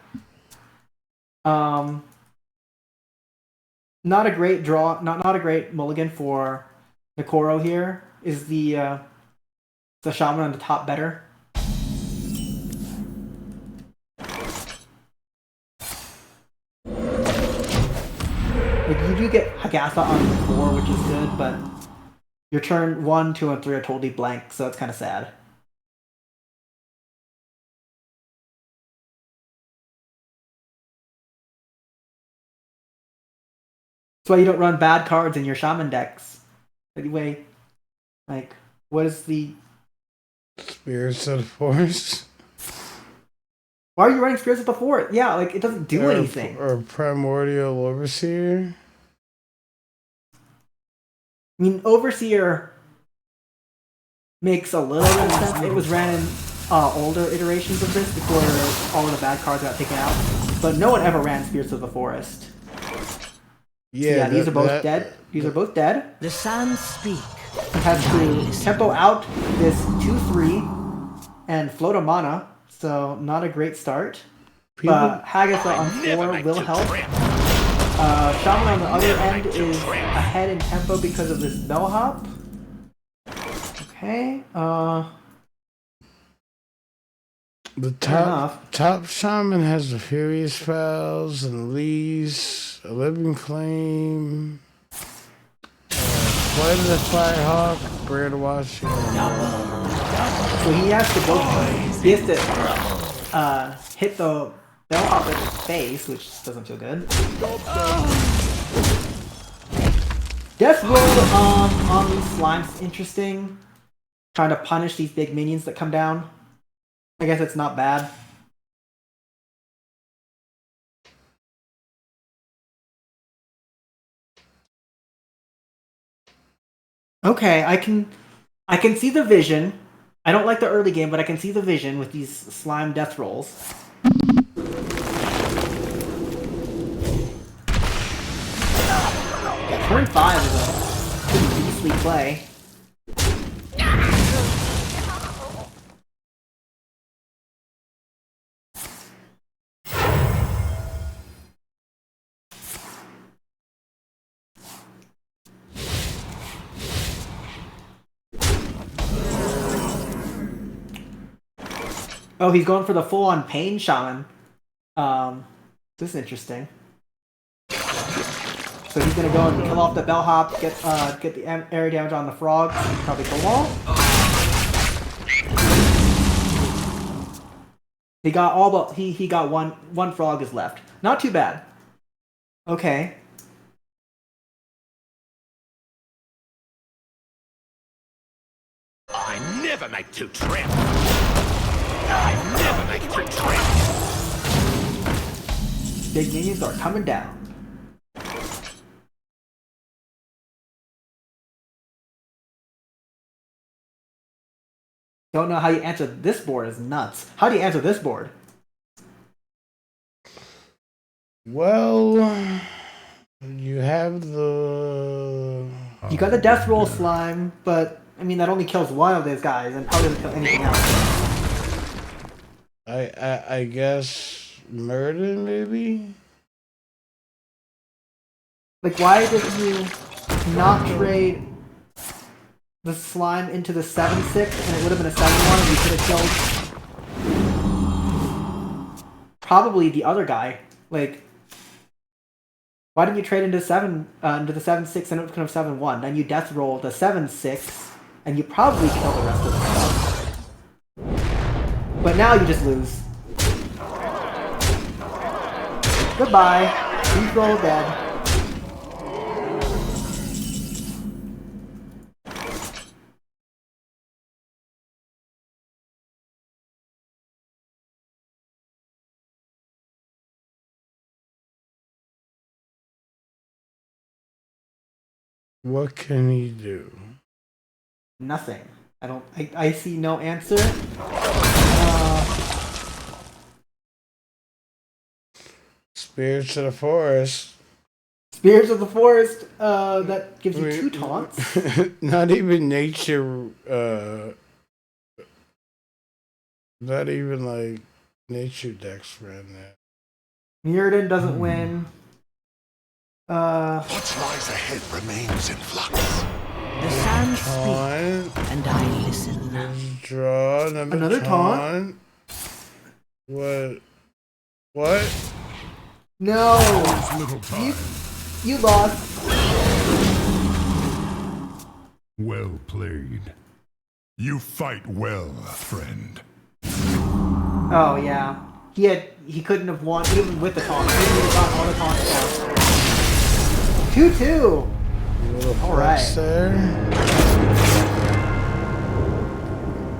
Not a great draw. Not a great mulligan for Nakoro here. Is the Shaman on the top better? Like, you do get Hagatha on the 4, which is good, but your turn 1, 2, and 3 are totally blank, so it's kind of sad. That's why you don't run bad cards in your Shaman decks. Anyway, like, what is the... Spirits of the Forest? Why are you running Spirits of the Forest? Yeah, like, it doesn't do anything. Or Primordial Overseer? I mean, Overseer makes a little bit of sense. It was ran in older iterations of this before all of the bad cards got taken out. But no one ever ran Spirits of the Forest. Yeah, These are both dead. These are both dead. The sands speak. He has to tempo out this 2/3 and float a mana, so not a great start. But Hagatha on 4 will help. Shaman on the other end is ahead in tempo because of this bellhop. Okay. The top Shaman has the Furious Fells and Lease, a Living Flame, Flight of the Firehawk, Brand Watch. So he has to go. He has to hit the bellhop at his face, which doesn't feel good. Death roll on these slimes is interesting. Trying to punish these big minions that come down. I guess it's not bad. Okay, I can see the vision. I don't like the early game, but I can see the vision with these slime death rolls. Yeah, turn 5 is a pretty beastly play. Oh, he's going for the full-on pain shaman. This is interesting. So he's gonna go and kill off the bellhop, get the area damage on the frog, probably kill wall. He got all but he got one frog is left. Not too bad. Okay. I never make two trip. I never make two trip. Big minions are coming down. Don't know how you answer this board is nuts. How do you answer this board? Well, you have the. You got the death roll slime, but I mean that only kills one of those guys and probably doesn't kill anything else. I guess murder maybe. Like, why did you not trade the slime into the 7/6 and it would have been a 7/1 and you could have killed probably the other guy? Like, why didn't you trade into the 7/6 and it could have 7/1? Then you death roll the 7/6 and you probably kill the rest of the stuff. But now you just lose. Goodbye. He's roll dead. What can he do? Nothing. I see no answer. Spirits of the forest. Spirits of the forest, that gives you 2 taunts. Not even nature, not even like nature decks ran that. Mirrodin doesn't win. What lies ahead remains in flux. The sands speak, and I listen. Draw Another taunt. What? No! Little time. You lost. Well played. You fight well, friend. Oh yeah. He couldn't have won even with the taunt. He would have gotten all the taunts down. 2-2! Alright.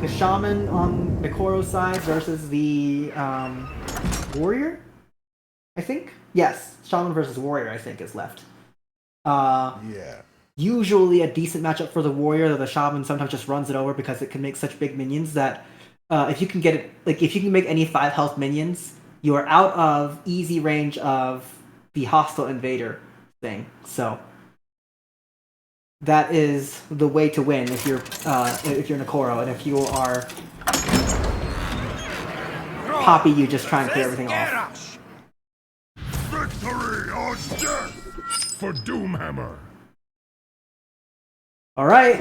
The shaman on Nikoro's side versus the warrior? I think? Yes. Shaman versus warrior, I think, is left. Yeah. Usually a decent matchup for the warrior, though the shaman sometimes just runs it over because it can make such big minions that if you can get it, like if you can make any 5 health minions, you are out of easy range of the hostile invader thing. So that is the way to win if you're Nikoro, and if you are Poppy, you just try and clear everything off. Victory or death for Doomhammer. Alright.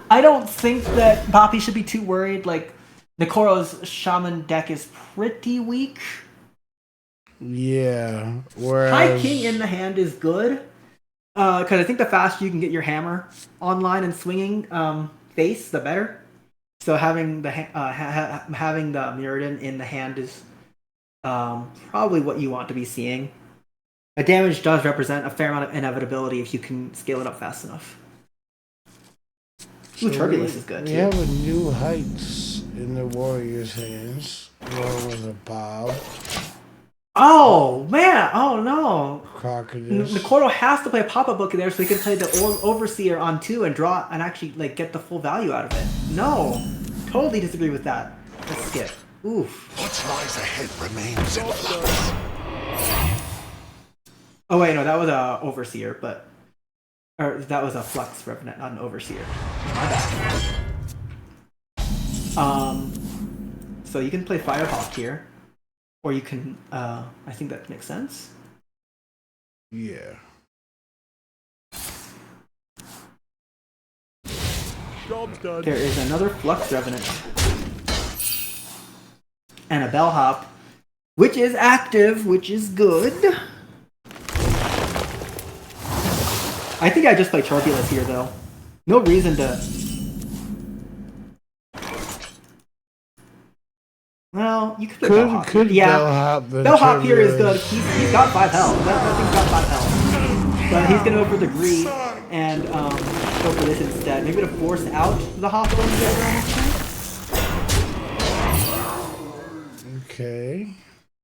I don't think that Poppy should be too worried. Like, Nikoro's Shaman deck is pretty weak. Yeah. Whereas High King in the hand is good. Because I think the faster you can get your hammer online and swinging face, the better. So having the having the Mirrodin in the hand is probably what you want to be seeing. A damage does represent a fair amount of inevitability if you can scale it up fast enough. Ooh, Turbulence is good we too. have a new heights in the warrior's hands, along with a bob. Oh man! Oh no! Crocodile. Nkordo has to play a pop-up book in there so he can play the Overseer on 2 and draw and actually like get the full value out of it. No! Totally disagree with that. Let's skip. Oof. What lies ahead remains in flux. Oh wait, no, that was a Overseer, but... Or that was a Flux Revenant, not an Overseer. My bad. So you can play Firehawk here. Or you can, I think that makes sense. Yeah. Job's done. There is another Flux Revenant. And a Bellhop, which is active, which is good. I think I just play Turbulence here, though. No reason to... Well, you could play Bellhop. Bellhop here is good. He's got 5 health. That thing's got 5 health. But he's gonna go for the Greed and go for this instead. Maybe to force out the Hawthorne Invader. Okay.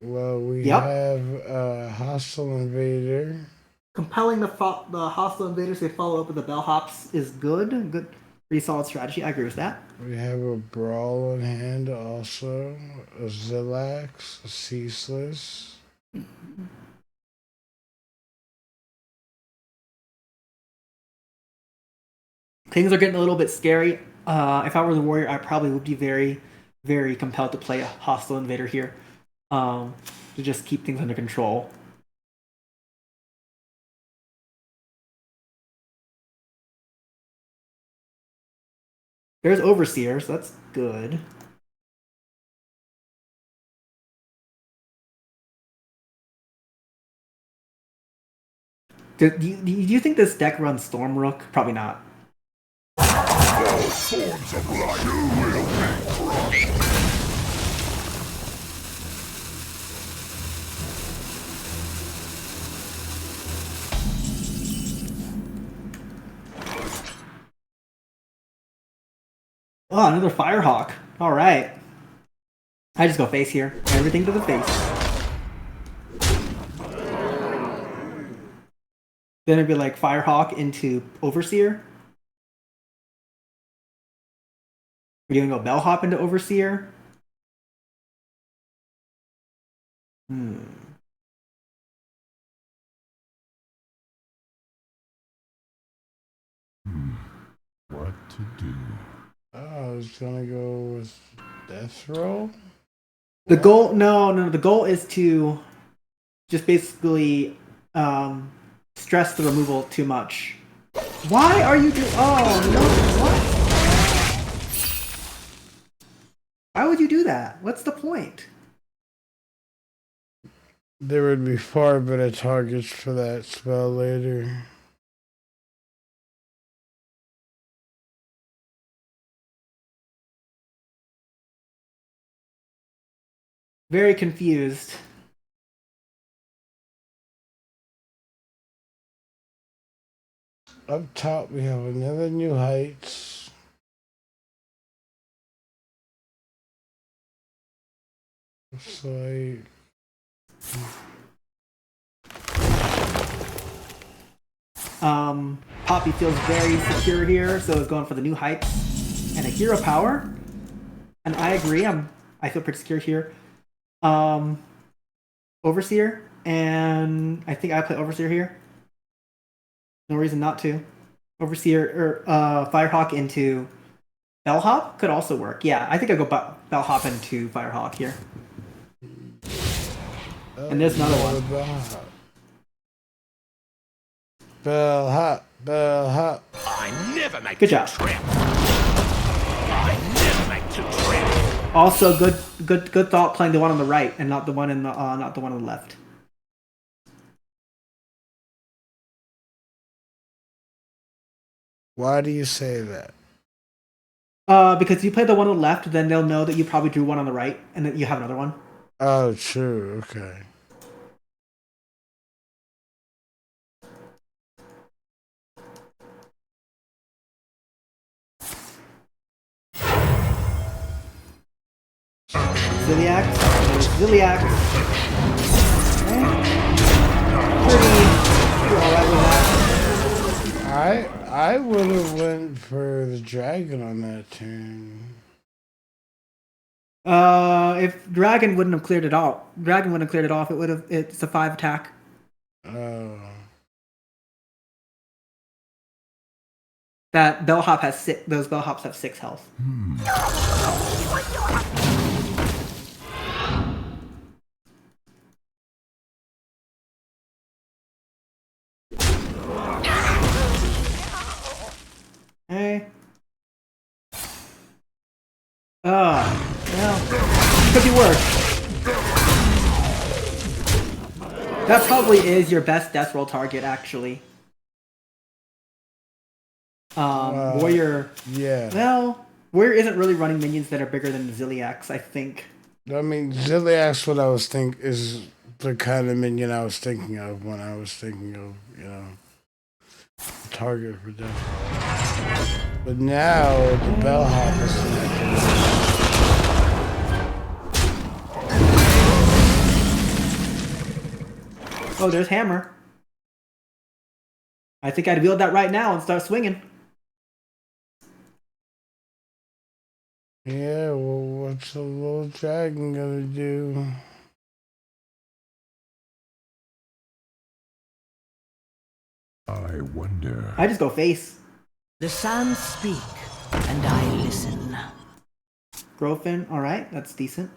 Well, we have a Hostile Invader. Compelling the Hostile Invaders to follow up with the Bellhops is good. Good, pretty solid strategy. I agree with that. We have a Brawl in hand also. A Zillax, a Ceaseless. Things are getting a little bit scary. If I were the Warrior, I probably would be very, very compelled to play a Hostile Invader here. To just keep things under control. There's Overseer, so that's good. Do you think this deck runs Stormrook? Probably not. All forms of life will be crushed. Oh, another Firehawk. All right. I just go face here. Everything to the face. Then it'd be like Firehawk into Overseer. Are you gonna go Bellhop into Overseer? What to do? I was gonna go with Death Roll. The goal, no. The goal is to just basically stress the removal too much. Why are you doing? Oh no! What? Why would you do that? What's the point? There would be far better targets for that spell later. Very confused. Up top, we have another New Heights. Looks like... Poppy feels very secure here, so is going for the New Heights and a Hero Power. And I agree. I feel pretty secure here. Overseer, and I think I play Overseer here. No reason not to. Overseer or Firehawk into Bellhop could also work. Yeah, I think I go Bellhop into Firehawk here. And there's another one. Bellhop. I never make Good job. trip. I never make to trip. Also, good thought playing the one on the right and not the one in the not the one on the left. Why do you say that? Because you play the one on the left, then they'll know that you probably drew one on the right, and that you have another one. Oh, true. Okay. Zilliax. pretty alright with that. I would have went for the dragon on that turn. If Dragon wouldn't have cleared it off, it would have. It's a 5 attack. Oh. That bellhop has 6. Those bellhops have 6 health. Hey. Well, could be worse. That probably is your best death roll target, actually. Warrior. Yeah. Well, Warrior isn't really running minions that are bigger than Ziliax, I think. I mean, Ziliax, what I was is the kind of minion I was thinking of when I was thinking of, target for death. But now the bellhop is connected. Oh, there's Hammer. I think I'd wield that right now and start swinging. Yeah, well, what's the little dragon gonna do? I wonder. I just go face. The sands speak, and I listen. Grofin, alright, that's decent.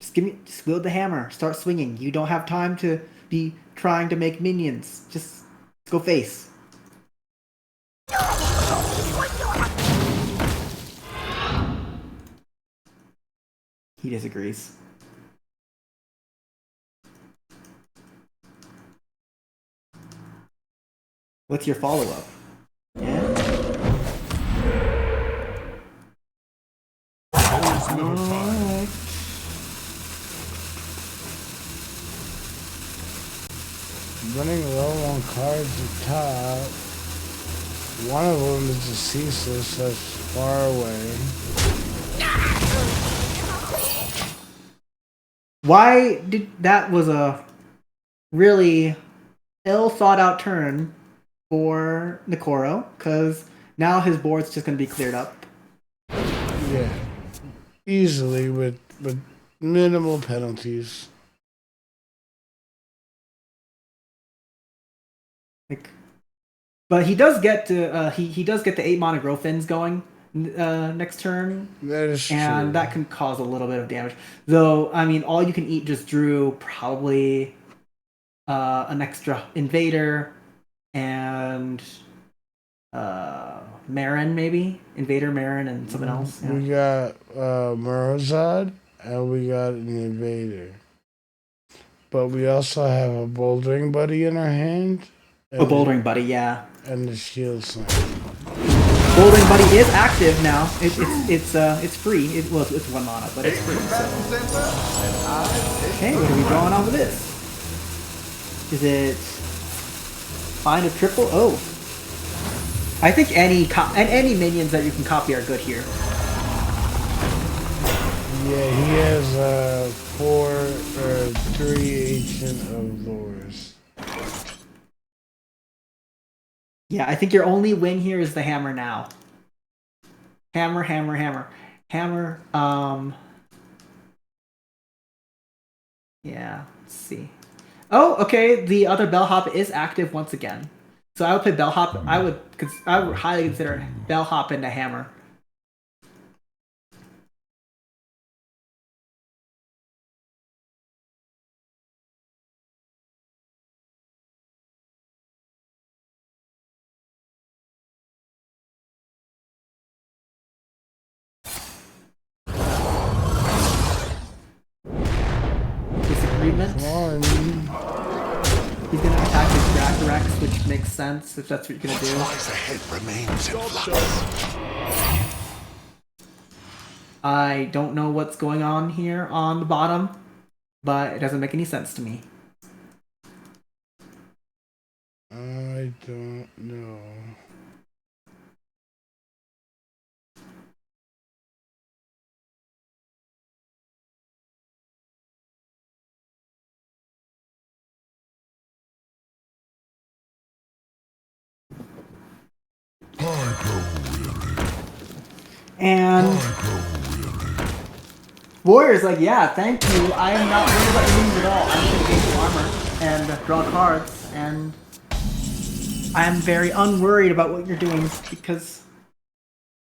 Just wield the hammer, start swinging. You don't have time to be trying to make minions. Just go face. He disagrees. What's your follow-up? Yeah? Alright. Running low on cards at top. One of them is the ceaseless that's far away. Why did that was a really ill thought out turn for Nikoro, because now his board's just gonna be cleared up. Yeah. Easily with minimal penalties. But he does get to he does get the 8 mana Grofins going next turn. That is and true. that can cause a little bit of damage. Though, I mean, all you can eat just drew probably an extra Invader and Marin, maybe? Invader, Marin, and something else. Yeah. We got Morozad and we got an Invader. But we also have a Bouldering Buddy in our hand. A Bouldering Buddy, yeah. And the Shield Slam. Bouldering Buddy is active now. It's free. It's 1 mana, but it's free. So. Okay, what are we drawing off of this? Is it find a triple? Oh, I think any minions that you can copy are good here. Yeah, he has 4 or 3 Ancient of Lures. Yeah, I think your only win here is the hammer now. Hammer, hammer, hammer. Hammer, yeah, let's see. Oh, okay, the other bellhop is active once again. So I would play bellhop. I would highly consider bellhop into hammer. Disagreement. He's gonna attack his Dracorex, which makes sense if that's what you're gonna do. Lies ahead remains in flux. I don't know what's going on here on the bottom, but it doesn't make any sense to me. I don't know. And Warrior's like, yeah, thank you. I am not worried about your moves at all. I'm just gonna gain some armor and draw cards, and I'm very unworried about what you're doing because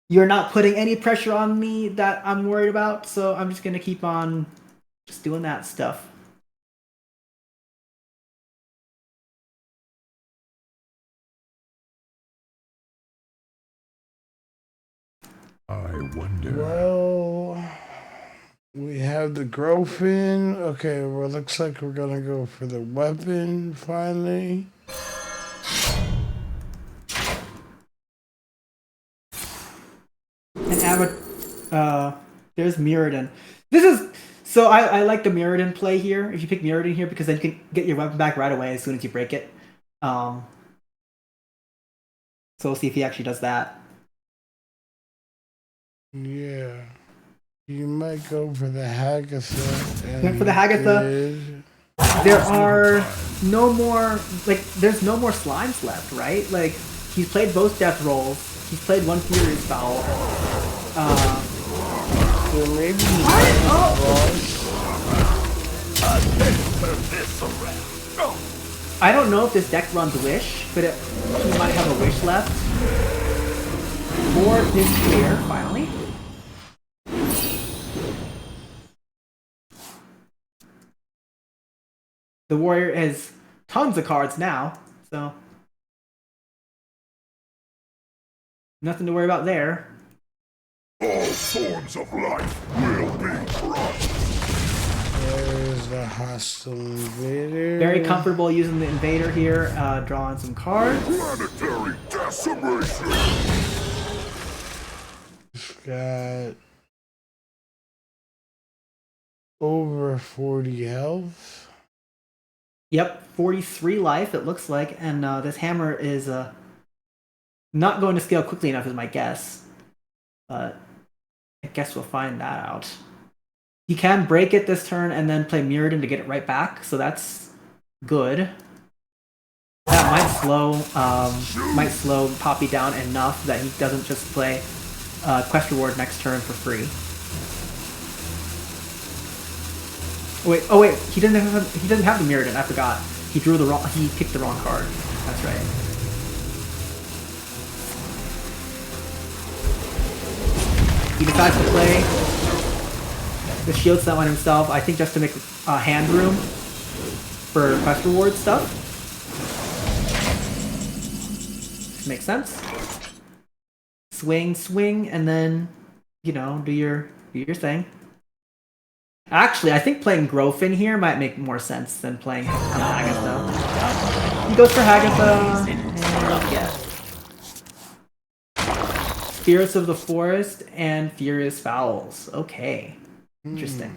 you're not putting any pressure on me that I'm worried about, so I'm just gonna keep on just doing that stuff. I wonder. Well, we have the Grofin. Okay, well, looks like we're gonna go for the weapon finally. And there's Mirrodin. This is so I like the Mirrodin play here. If you pick Mirrodin here, because then you can get your weapon back right away as soon as you break it. So we'll see if he actually does that. Yeah. You might go for the Hagatha. Went for the Hagatha. There are no more there's no more slimes left, right? Like he's played both death rolls. He's played one Furious Foul. So maybe I don't know if this deck runs Wish, but he might have a Wish left. Board is clear, finally. The Warrior has tons of cards now, so nothing to worry about there. All forms of life will be crushed. there's the hostile invader. Very comfortable using the Invader here, drawing some cards. Planetary decimation. It's got over 40 health. Yep, 43 life it looks like, and this hammer is not going to scale quickly enough is my guess. But I guess we'll find that out. He can break it this turn and then play Mirrodin to get it right back, so that's good. That might slow Poppy down enough that he doesn't just play quest reward next turn for free. Oh wait, he doesn't have the Mirrodin. I forgot. He picked the wrong card. That's right. He decides to play the shield cell on himself, I think just to make hand room for quest reward stuff. Makes sense. Swing, and then, do your thing. Actually, I think playing Grofin here might make more sense than playing Hagatha. He goes for Hagatha, and yeah. Spirits of the Forest and Furious Fowls. Okay. Interesting.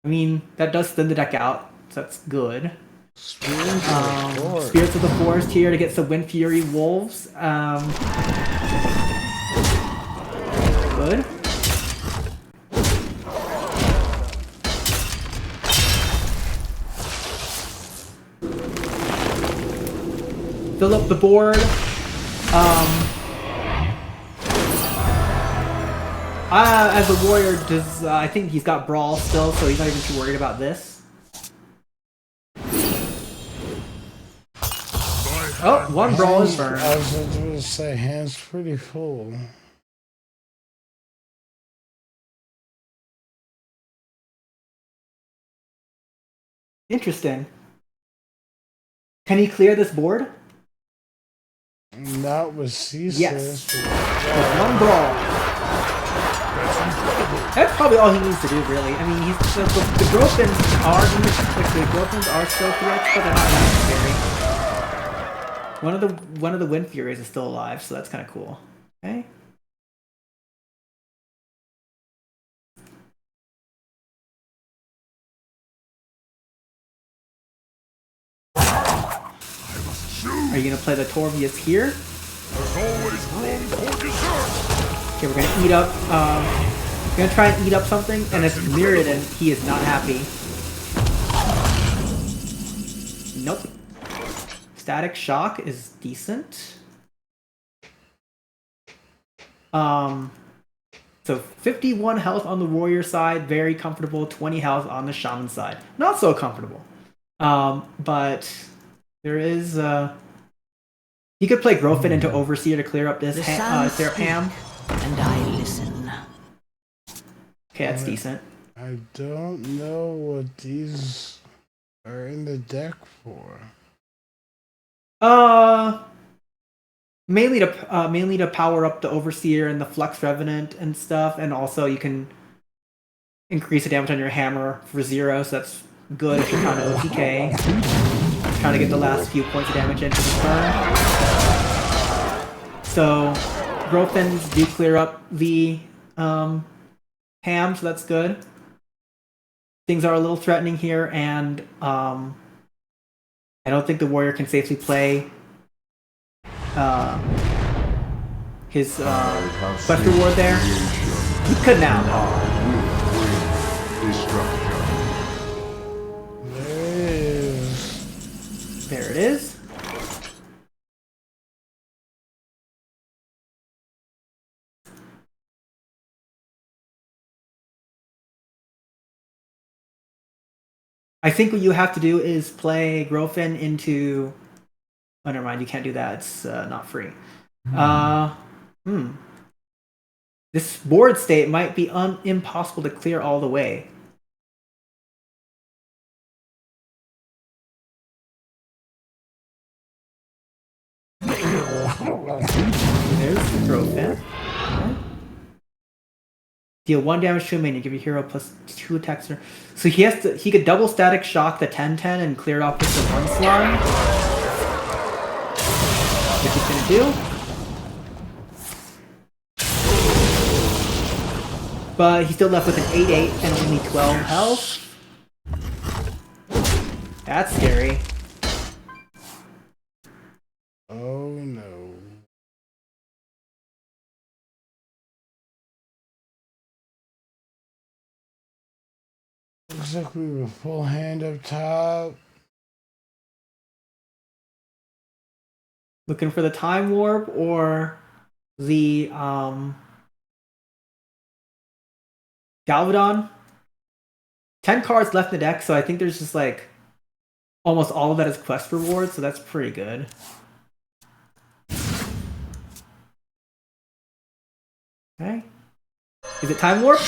I mean, that does thin the deck out, so that's good. Spirits of the Forest here to get some Wind Fury Wolves. Good. Fill up the board. As a warrior, I think he's got Brawl still, so he's not even too worried about this. Oh, one Brawl is burned. I was going to say, hand's pretty full. Interesting. Can he clear this board? Not with Ceaseless. Yes. With one Brawl. That's probably all he needs to do, really. I mean, the Grofins are still threats, but they're not necessary. One of the Wind Furies is still alive, so that's kind of cool. Okay. Are you gonna play the Torvius here? There's always room for dessert. Okay, we're gonna eat up. We're gonna try and eat up something, and it's Mirrodin. He is not happy. Nope. Static Shock is decent. So 51 health on the warrior side, very comfortable. 20 health on the shaman side, not so comfortable. But there is you could play Grofin into Overseer to clear up this The sounds Seraph Ham. and I listen. Okay, that's decent. I don't know what these are in the deck for. Mainly to power up the Overseer and the Flux Revenant and stuff, and also you can increase the damage on your hammer for 0, so that's good if you're trying to OTK. Trying to get the last few points of damage into the turn. So Grofins do clear up the ham, so that's good. Things are a little threatening here, and I don't think the warrior can safely play his quest reward there. He could now. There it is. I think what you have to do is play Grofin into... Oh, never mind. You can't do that. It's not free. This board state might be impossible to clear all the way. There's the Grofin. Deal 1 damage to a minion. Give your hero plus 2 attacks. So he could double static shock the 10-10 and clear it off with the 1 slime. Which he's gonna do. But he's still left with an 8-8 and only 12 health. That's scary. Oh no. Looks like we have a full hand up top. Looking for the time warp or the Galvadon. 10 cards left in the deck, so I think there's just like almost all of that is quest reward, so that's pretty good. Okay. Is it time warp?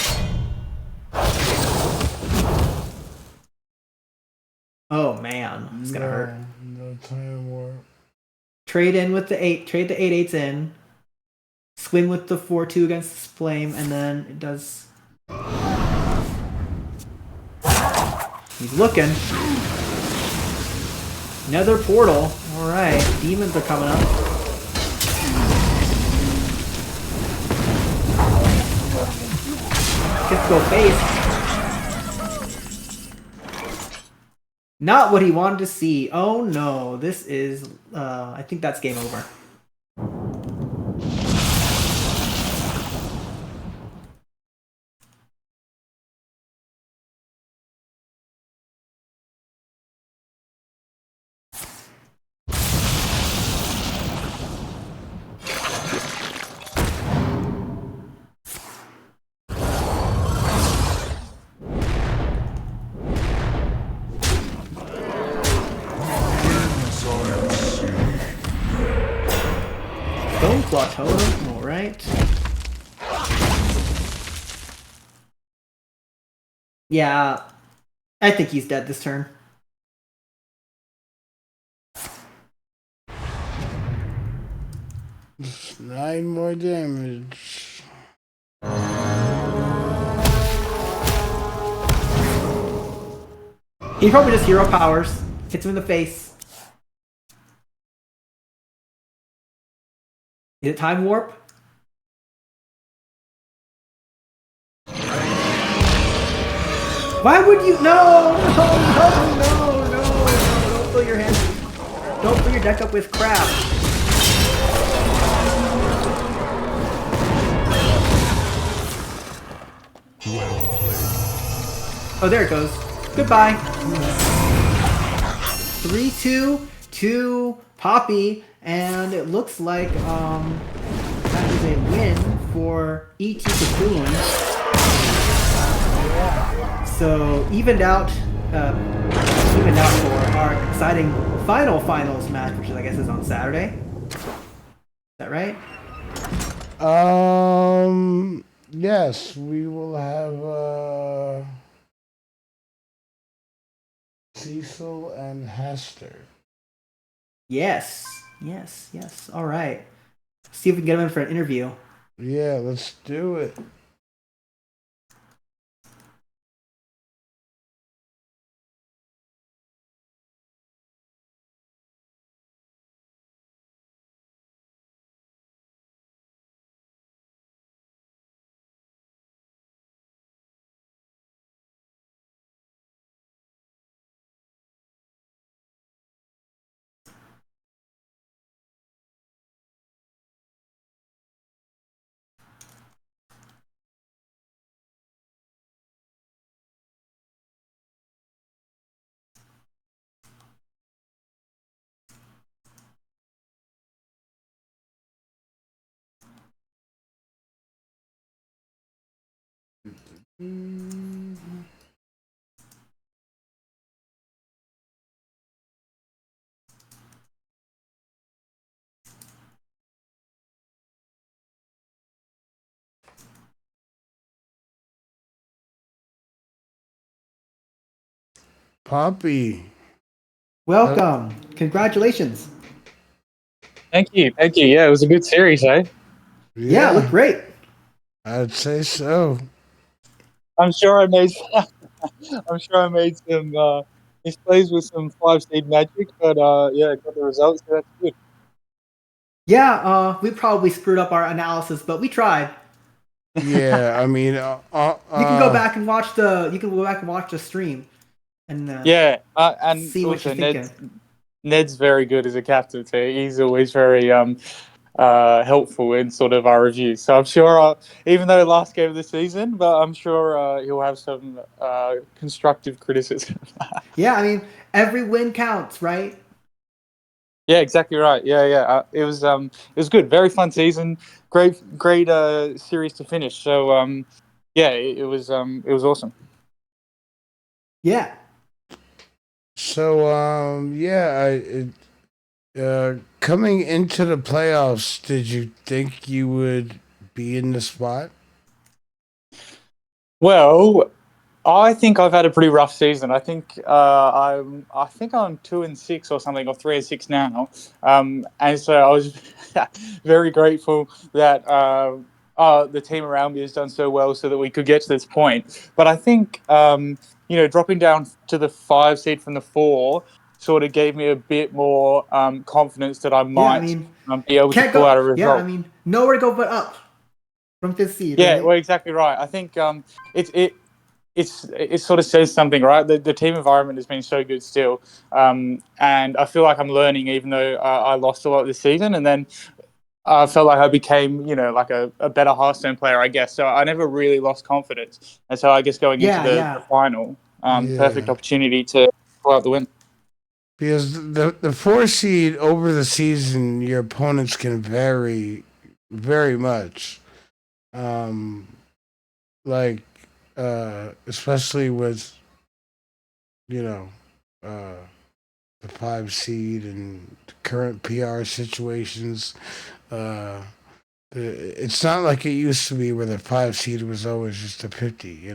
Oh man, it's gonna hurt. No time warp. Trade in with the 8. Trade the 8/8s in. Swing with the 4/2 against this flame, and then it does. He's looking. Nether portal. All right, demons are coming up. Just go face. Not what he wanted to see. Oh no, this is, I think that's game over. Totem, all right. Yeah, I think he's dead this turn. Just 9 more damage. He probably just hero powers. Hits him in the face. Is it time warp? Why would you? No! Don't fill your hand. Don't fill your deck up with crap. Oh, there it goes. Goodbye. 3-2 to Poppy. And it looks like that is a win for for ET Cocoon. So evened out for our exciting finals match, which I guess is on Saturday. Is that right? Yes, we will have Cecil and Hester. Yes. All right. See if we can get him in for an interview. Yeah, let's do it. Poppy. Welcome. Congratulations. Thank you. Yeah, it was a good series, eh? Yeah, it looked great. I'd say so. I'm sure I made some misplays with some 5 seed magic, but yeah, got the results, so that's good. Yeah, we probably screwed up our analysis, but we tried. Yeah, I mean, You can go back and watch the stream and Yeah, and see what also you're thinking. Ned's very good as a captain too. He's always very helpful in sort of our reviews. So I'm sure, even though last game of the season, but I'm sure he'll have some constructive criticism. Yeah, I mean, every win counts, right? Yeah, exactly right. Yeah. It was good. Very fun season. Great series to finish. So yeah, it was awesome. Yeah. So coming into the playoffs, did you think you would be in the spot? Well, I think I've had a pretty rough season. I think I'm 2-6 or something, or 3-6 now. And so I was very grateful that the team around me has done so well, so that we could get to this point. But I think dropping down to the 5 seed from the 4 sort of gave me a bit more confidence that I Yeah, I might mean, be able to can't pull out go. a Yeah, I result. mean, nowhere to go but up from fifth seed, Yeah, right? well, exactly right. I think it sort of says something, right? The team environment has been so good still, and I feel like I'm learning, even though I lost a lot this season, and then I felt like I became, like a better Hearthstone player, I guess. So I never really lost confidence, and so I guess going into Yeah, the yeah, final, perfect Yeah, opportunity to pull out the win. because the 4 seed over the season, your opponents can vary very much. Um, like especially with you know uh, the 5 seed and current PR situations. Uh, it's not like it used to be where the 5 seed was always just a 50.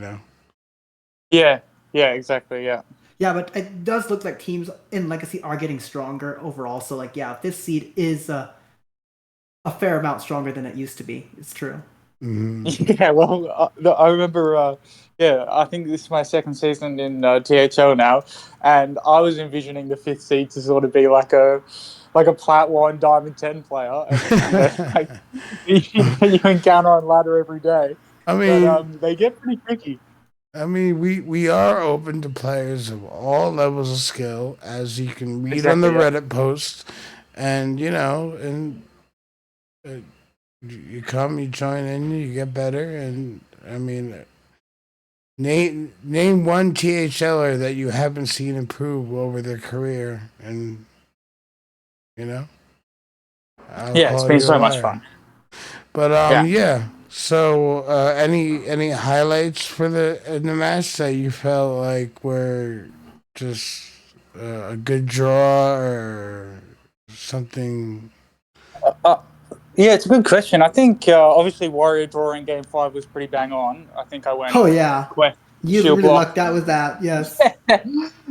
Yeah, yeah, exactly, yeah. yeah. But it does look like teams in Legacy are getting stronger overall. So, like, yeah, fifth seed is a fair amount stronger than it used to be. It's true. Mm-hmm. Yeah, well, I remember. Yeah, I think this is my second season in THL now, and I was envisioning the 5th seed to sort of be like a plat one diamond 10 player, and like you encounter on ladder every day. I But mean, they get pretty tricky. we are open to players of all levels of skill, as you can read on the Exactly. Yeah. Reddit post, and uh, you come, you join in, you get better, and I mean, name one THLer that you haven't seen improve over their career, and you know, I'll Yeah, it's call been you a so much liar. fun. But Yeah. yeah. So, any highlights for the match that you felt like were just a good draw or something? Yeah, it's a good question. I think obviously Warrior drawing game 5 was pretty bang on. I think I went Oh yeah, Quest you Shield really block. lucked out with that. Yes.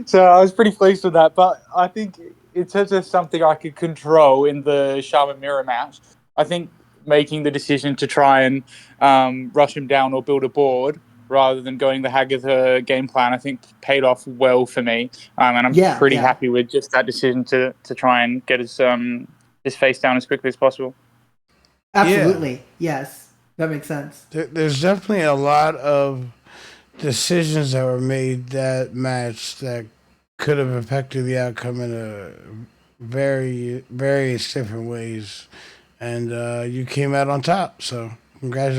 So I was pretty pleased with that. But I think in terms of something I could control in the Shaman Mirror match, I think making the decision to try and rush him down or build a board rather than going the Hagatha game plan, I think paid off well for me. And I'm Yeah, pretty yeah. happy with just that decision to try and get his face down as quickly as possible. Yeah, Absolutely. Yes. That makes sense. there's definitely a lot of decisions that were made that match that could have affected the outcome in a various different ways, and you came out on top. So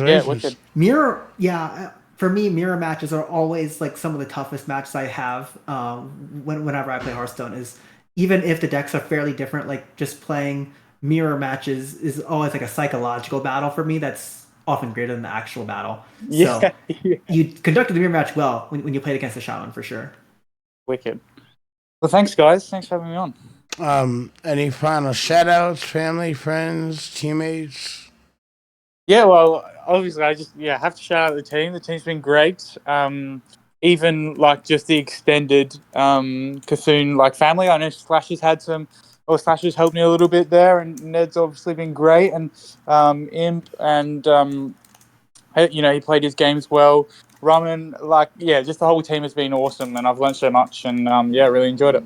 Yeah, congratulations. wicked. Mirror, yeah. For me, mirror matches are always like some of the toughest matches I have. Whenever I play Hearthstone, is even if the decks are fairly different, like just playing mirror matches is always like a psychological battle for me. That's often greater than the actual battle. So Yeah, yeah, you conducted the mirror match well when you played against the shaman for sure. wicked. Well, thanks, guys. Thanks for having me on. Any final shout outs, family, friends, teammates? Yeah, well, obviously, I just have to shout out the team. The team's been great. Even like just the extended Cthulhu like family. I know Slash has Slash has helped me a little bit there, and Ned's obviously been great, and Imp and he played his games well. Ramen, just the whole team has been awesome, and I've learned so much, and really enjoyed it.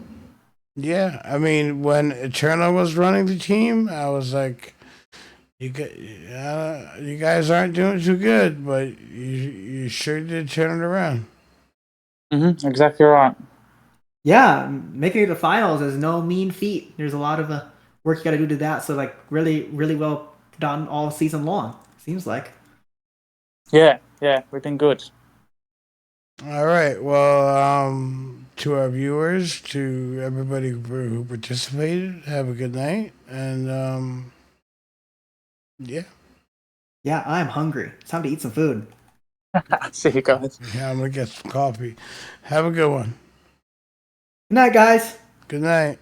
Yeah, I mean, when Eternal was running the team, I was like, you guys aren't doing too good, but you sure did turn it around. Exactly right. Yeah, making it to finals is no mean feat. There's a lot of work you got to do to that. So like really, really well done all season long. Seems like. Yeah, we've been good. All right. Well, to our viewers, to everybody who participated, have a good night, and yeah, Yeah, I'm hungry. It's time to eat some food. See you guys. yeah, I'm gonna get some coffee. Have a good one. Good night, guys. Good night.